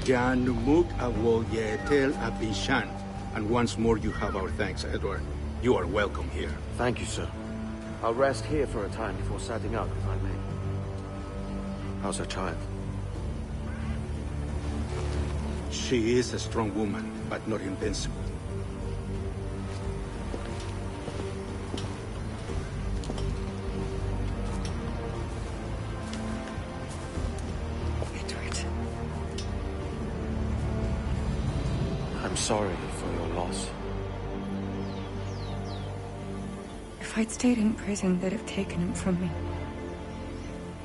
Jan Numuk Awo Yetel Abishan. And once more you have our thanks, Edward. You are welcome here. Thank you, sir. I'll rest here for a time before setting out, if I may. How's her child? She is a strong woman, but not invincible. I'm sorry for your loss. If I'd stayed in prison, they'd have taken him from me.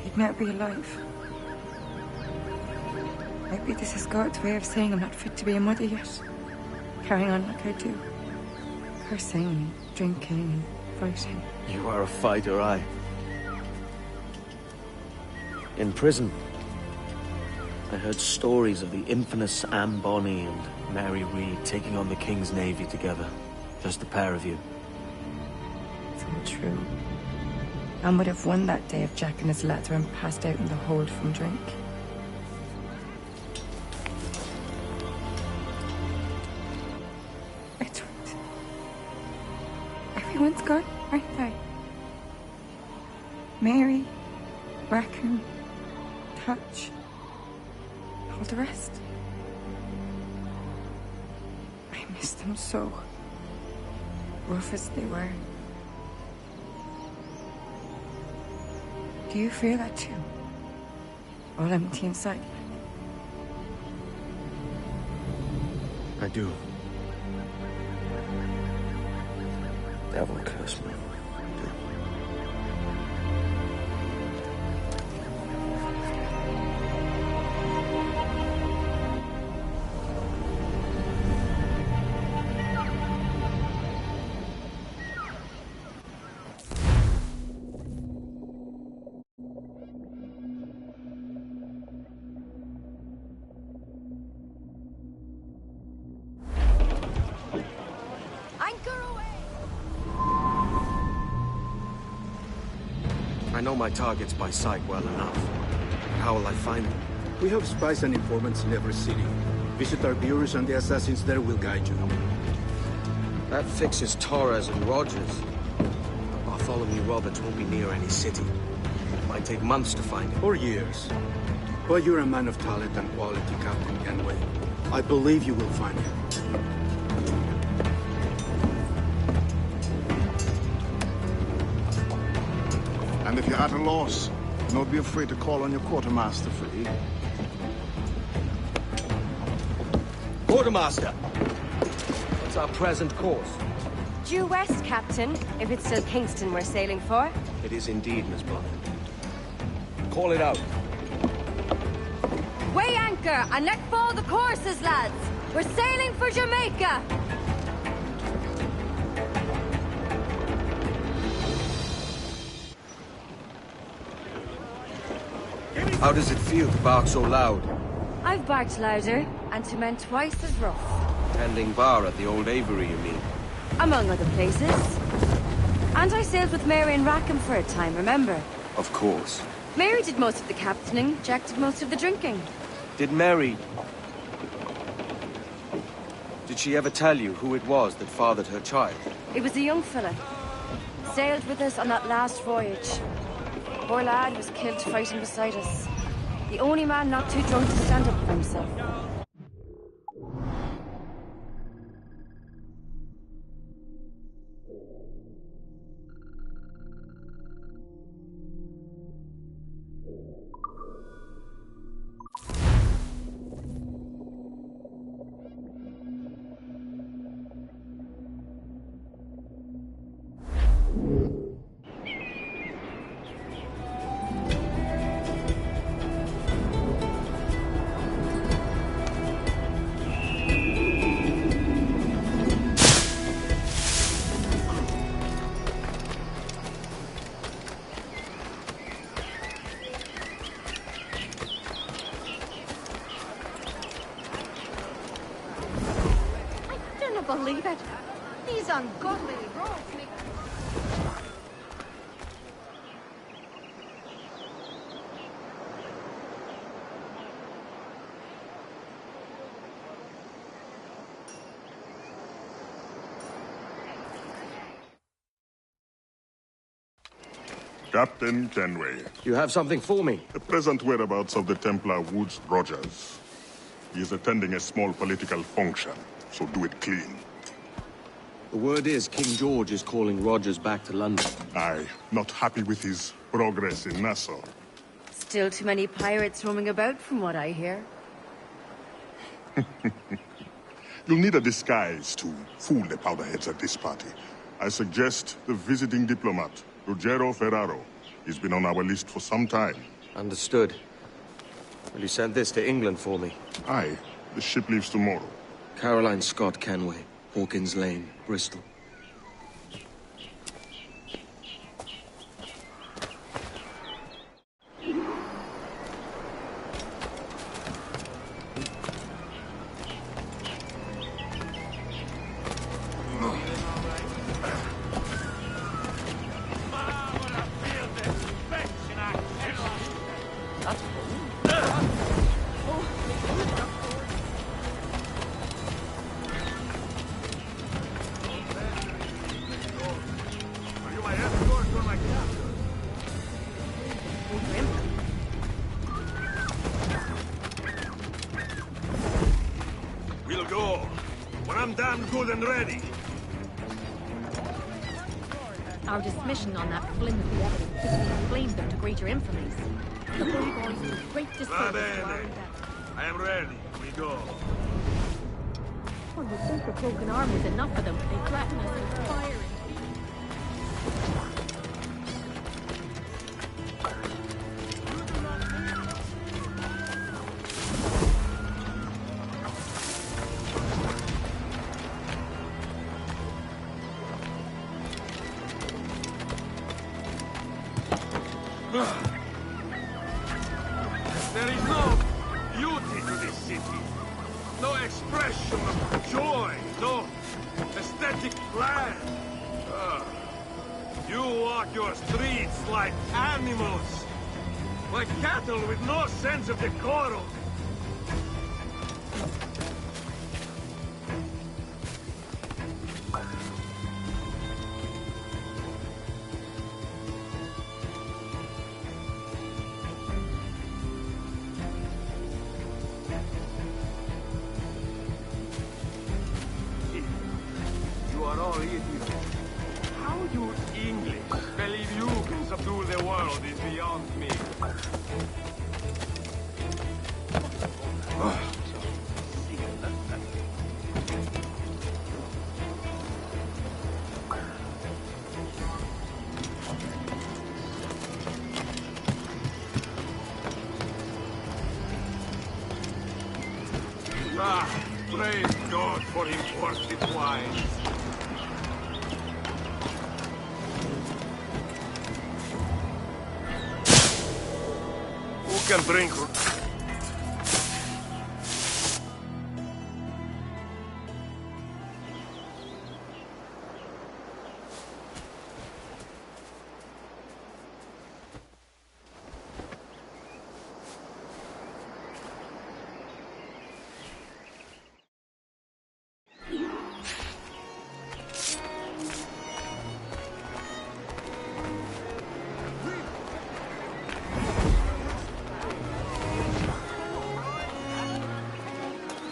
He'd not be alive. Maybe this is God's way of saying I'm not fit to be a mother yet. Carrying on like I do. Cursing and drinking and fighting. You are a fighter, aye. In prison, I heard stories of the infamous Anne Bonny and Mary Read taking on the King's Navy together. Just the pair of you. It's all true. Anne would have won that day if Jack and his lads weren't passed out in the hold from drink. Edward. Everyone's gone, aren't they? Mary, Raccoon, Touch, all the rest. I miss them so. Rough as they were. Do you feel that too? All empty inside? I do. Devil curse me. know my targets by sight well enough. How will I find them? We have spies and informants in every city. Visit our bureaus and the assassins there will guide you. That fixes Torres and Rogers. Bartholomew Roberts won't be near any city. It might take months to find him. Or years. But you're a man of talent and quality, Captain Kenway. I believe you will find him. And if you're at a loss, do not be afraid to call on your quartermaster for aid. Quartermaster! What's our present course? Due west, Captain, if it's still Kingston we're sailing for. It is indeed, Miss Bonnet. Call it out. Weigh anchor and let fall the courses, lads! We're sailing for Jamaica! How does it feel to bark so loud? I've barked louder, and to men twice as rough. Tending bar at the Old Avery, you mean? Among other places. And I sailed with Mary and Rackham for a time, remember? Of course. Mary did most of the captaining, Jack did most of the drinking. Did Mary... Did she ever tell you who it was that fathered her child? It was a young fella. Sailed with us on that last voyage. Poor lad was killed fighting beside us. The only man not too drunk to stand up for himself. Believe it. These ungodly rogues make... Captain Kenway. You have something for me? The present whereabouts of the Templar Woods Rogers. He is attending a small political function, so do it clean. The word is King George is calling Rogers back to London. Aye, not happy with his progress in Nassau. Still too many pirates roaming about, from what I hear. You'll need a disguise to fool the powderheads at this party. I suggest the visiting diplomat, Ruggiero Ferraro. He's been on our list for some time. Understood. Will you send this to England for me? Aye. The ship leaves tomorrow. Caroline Scott Kenway, Hawkins Lane, Bristol. We'll go when I'm damn good and ready. Our dismission on that flimsy evidence quickly inflamed them to greater infamies. The Holy Boys did great disservice to our endeavour. I am ready. We go. One would think a broken arm was enough for them, but they threaten us with fire and There is no beauty to this city. No expression of joy. No aesthetic plan. You walk your streets like animals. Like cattle with no sense of decorum. You are all idiots. How you English believe you can subdue the world is beyond me. Praise God for imported wine. Who can drink?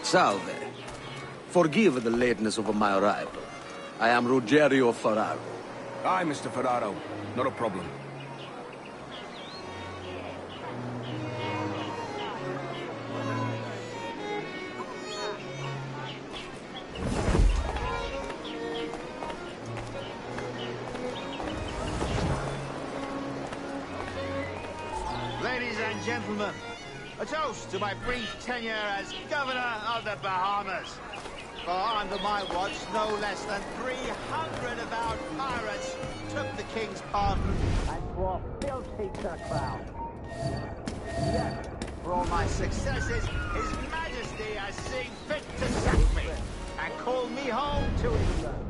Salve. Forgive the lateness of my arrival. I am Ruggiero Ferraro. Aye, Mr. Ferraro. Not a problem. Ladies and gentlemen, a toast to my brief tenure as Governor of the Bahamas. For under my watch, no less than 300 avowed pirates took the King's pardon and swore fealty to the crown. Yes, for all my successes, His Majesty has seen fit to sack me and call me home to England.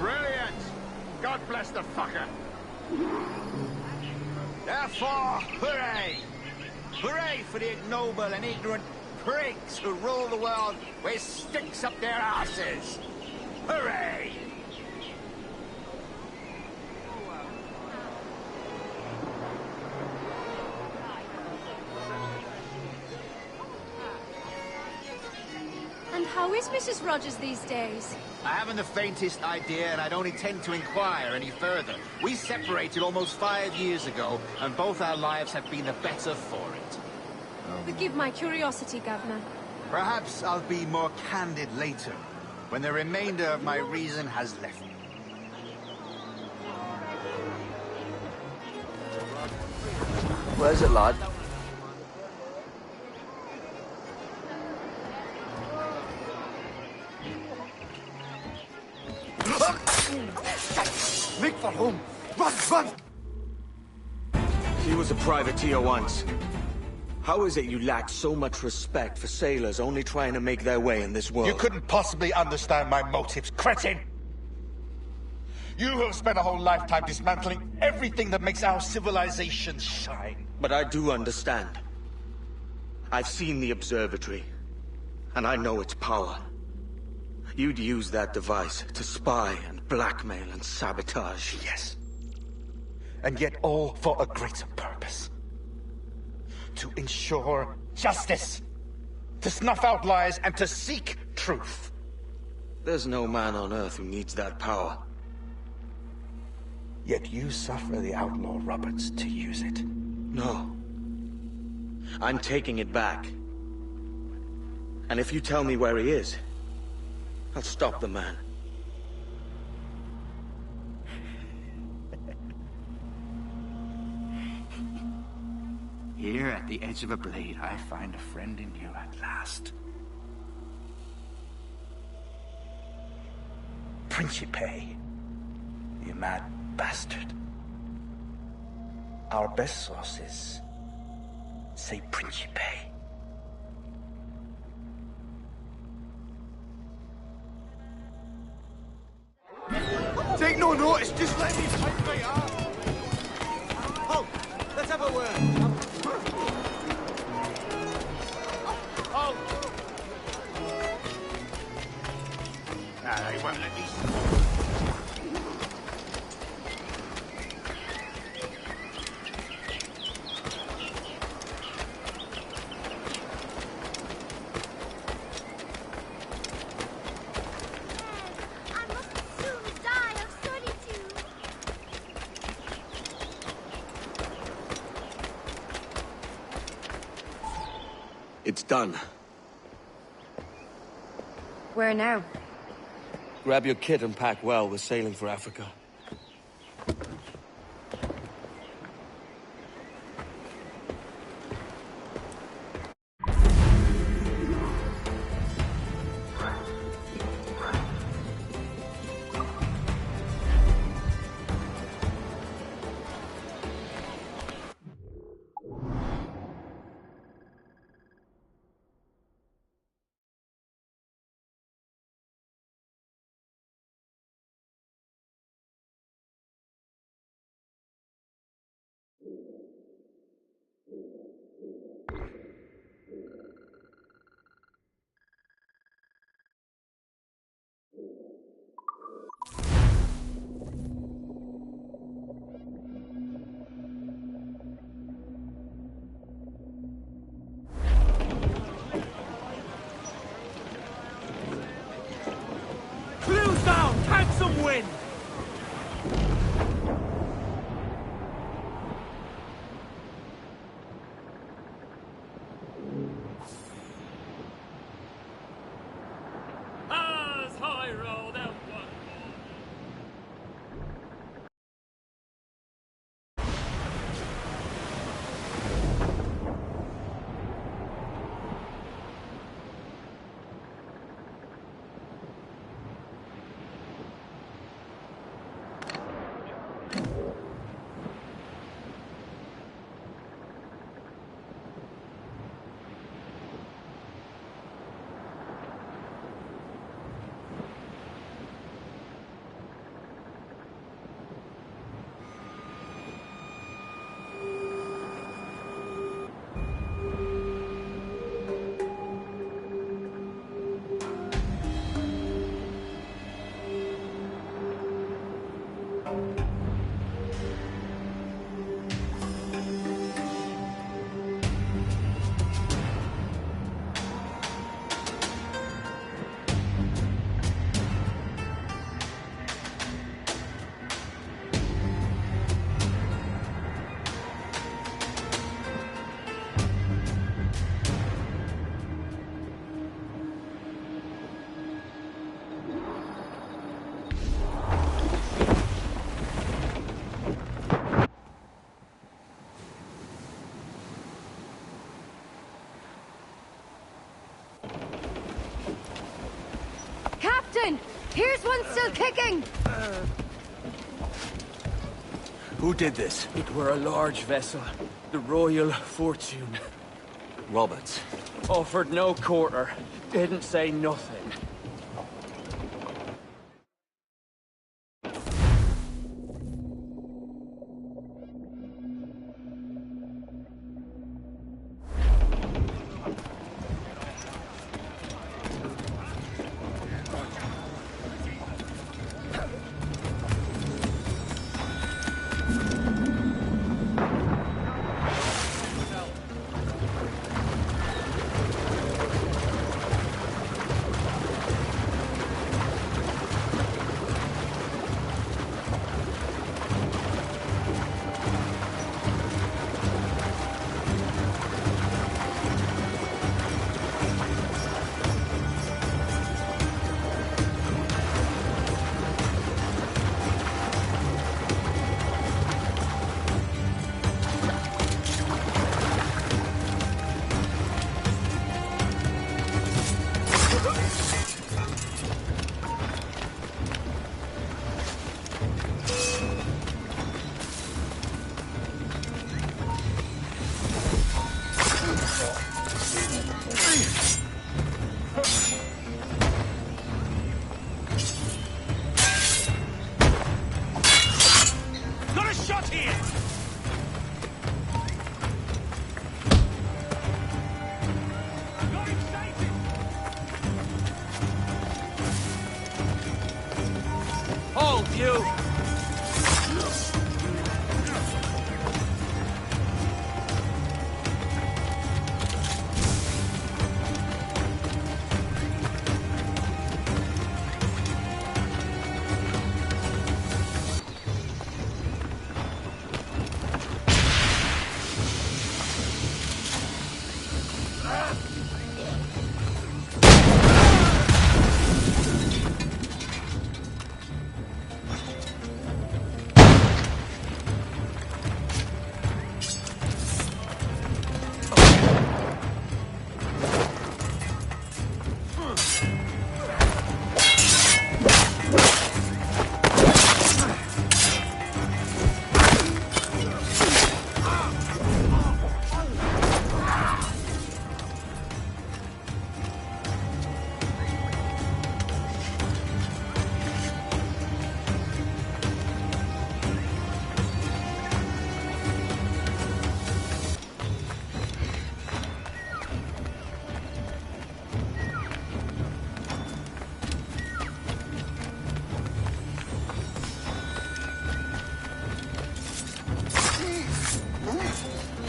Brilliant! God bless the fucker! Therefore, hooray! Hooray for the ignoble and ignorant prigs who rule the world with sticks up their asses! Hooray! And how is Mrs. Rogers these days? I haven't the faintest idea, and I don't intend to inquire any further. We separated almost 5 years ago, and both our lives have been the better for it. Forgive my curiosity, Governor. Perhaps I'll be more candid later, when the remainder of my reason has left me. Where's it, lad? Make for home! Run, run! He was a privateer once. How is it you lack so much respect for sailors only trying to make their way in this world? You couldn't possibly understand my motives, cretin! You have spent a whole lifetime dismantling everything that makes our civilization shine. But I do understand. I've seen the observatory, and I know its power. You'd use that device to spy and blackmail and sabotage. Yes. And yet all for a greater purpose. To ensure justice. To snuff out lies and to seek truth. There's no man on Earth who needs that power. Yet you suffer the outlaw Roberts to use it. No. I'm taking it back. And if you tell me where he is, I'll stop the man. Here at the edge of a blade, I find a friend in you at last. Principe, you mad bastard. Our best sources say Principe. Take No notice, just let me pipe right up. Oh, let's have a word. Oh! Ah, they won't let me... It's done. Where now? Grab your kit and pack well. We're sailing for Africa. Clues down! Catch some wind! As high road out one. Captain! Here's one still kicking! Who did this? It were a large vessel, the Royal Fortune. Roberts. Offered no quarter, didn't say nothing.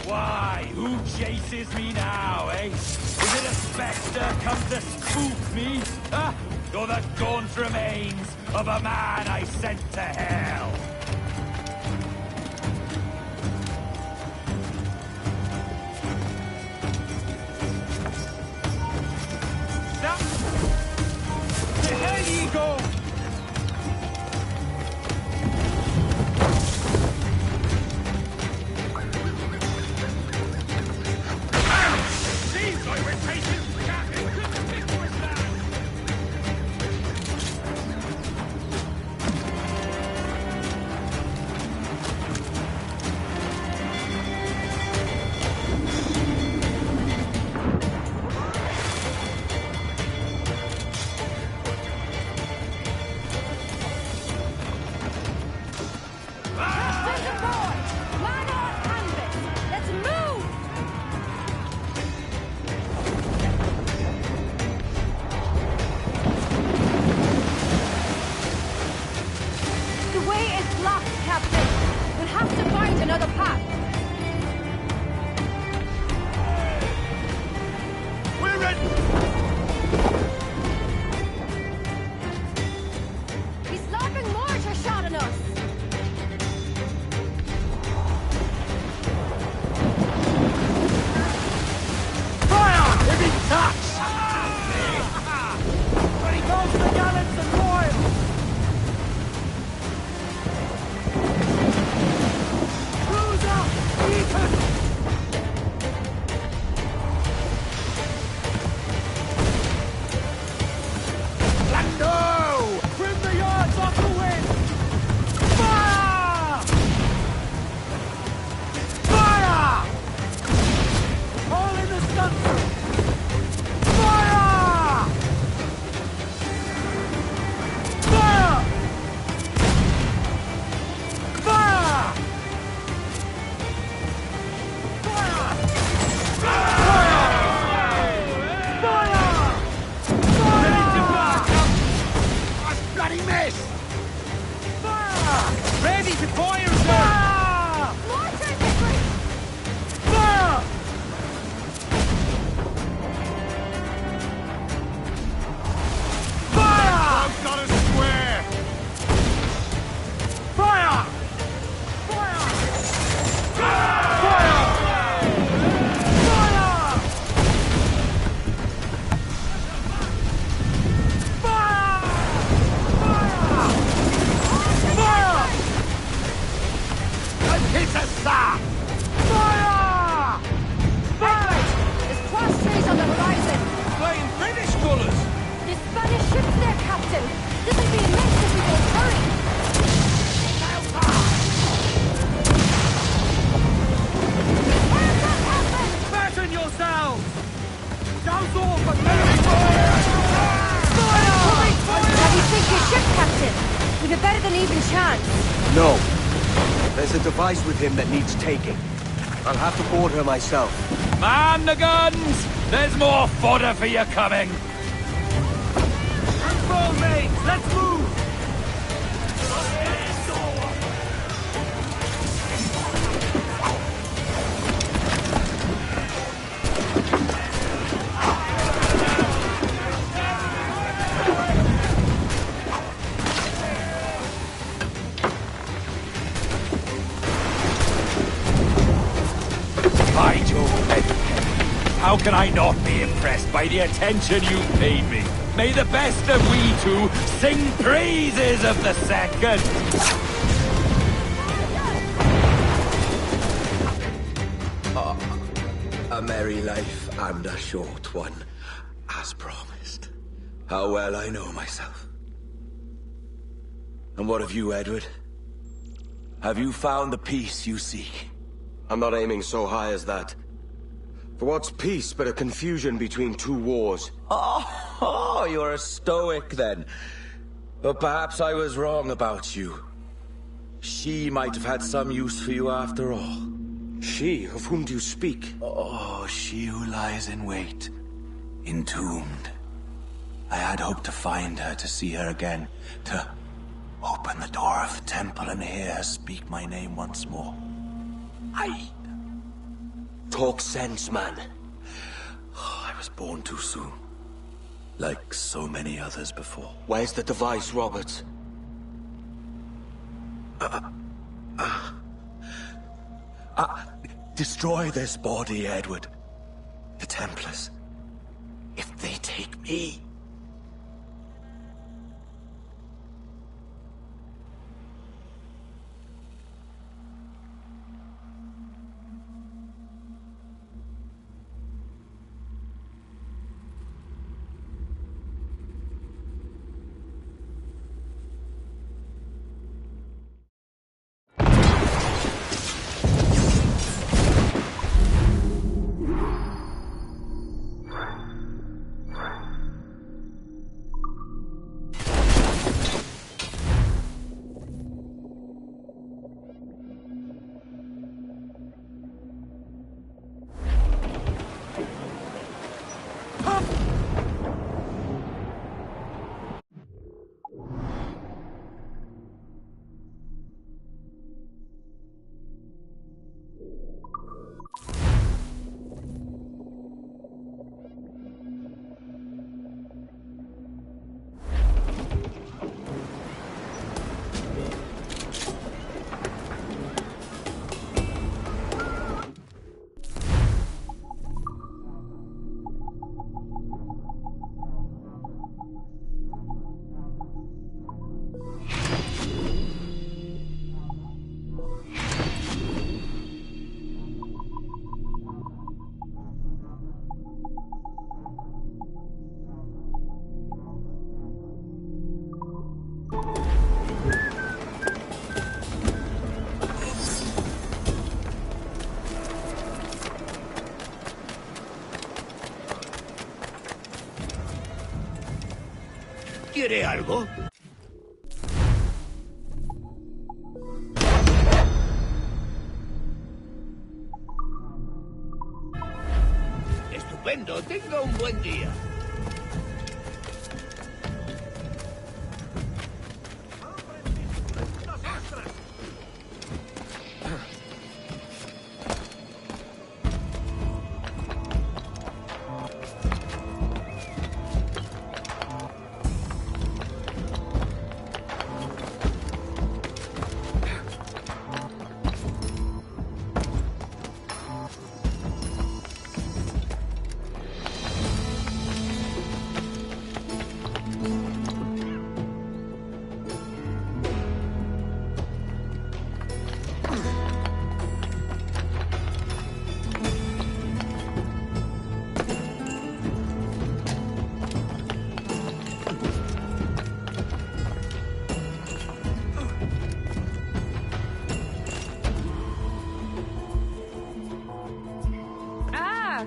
Why? Who chases me now, eh? Is it a spectre come to spook me? Huh? Or the gaunt remains of a man I sent to hell? There ye go! No. There's a device with him that needs taking. I'll have to board her myself. Man the guns! There's more fodder for you coming! Control, mates! Let's move! How can I not be impressed by the attention you've paid me? May the best of we two sing praises of the second! A merry life and a short one, as promised. How well I know myself. And what of you, Edward? Have you found the peace you seek? I'm not aiming so high as that. For what's peace but a confusion between two wars? Oh, you're a stoic then. But perhaps I was wrong about you. She might have had some use for you after all. She? Of whom do you speak? Oh, she who lies in wait, entombed. I had hoped to find her, to see her again, to open the door of the temple and hear her speak my name once more. Talk sense, man. Oh, I was born too soon. Like so many others before. Where's the device, Roberts? Destroy this body, Edward. The Templars. If they take me... ¿Quiere algo? Estupendo, tenga un buen día.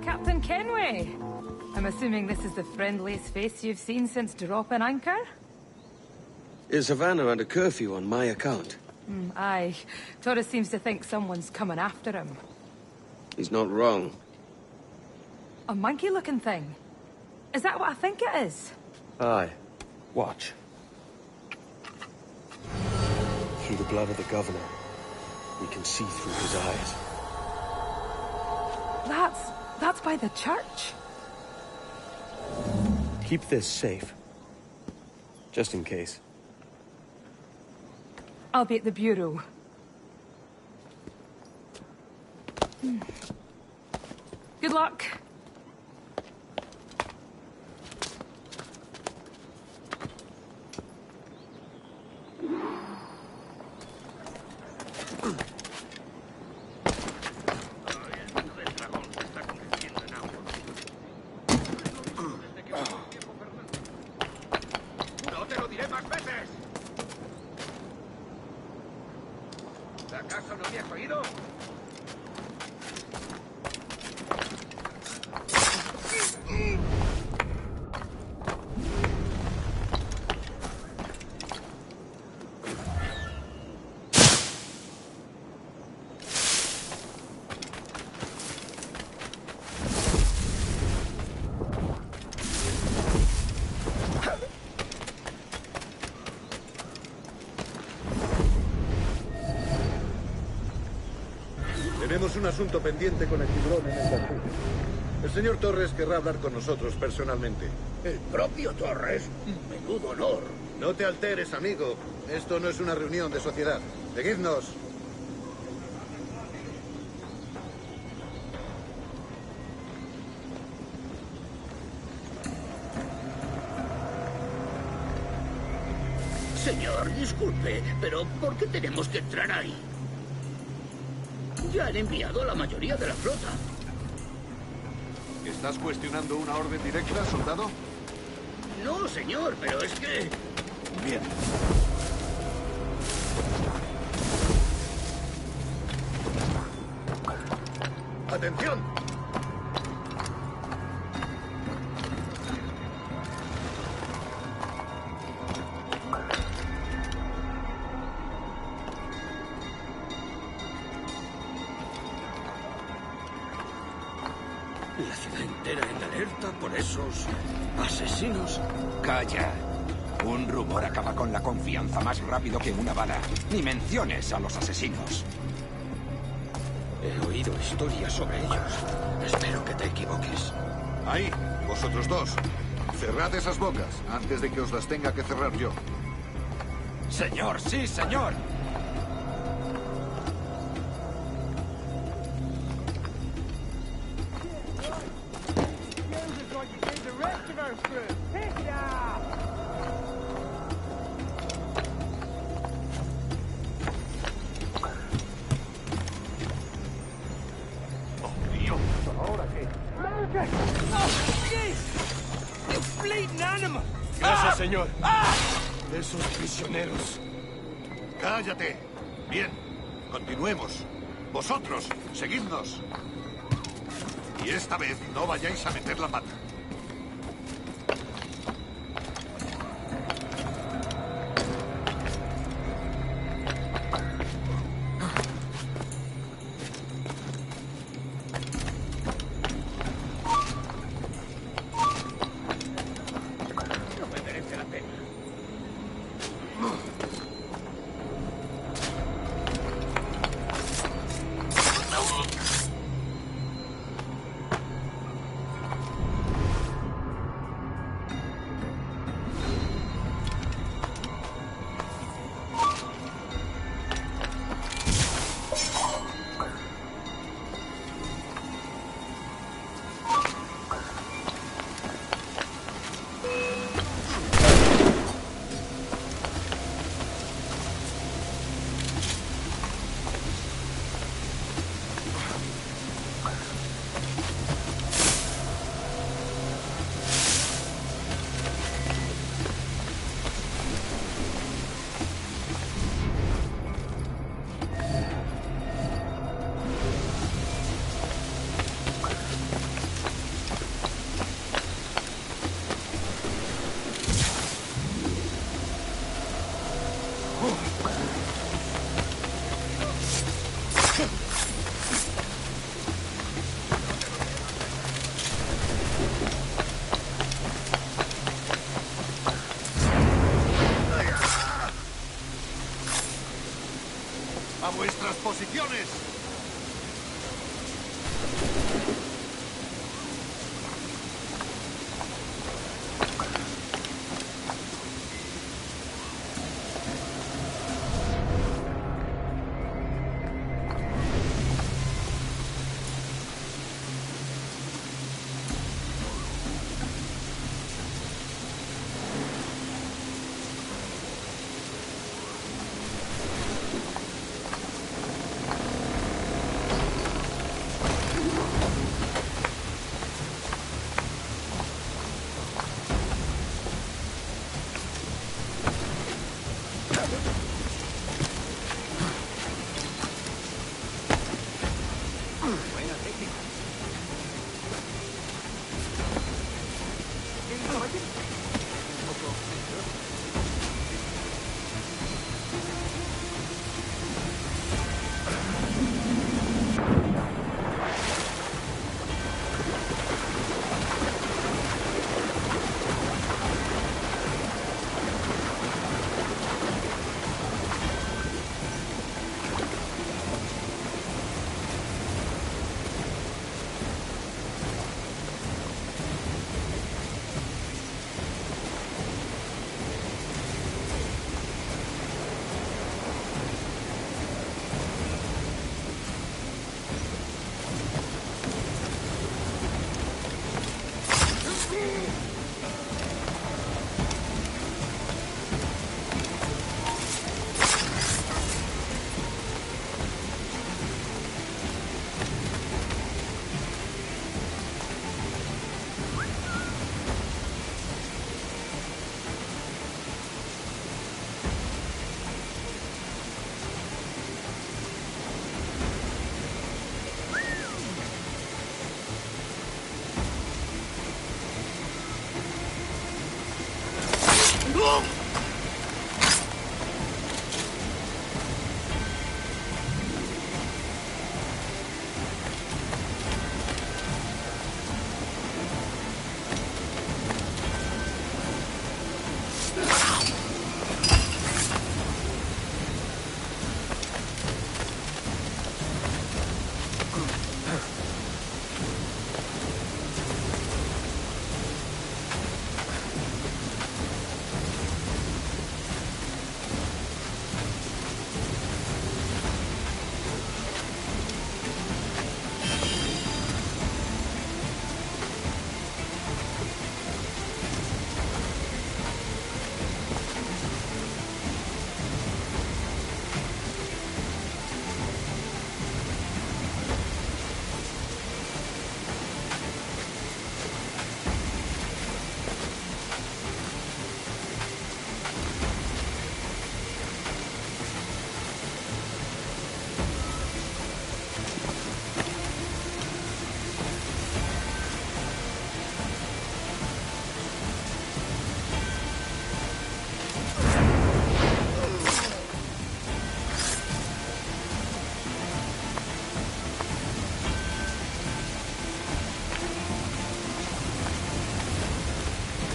Captain Kenway. I'm assuming this is the friendliest face you've seen since dropping anchor? Is Havana under curfew on my account? Aye. Torres seems to think someone's coming after him. He's not wrong. A monkey-looking thing? Is that what I think it is? Aye. Watch. Through the blood of the governor, we can see through his eyes. That's by the church. Keep this safe. Just in case. I'll be at the bureau. Good luck. Tenemos un asunto pendiente con el tiburón en el barco. El señor Torres querrá hablar con nosotros personalmente. ¿El propio Torres? Menudo honor. No te alteres, amigo. Esto no es una reunión de sociedad. Seguidnos. Señor, disculpe, pero ¿por qué tenemos que entrar ahí? Ya han enviado a la mayoría de la flota. ¿Estás cuestionando una orden directa, soldado? No, señor, pero es que... Bien. ¡Atención! La ciudad entera en alerta por esos asesinos. Calla. Un rumor acaba con la confianza más rápido que una bala. Ni menciones a los asesinos. He oído historias sobre ellos. Espero que te equivoques. Ahí, vosotros dos. Cerrad esas bocas antes de que os las tenga que cerrar yo. Señor, sí, señor. Gracias, señor. Esos prisioneros. ¡Cállate! Bien, continuemos. Vosotros, seguidnos. Y esta vez no vayáis a meter la pata. ¡A vuestras posiciones!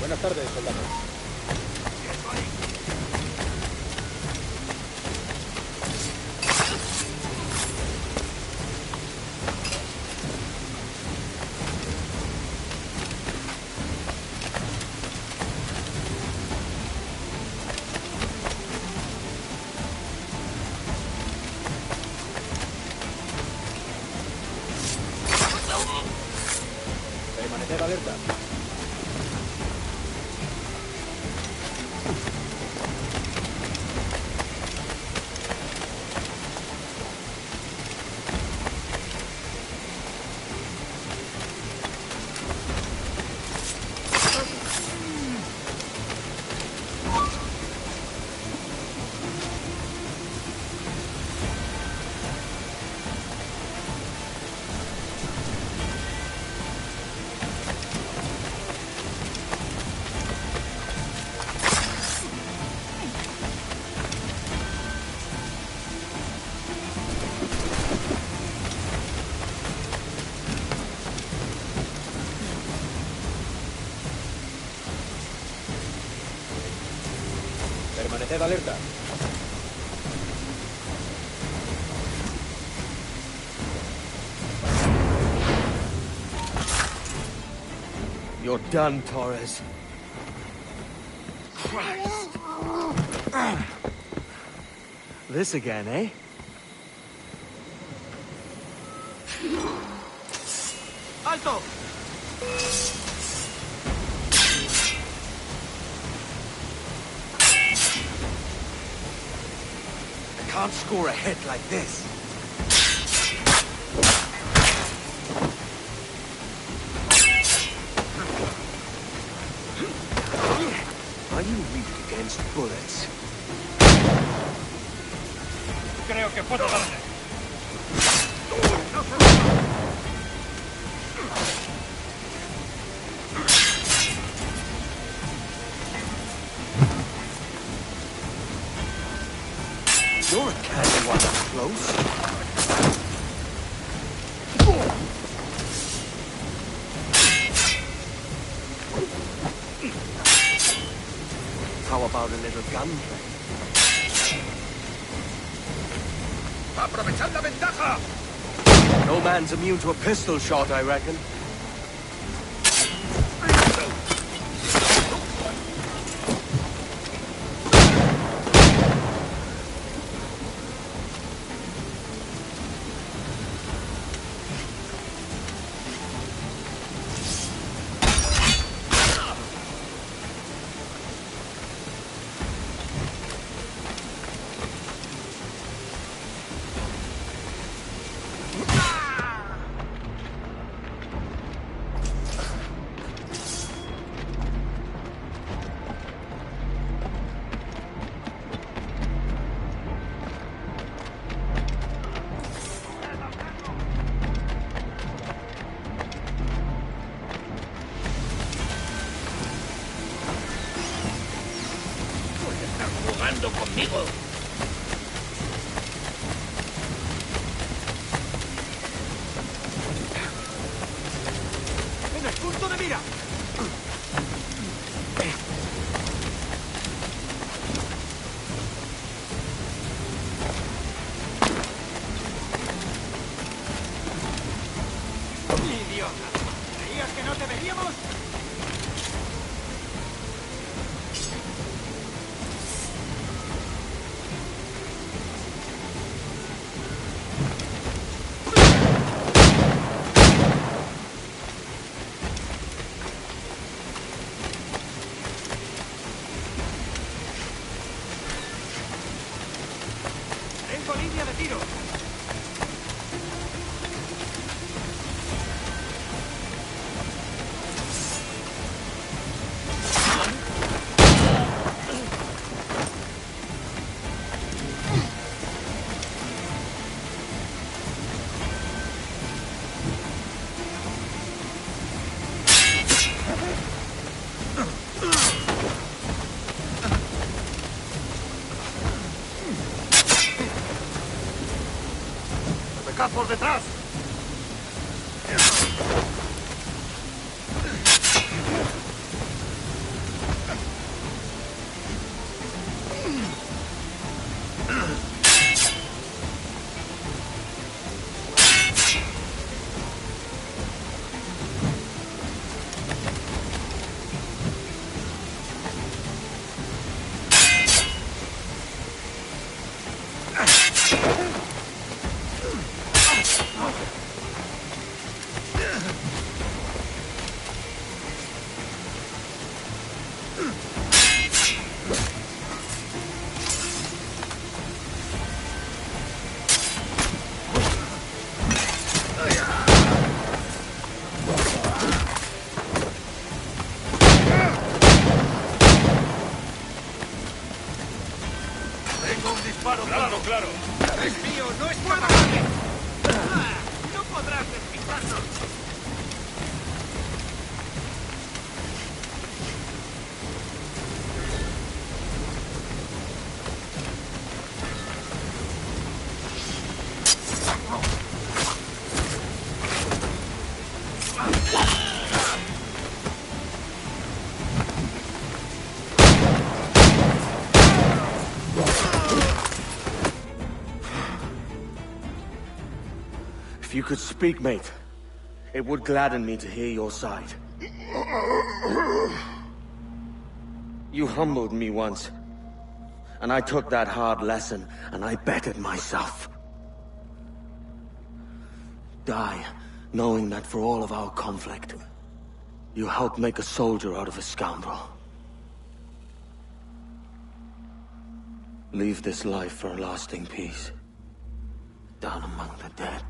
Buenas tardes, soldados. Permaneced alerta. Permaneced alerta. You're done, Torres. Christ. This again, eh? Alto! I can't score a hit like this. Are you weak against bullets? Creo que puedo darle. You're a canny one up close. How about a little gunplay? ¡Aprovechad la ventaja! No man's immune to a pistol shot, I reckon. jugando conmigo? ¡En el punto de mira! ¡Idiota! ¿Creías que no te veríamos? ¡Tengo línea de tiro! ¡Acá por detrás! Tengo un disparo. Claro, claro. ¡Es mío! ¡No es camarade! ¡No podrás despistarnos! If you could speak, mate, it would gladden me to hear your side. You humbled me once, and I took that hard lesson, and I bettered myself. Die, knowing that for all of our conflict, you helped make a soldier out of a scoundrel. Leave this life for a lasting peace, down among the dead.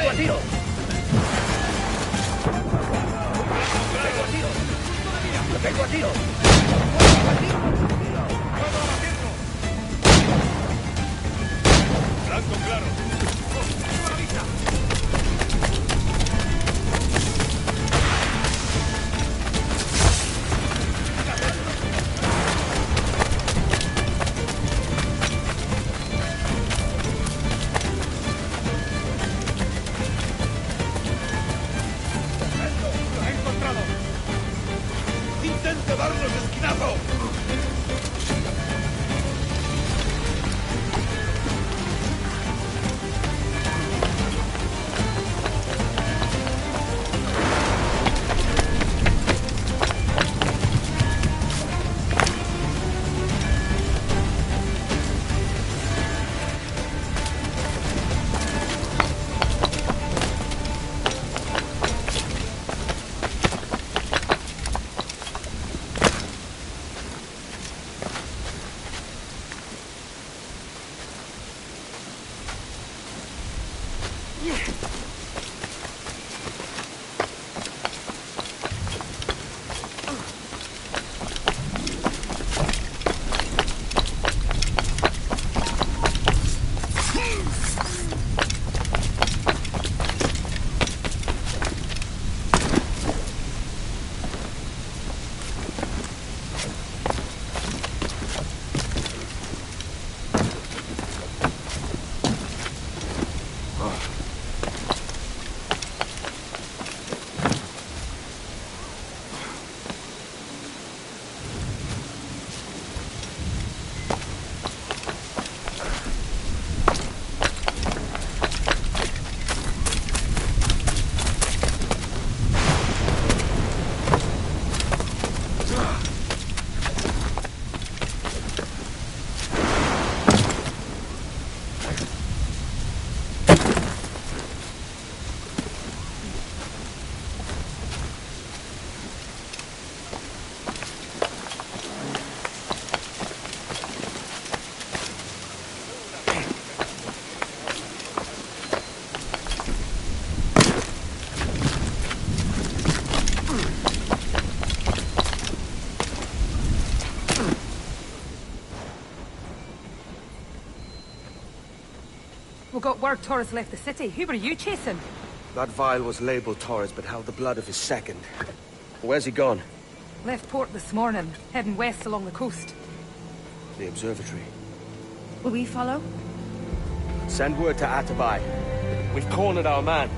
tengo a tiro! ¡Lo tengo a tiro! Blanco claro. ¡Intente darnos esquinazo! We got word Torres left the city. Who were you chasing? That vial was labeled Torres, but held the blood of his second. Where's he gone? Left port this morning, heading west along the coast. The observatory. Will we follow? Send word to Atabai. We've cornered our man.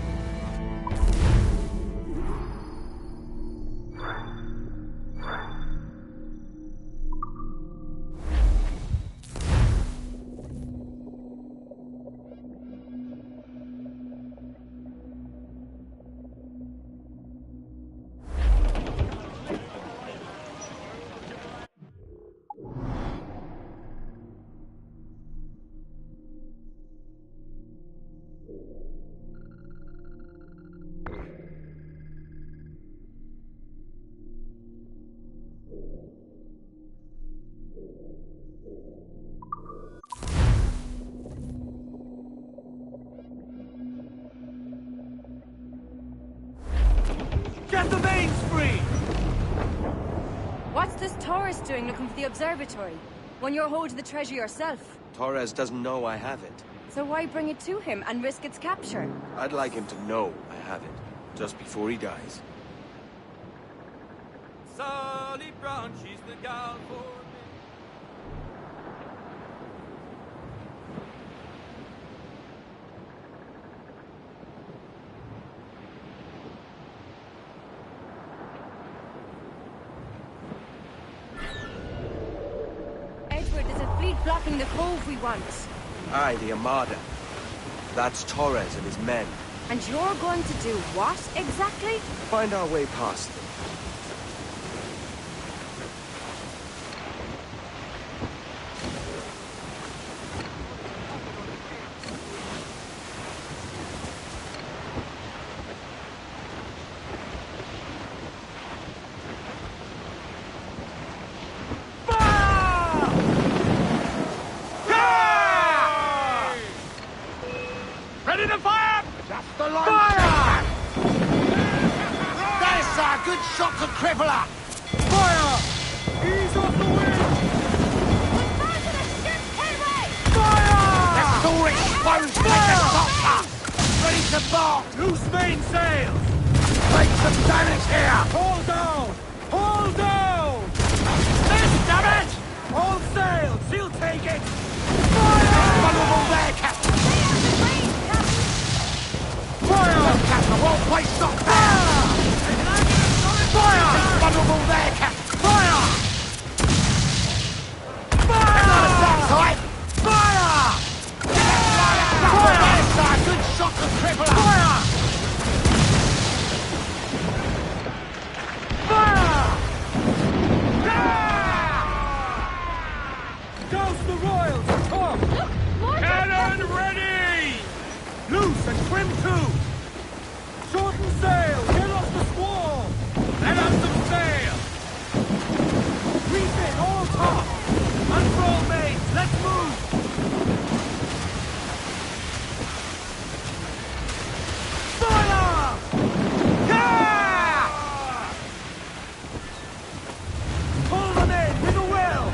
Get the main spree! What's this Torres doing looking for the observatory? When you're holding the treasure yourself? Torres doesn't know I have it. So why bring it to him and risk its capture? I'd like him to know I have it, just before he dies. Solid branches the gal for Edward, there's a fleet blocking the cove we want. Aye, the Armada. That's Torres and his men. And you're going to do what, exactly? Find our way past them. Ready to fire! Just the Good shot to cripple her! Fire! Ease off the wind! The store exposed like a saucer! Ready to bark! Loose mainsails! Take some damage here! Hold down! Hold down! This, damn it! All sails! She'll take it! Vulnerable there, Captain! Fire! No, Captain, won't place stock there! Fire! Vulnerable there, Captain! Fire! Fire! Another south side! Fire! Fire! Side. Good shot to cripple her! Fire! Fire! Douse the royals! Come! Cannon ready! Loose and trim to! Shorten sail! Get off the squall! Let up some sail! Refit all top! Unfurl mains! Let's move! Fire! Yeah! Pull them in with a will!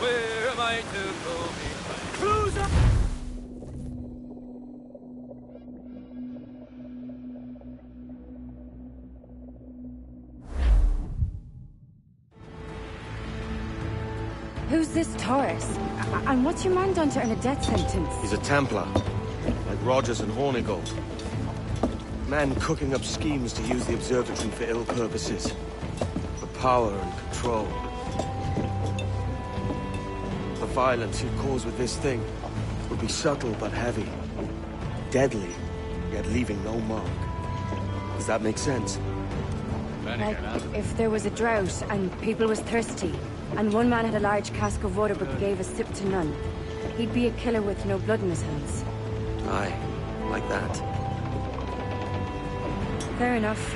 Where am I to go? Clues up! Who's this Taurus? And what's your man done to earn a death sentence? He's a Templar, like Rogers and Hornigold. Man cooking up schemes to use the observatory for ill purposes. For power and control. The violence he'd cause with this thing would be subtle but heavy. Deadly, yet leaving no mark. Does that make sense? Like, if there was a drought and people was thirsty, and one man had a large cask of water but gave a sip to none, he'd be a killer with no blood in his hands. Aye, like that. Fair enough.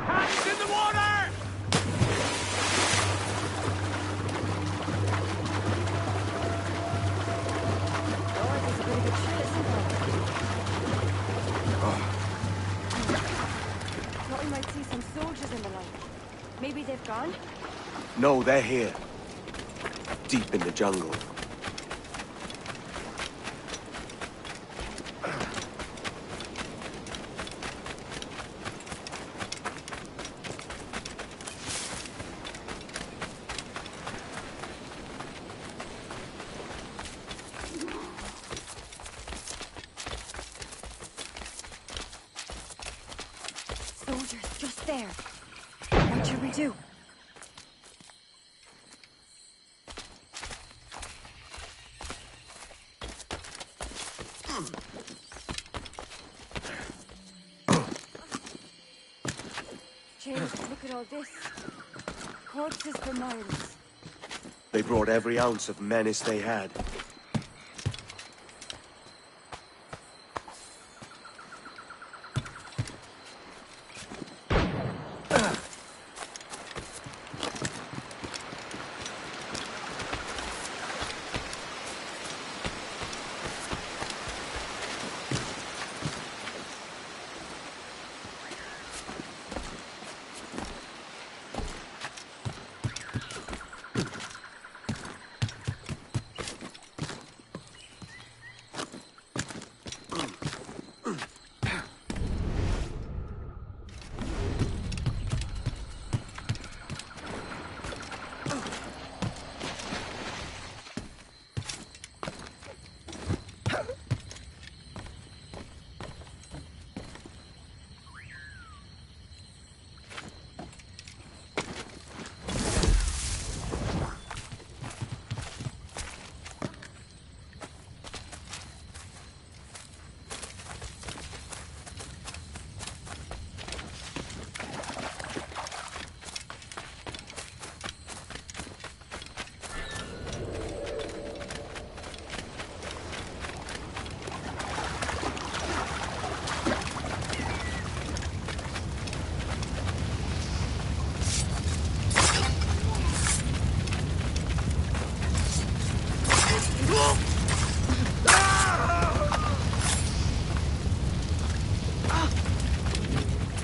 Hands in the water! Thought we might see some soldiers in the light. Maybe they've gone? No, they're here. Deep in the jungle. Soldiers, just there. What should we do? James, look at all this. Corpses for miles. They brought every ounce of menace they had.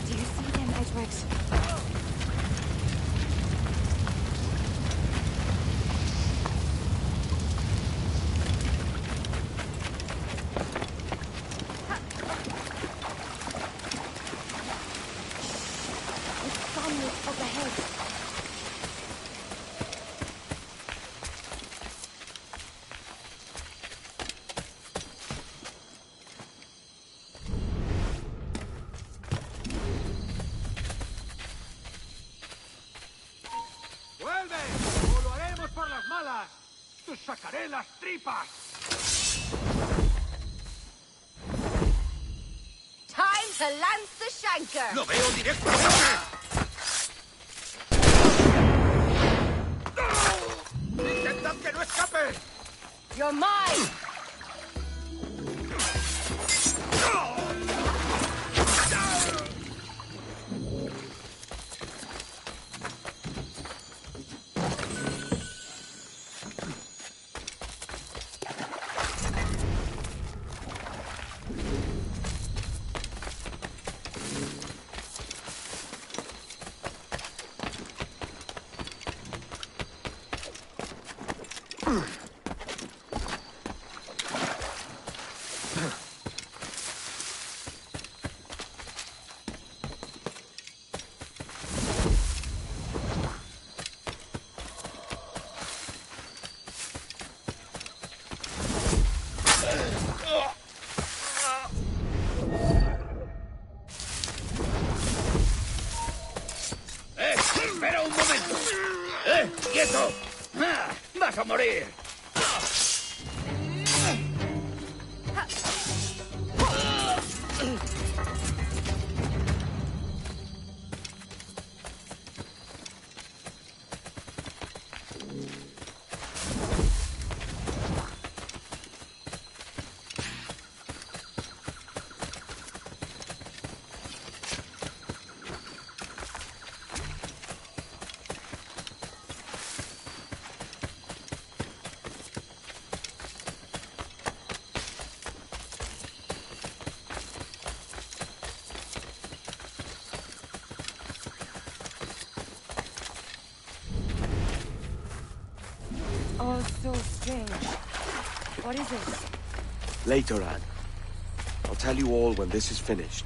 Do you see them, Edward? It's Samuel up ahead. ¡Vuelve! ¡O lo haremos por las malas! ¡Te sacaré las tripas! Time to lance the shanker! ¡Lo veo directamente! ¡Intentad que no escape! You're mine! morir. Oh, so strange. What is it? Later, Anne. I'll tell you all when this is finished.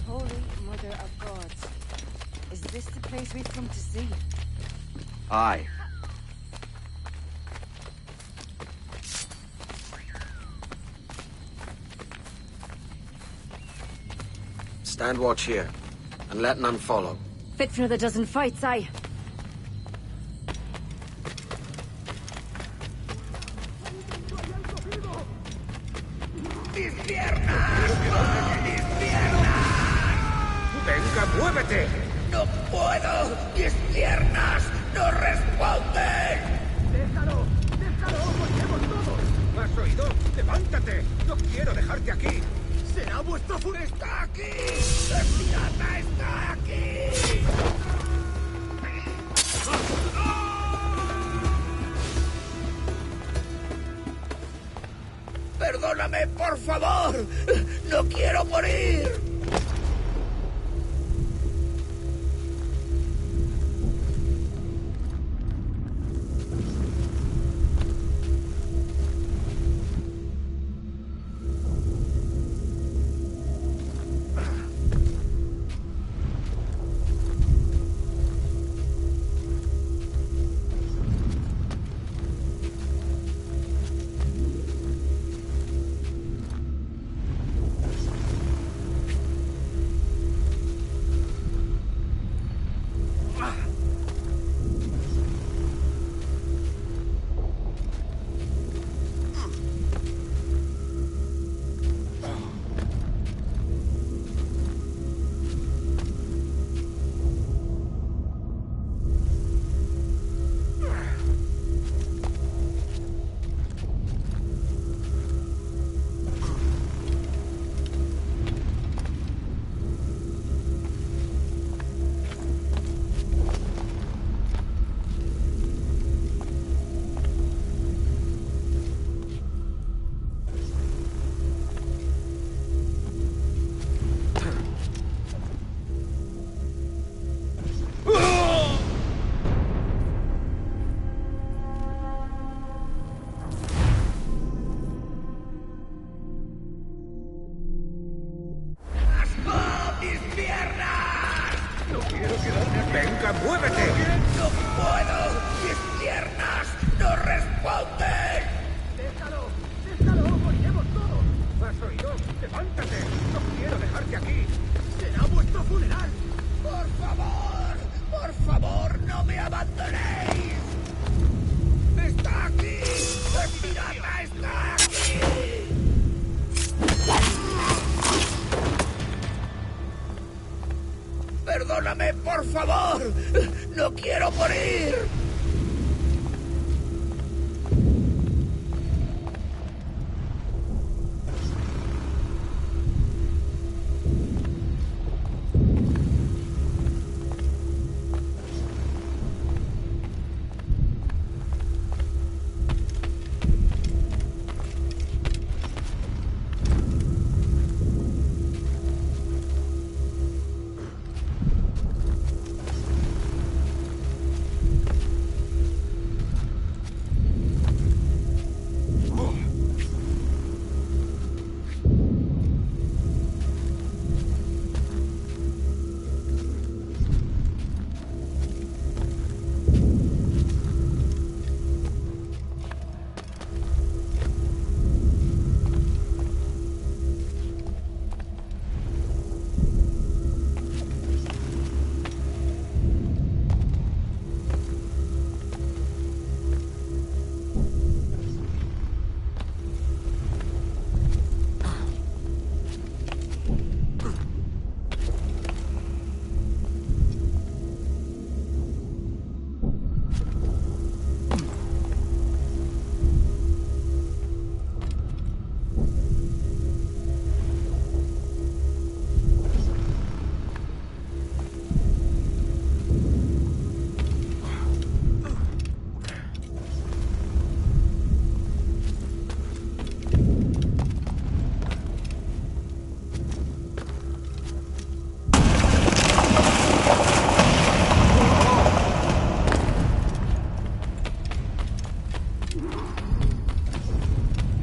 Holy Mother of Gods. Is this the place we've come to see? Aye. Stand watch here, and let none follow. Fit for another dozen fights, aye. ¡Mis piernas! ¡Mis piernas! ¡Venga, muévete! ¡No puedo! ¡Mis piernas no responden! ¡Déjalo! ¡Déjalo! ¡Moriremos todos! ¿Has oído? ¡Levántate! ¡No quiero dejarte aquí! ¡Será vuestro futuro! ¡Está aquí! ¡El pirata está aquí! ¡Perdóname, por favor! ¡No quiero morir! ¡Venga, muévete! ¡No puedo! ¡Mis piernas no responden! ¡Déjalo! ¡Déjalo! ¡Moriremos todos! ¿Has oído? ¡Levántate! ¡No quiero dejarte aquí! ¡Será vuestro funeral! ¡Por favor! ¡Por favor, no me abandonéis! ¡Está aquí! ¡El pirata está aquí! ¡Perdóname, por favor! ¡No quiero morir!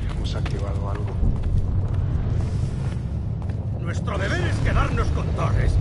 Hemos activado algo. Nuestro deber es quedarnos con Torres.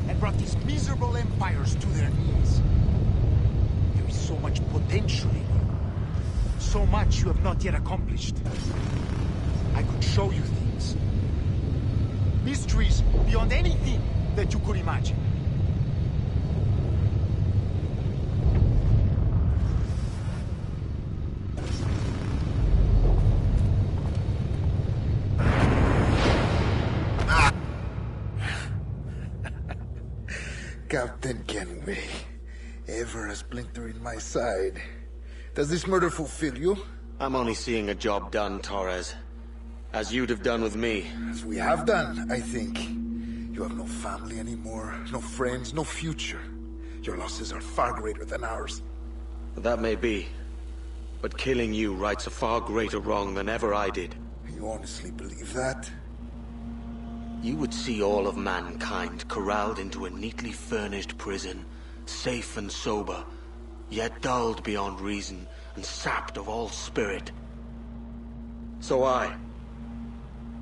And brought these miserable empires to their knees. There is so much potential in you. So much you have not yet accomplished. I could show you things. Mysteries beyond anything that you could imagine. Captain Kenway, ever a splinter in my side. Does this murder fulfill you? I'm only seeing a job done, Torres. As you'd have done with me. As we have done, I think. You have no family anymore, no friends, no future. Your losses are far greater than ours. That may be. But killing you rights a far greater wrong than ever I did. You honestly believe that? You would see all of mankind corralled into a neatly furnished prison, safe and sober, yet dulled beyond reason and sapped of all spirit. So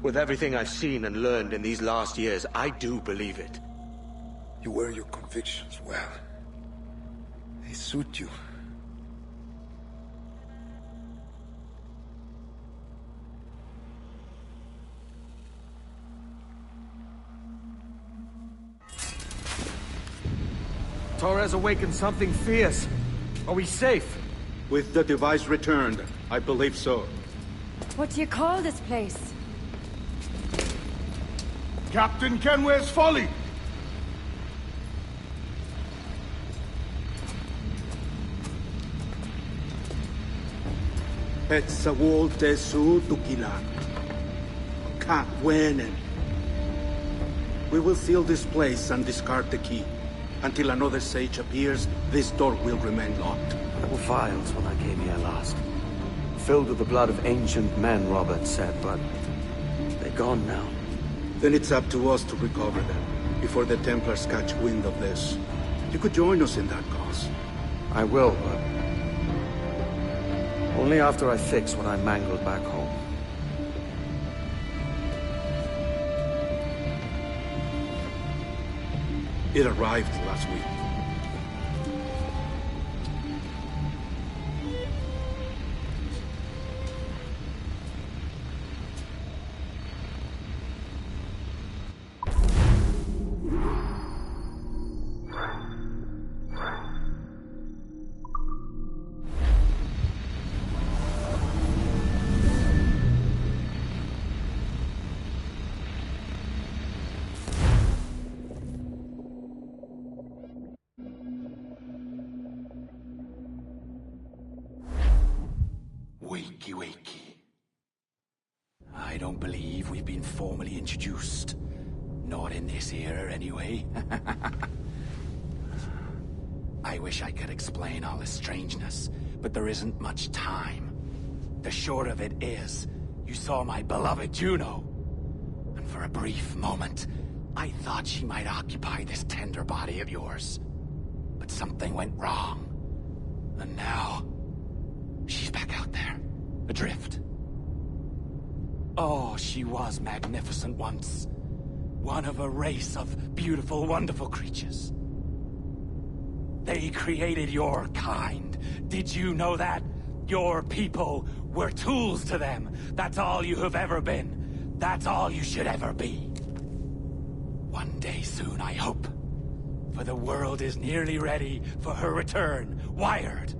with everything I've seen and learned in these last years, I do believe it. You wear your convictions well. They suit you. Torres awakened something fierce. Are we safe? With the device returned, I believe so. What do you call this place? Captain Kenway's Folly! Petzawol Tesu Tukila. Katwenen. We will seal this place and discard the key. Until another sage appears, this door will remain locked. There were vials when I came here last. Filled with the blood of ancient men, Robert said, but they're gone now. Then it's up to us to recover them, before the Templars catch wind of this. You could join us in that cause. I will, but only after I fix what I mangled back home. It arrived last week. don't believe we've been formally introduced. Not in this era, anyway. I wish I could explain all this strangeness, but there isn't much time. The short of it is, you saw my beloved Juno. And for a brief moment, I thought she might occupy this tender body of yours. But something went wrong. And now, she's back out there, adrift. Oh, she was magnificent once. One of a race of beautiful, wonderful creatures. They created your kind. Did you know that? Your people were tools to them. That's all you have ever been. That's all you should ever be. One day soon, I hope. For the world is nearly ready for her return. Wired.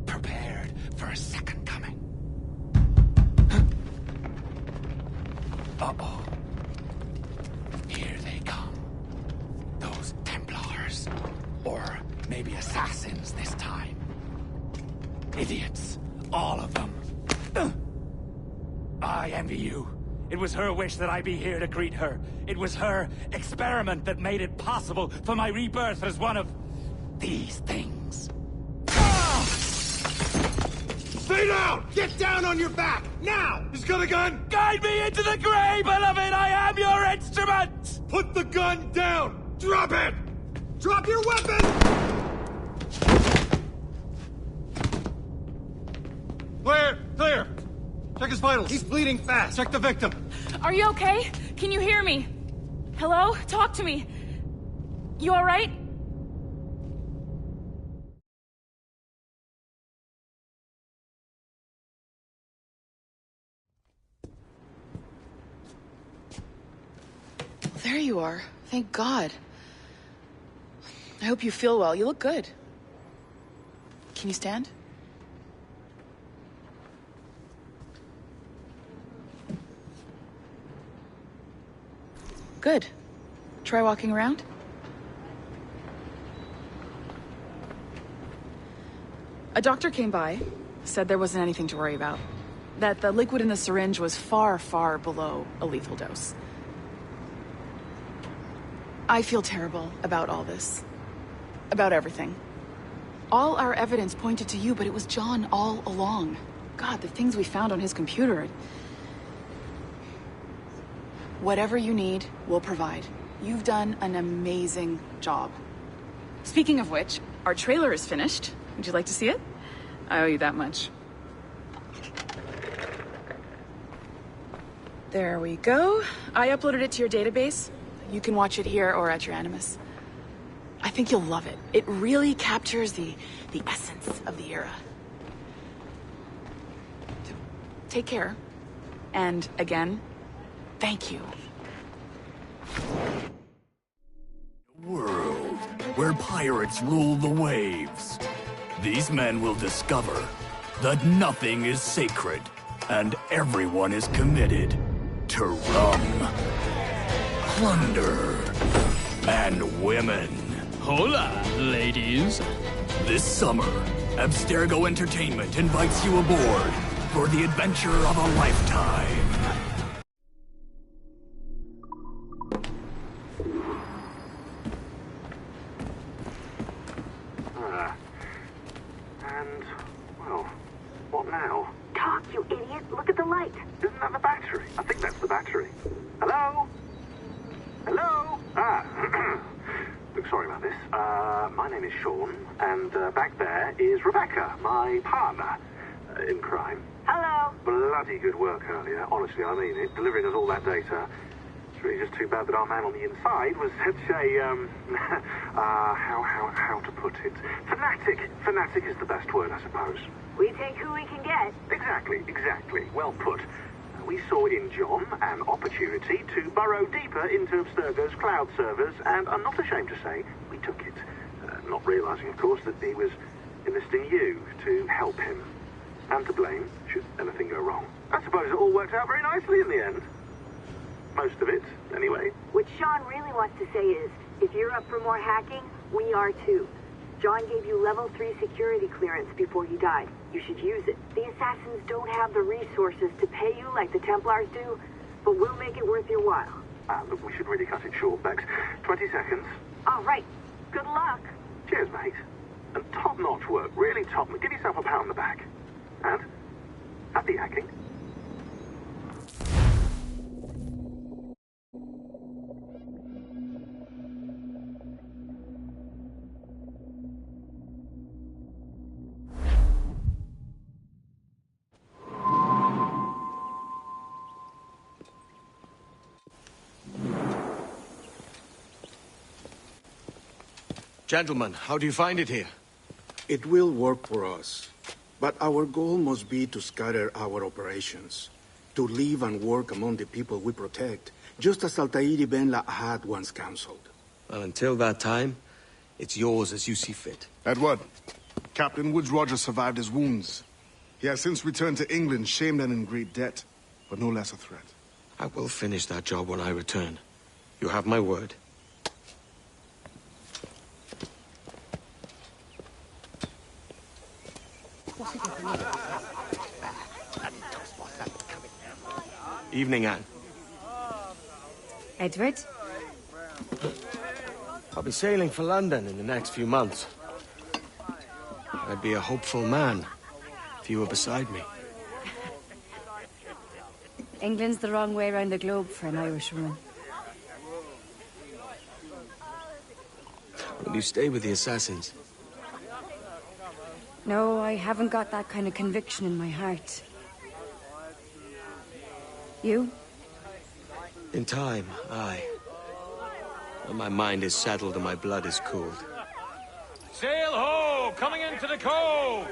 Prepared for a second coming. Uh-oh. Here they come. Those Templars. Or maybe assassins this time. Idiots. All of them. I envy you. It was her wish that I be here to greet her. It was her experiment that made it possible for my rebirth as one of these things. Stay down! Get down on your back! Now! He's got a gun! Guide me into the grave, beloved! I am your instrument! Put the gun down! Drop it! Drop your weapon! Clear! Clear! Check his vitals. He's bleeding fast. Check the victim. Are you okay? Can you hear me? Hello? Talk to me. You all right? There you are. Thank God. I hope you feel well. You look good. Can you stand? Good. Try walking around. A doctor came by, said there wasn't anything to worry about. That the liquid in the syringe was far, far below a lethal dose. I feel terrible about all this. About everything. All our evidence pointed to you, but it was John all along. God, the things we found on his computer. Whatever you need, we'll provide. You've done an amazing job. Speaking of which, our trailer is finished. Would you like to see it? I owe you that much. There we go. I uploaded it to your database. You can watch it here or at your Animus. I think you'll love it. It really captures the essence of the era. So, take care. And again, thank you. World where pirates rule the waves. These men will discover that nothing is sacred and everyone is committed to rum, plunder, and women. Hola, ladies. This summer, Abstergo Entertainment invites you aboard for the adventure of a lifetime. And, well, what now? Talk, you idiot! Look at the light! Isn't that the battery? I think that's the battery. Hello? Hello? Look, sorry about this. My name is Sean, and back there is Rebecca, my partner in crime. Hello. Bloody good work earlier. Honestly, I mean it. Delivering us all that data. It's really just too bad that our man on the inside was such a, how to put it? Fanatic. Fanatic is the best word, I suppose. We take who we can get. Exactly. Well put. We saw in John an opportunity to burrow deeper into Abstergo's cloud servers, and I'm not ashamed to say we took it. Not realizing, of course, that he was enlisting you to help him. And to blame, should anything go wrong. I suppose it all worked out very nicely in the end. Most of it, anyway. What Sean really wants to say is, if you're up for more hacking, we are too. John gave you level 3 security clearance before he died. You should use it. The assassins don't have the resources to pay you like the Templars do, but we'll make it worth your while. Look, we should really cut it short, Bex. 20 seconds. All right. Good luck. Cheers, mate. And top-notch work. Really top. Give yourself a pat on the back. And happy hacking. Gentlemen, how do you find it here? It will work for us. But our goal must be to scatter our operations. To live and work among the people we protect, just as Altair ibn La'ahad once counseled. Well, until that time, it's yours as you see fit. Edward, Captain Woodes Rogers survived his wounds. He has since returned to England, shamed and in great debt, but no less a threat. I will finish that job when I return. You have my word. Evening, Anne. Edward? I'll be sailing for London in the next few months. I'd be a hopeful man if you were beside me. England's the wrong way around the globe for an Irish woman. Will you stay with the assassins? No, I haven't got that kind of conviction in my heart. You? In time, aye. When my mind is settled and my blood is cooled. Sail ho! Coming into the cove!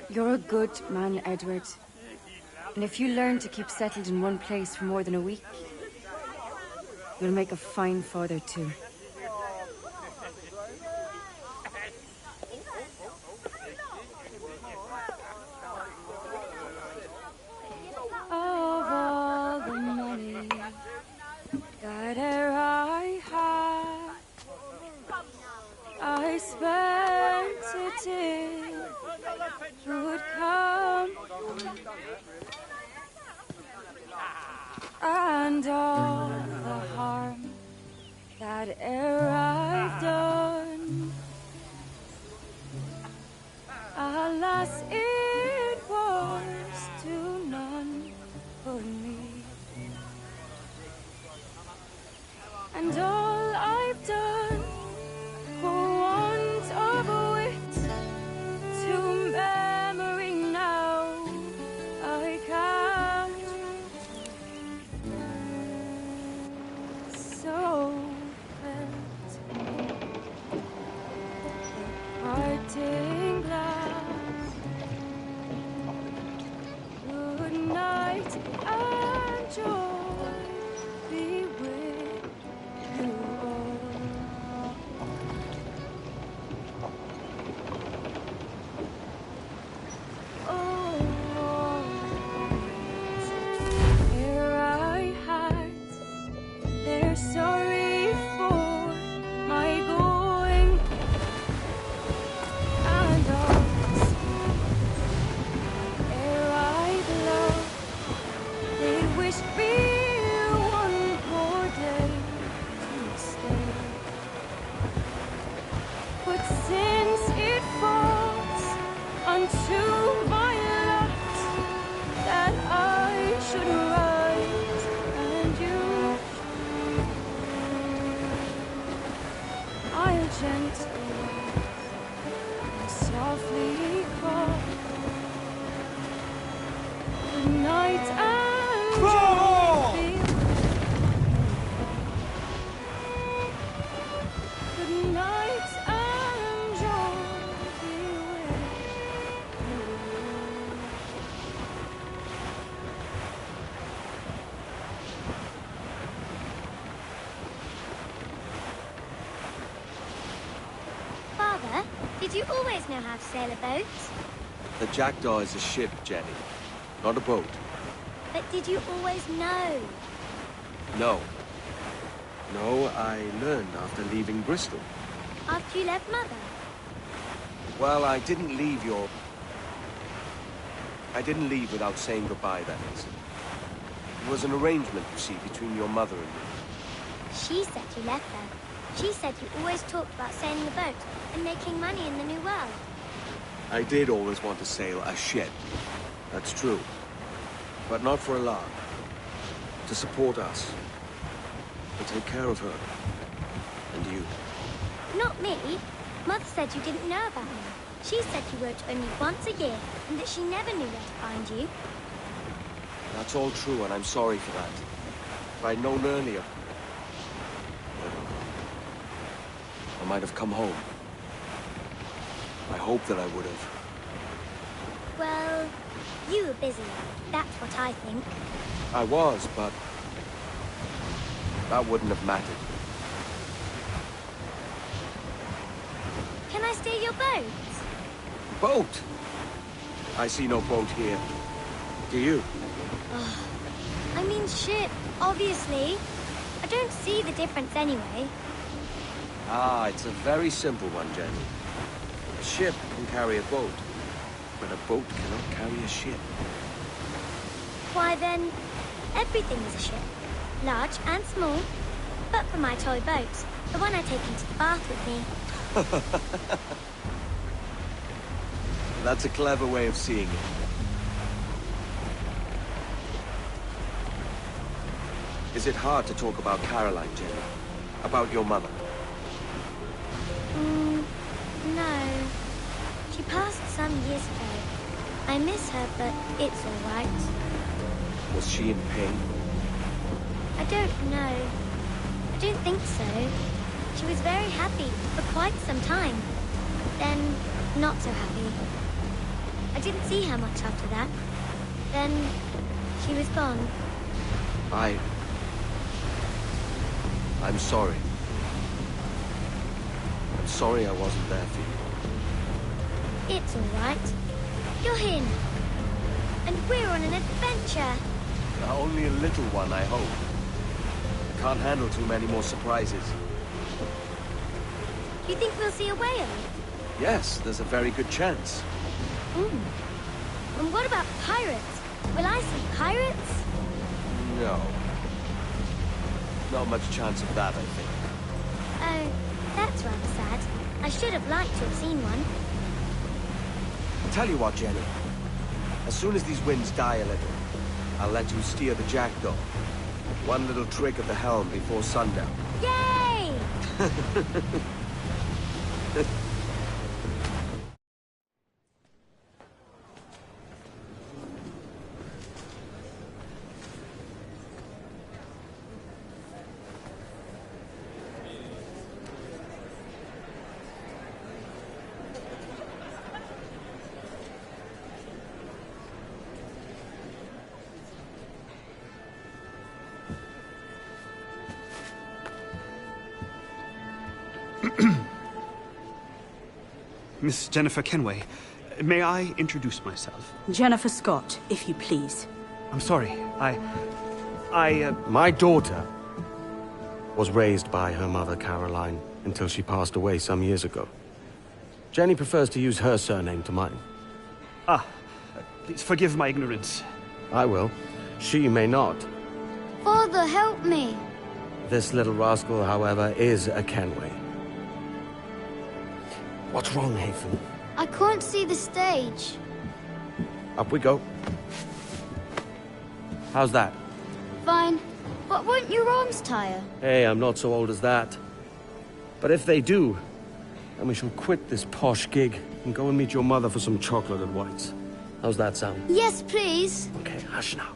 You're a good man, Edward. And if you learn to keep settled in one place for more than a week, you'll make a fine father too. Of all the money that e'er I had, I spent it in good come, and all the harm that e'er I've done, alas, it was to none but me. And all I've done for want of wit, to memory now I can't. So felt the parting glass. Good night and joy be with you all. Oh, here I had they're sorry for my going, and always ere I blow, they wish me one more day to stay. But since it falls unto my lot that I should rise and you, I'll gently and softly call. Good night and joy be with you. Good night and joy be with you. Father, did you always know how to sail a boat? The Jackdaw is a ship, Jenny, not a boat. But did you always know? No. No, I learned after leaving Bristol. After you left Mother? Well, I didn't leave without saying goodbye, that is. It was an arrangement, you see, between your mother and me. She said you left her. She said you always talked about sailing a boat and making money in the New World. I did always want to sail a ship. That's true. But not for a lark. To support us. To take care of her. And you. Not me. Mother said you didn't know about me. She said you wrote only once a year, and that she never knew where to find you. That's all true, and I'm sorry for that. If I'd known earlier, I might have come home. I hope that I would have. Well, you were busy. That's what I think. I was, but that wouldn't have mattered. Can I steal your boat? Boat? I see no boat here. Do you? I mean ship, obviously. I don't see the difference anyway. Ah, it's a very simple one, Jenny. A ship can carry a boat, but a boat cannot carry a ship. Why then, everything is a ship. Large and small. But for my toy boat, the one I take into the bath with me. That's a clever way of seeing it. Is it hard to talk about Caroline, Jenny? About your mother? No. She passed some years ago. I miss her, but it's all right. Was she in pain? I don't know. I don't think so. She was very happy for quite some time. Then, not so happy. I didn't see her much after that. Then, she was gone. I'm sorry. I'm sorry I wasn't there for you. It's all right. You're here now. And we're on an adventure. Only a little one, I hope. I can't handle too many more surprises. You think we'll see a whale? Yes, there's a very good chance. And what about pirates? Will I see pirates? No. Not much chance of that, I think. Oh, that's rather sad. I should have liked to have seen one. Tell you what, Jenny. As soon as these winds die a little, I'll let you steer the Jackdaw. One little trick of the helm before sundown. Yay! Miss Jennifer Kenway, may I introduce myself? Jennifer Scott, if you please. I'm sorry, My daughter was raised by her mother, Caroline, until she passed away some years ago. Jenny prefers to use her surname to mine. Please forgive my ignorance. I will. She may not. Father, help me. This little rascal, however, is a Kenway. What's wrong, Haytham? I can't see the stage. Up we go. How's that? Fine. But won't your arms tire? Hey, I'm not so old as that. But if they do, then we shall quit this posh gig and go and meet your mother for some chocolate and whites. How's that sound? Yes, please. Okay, hush now.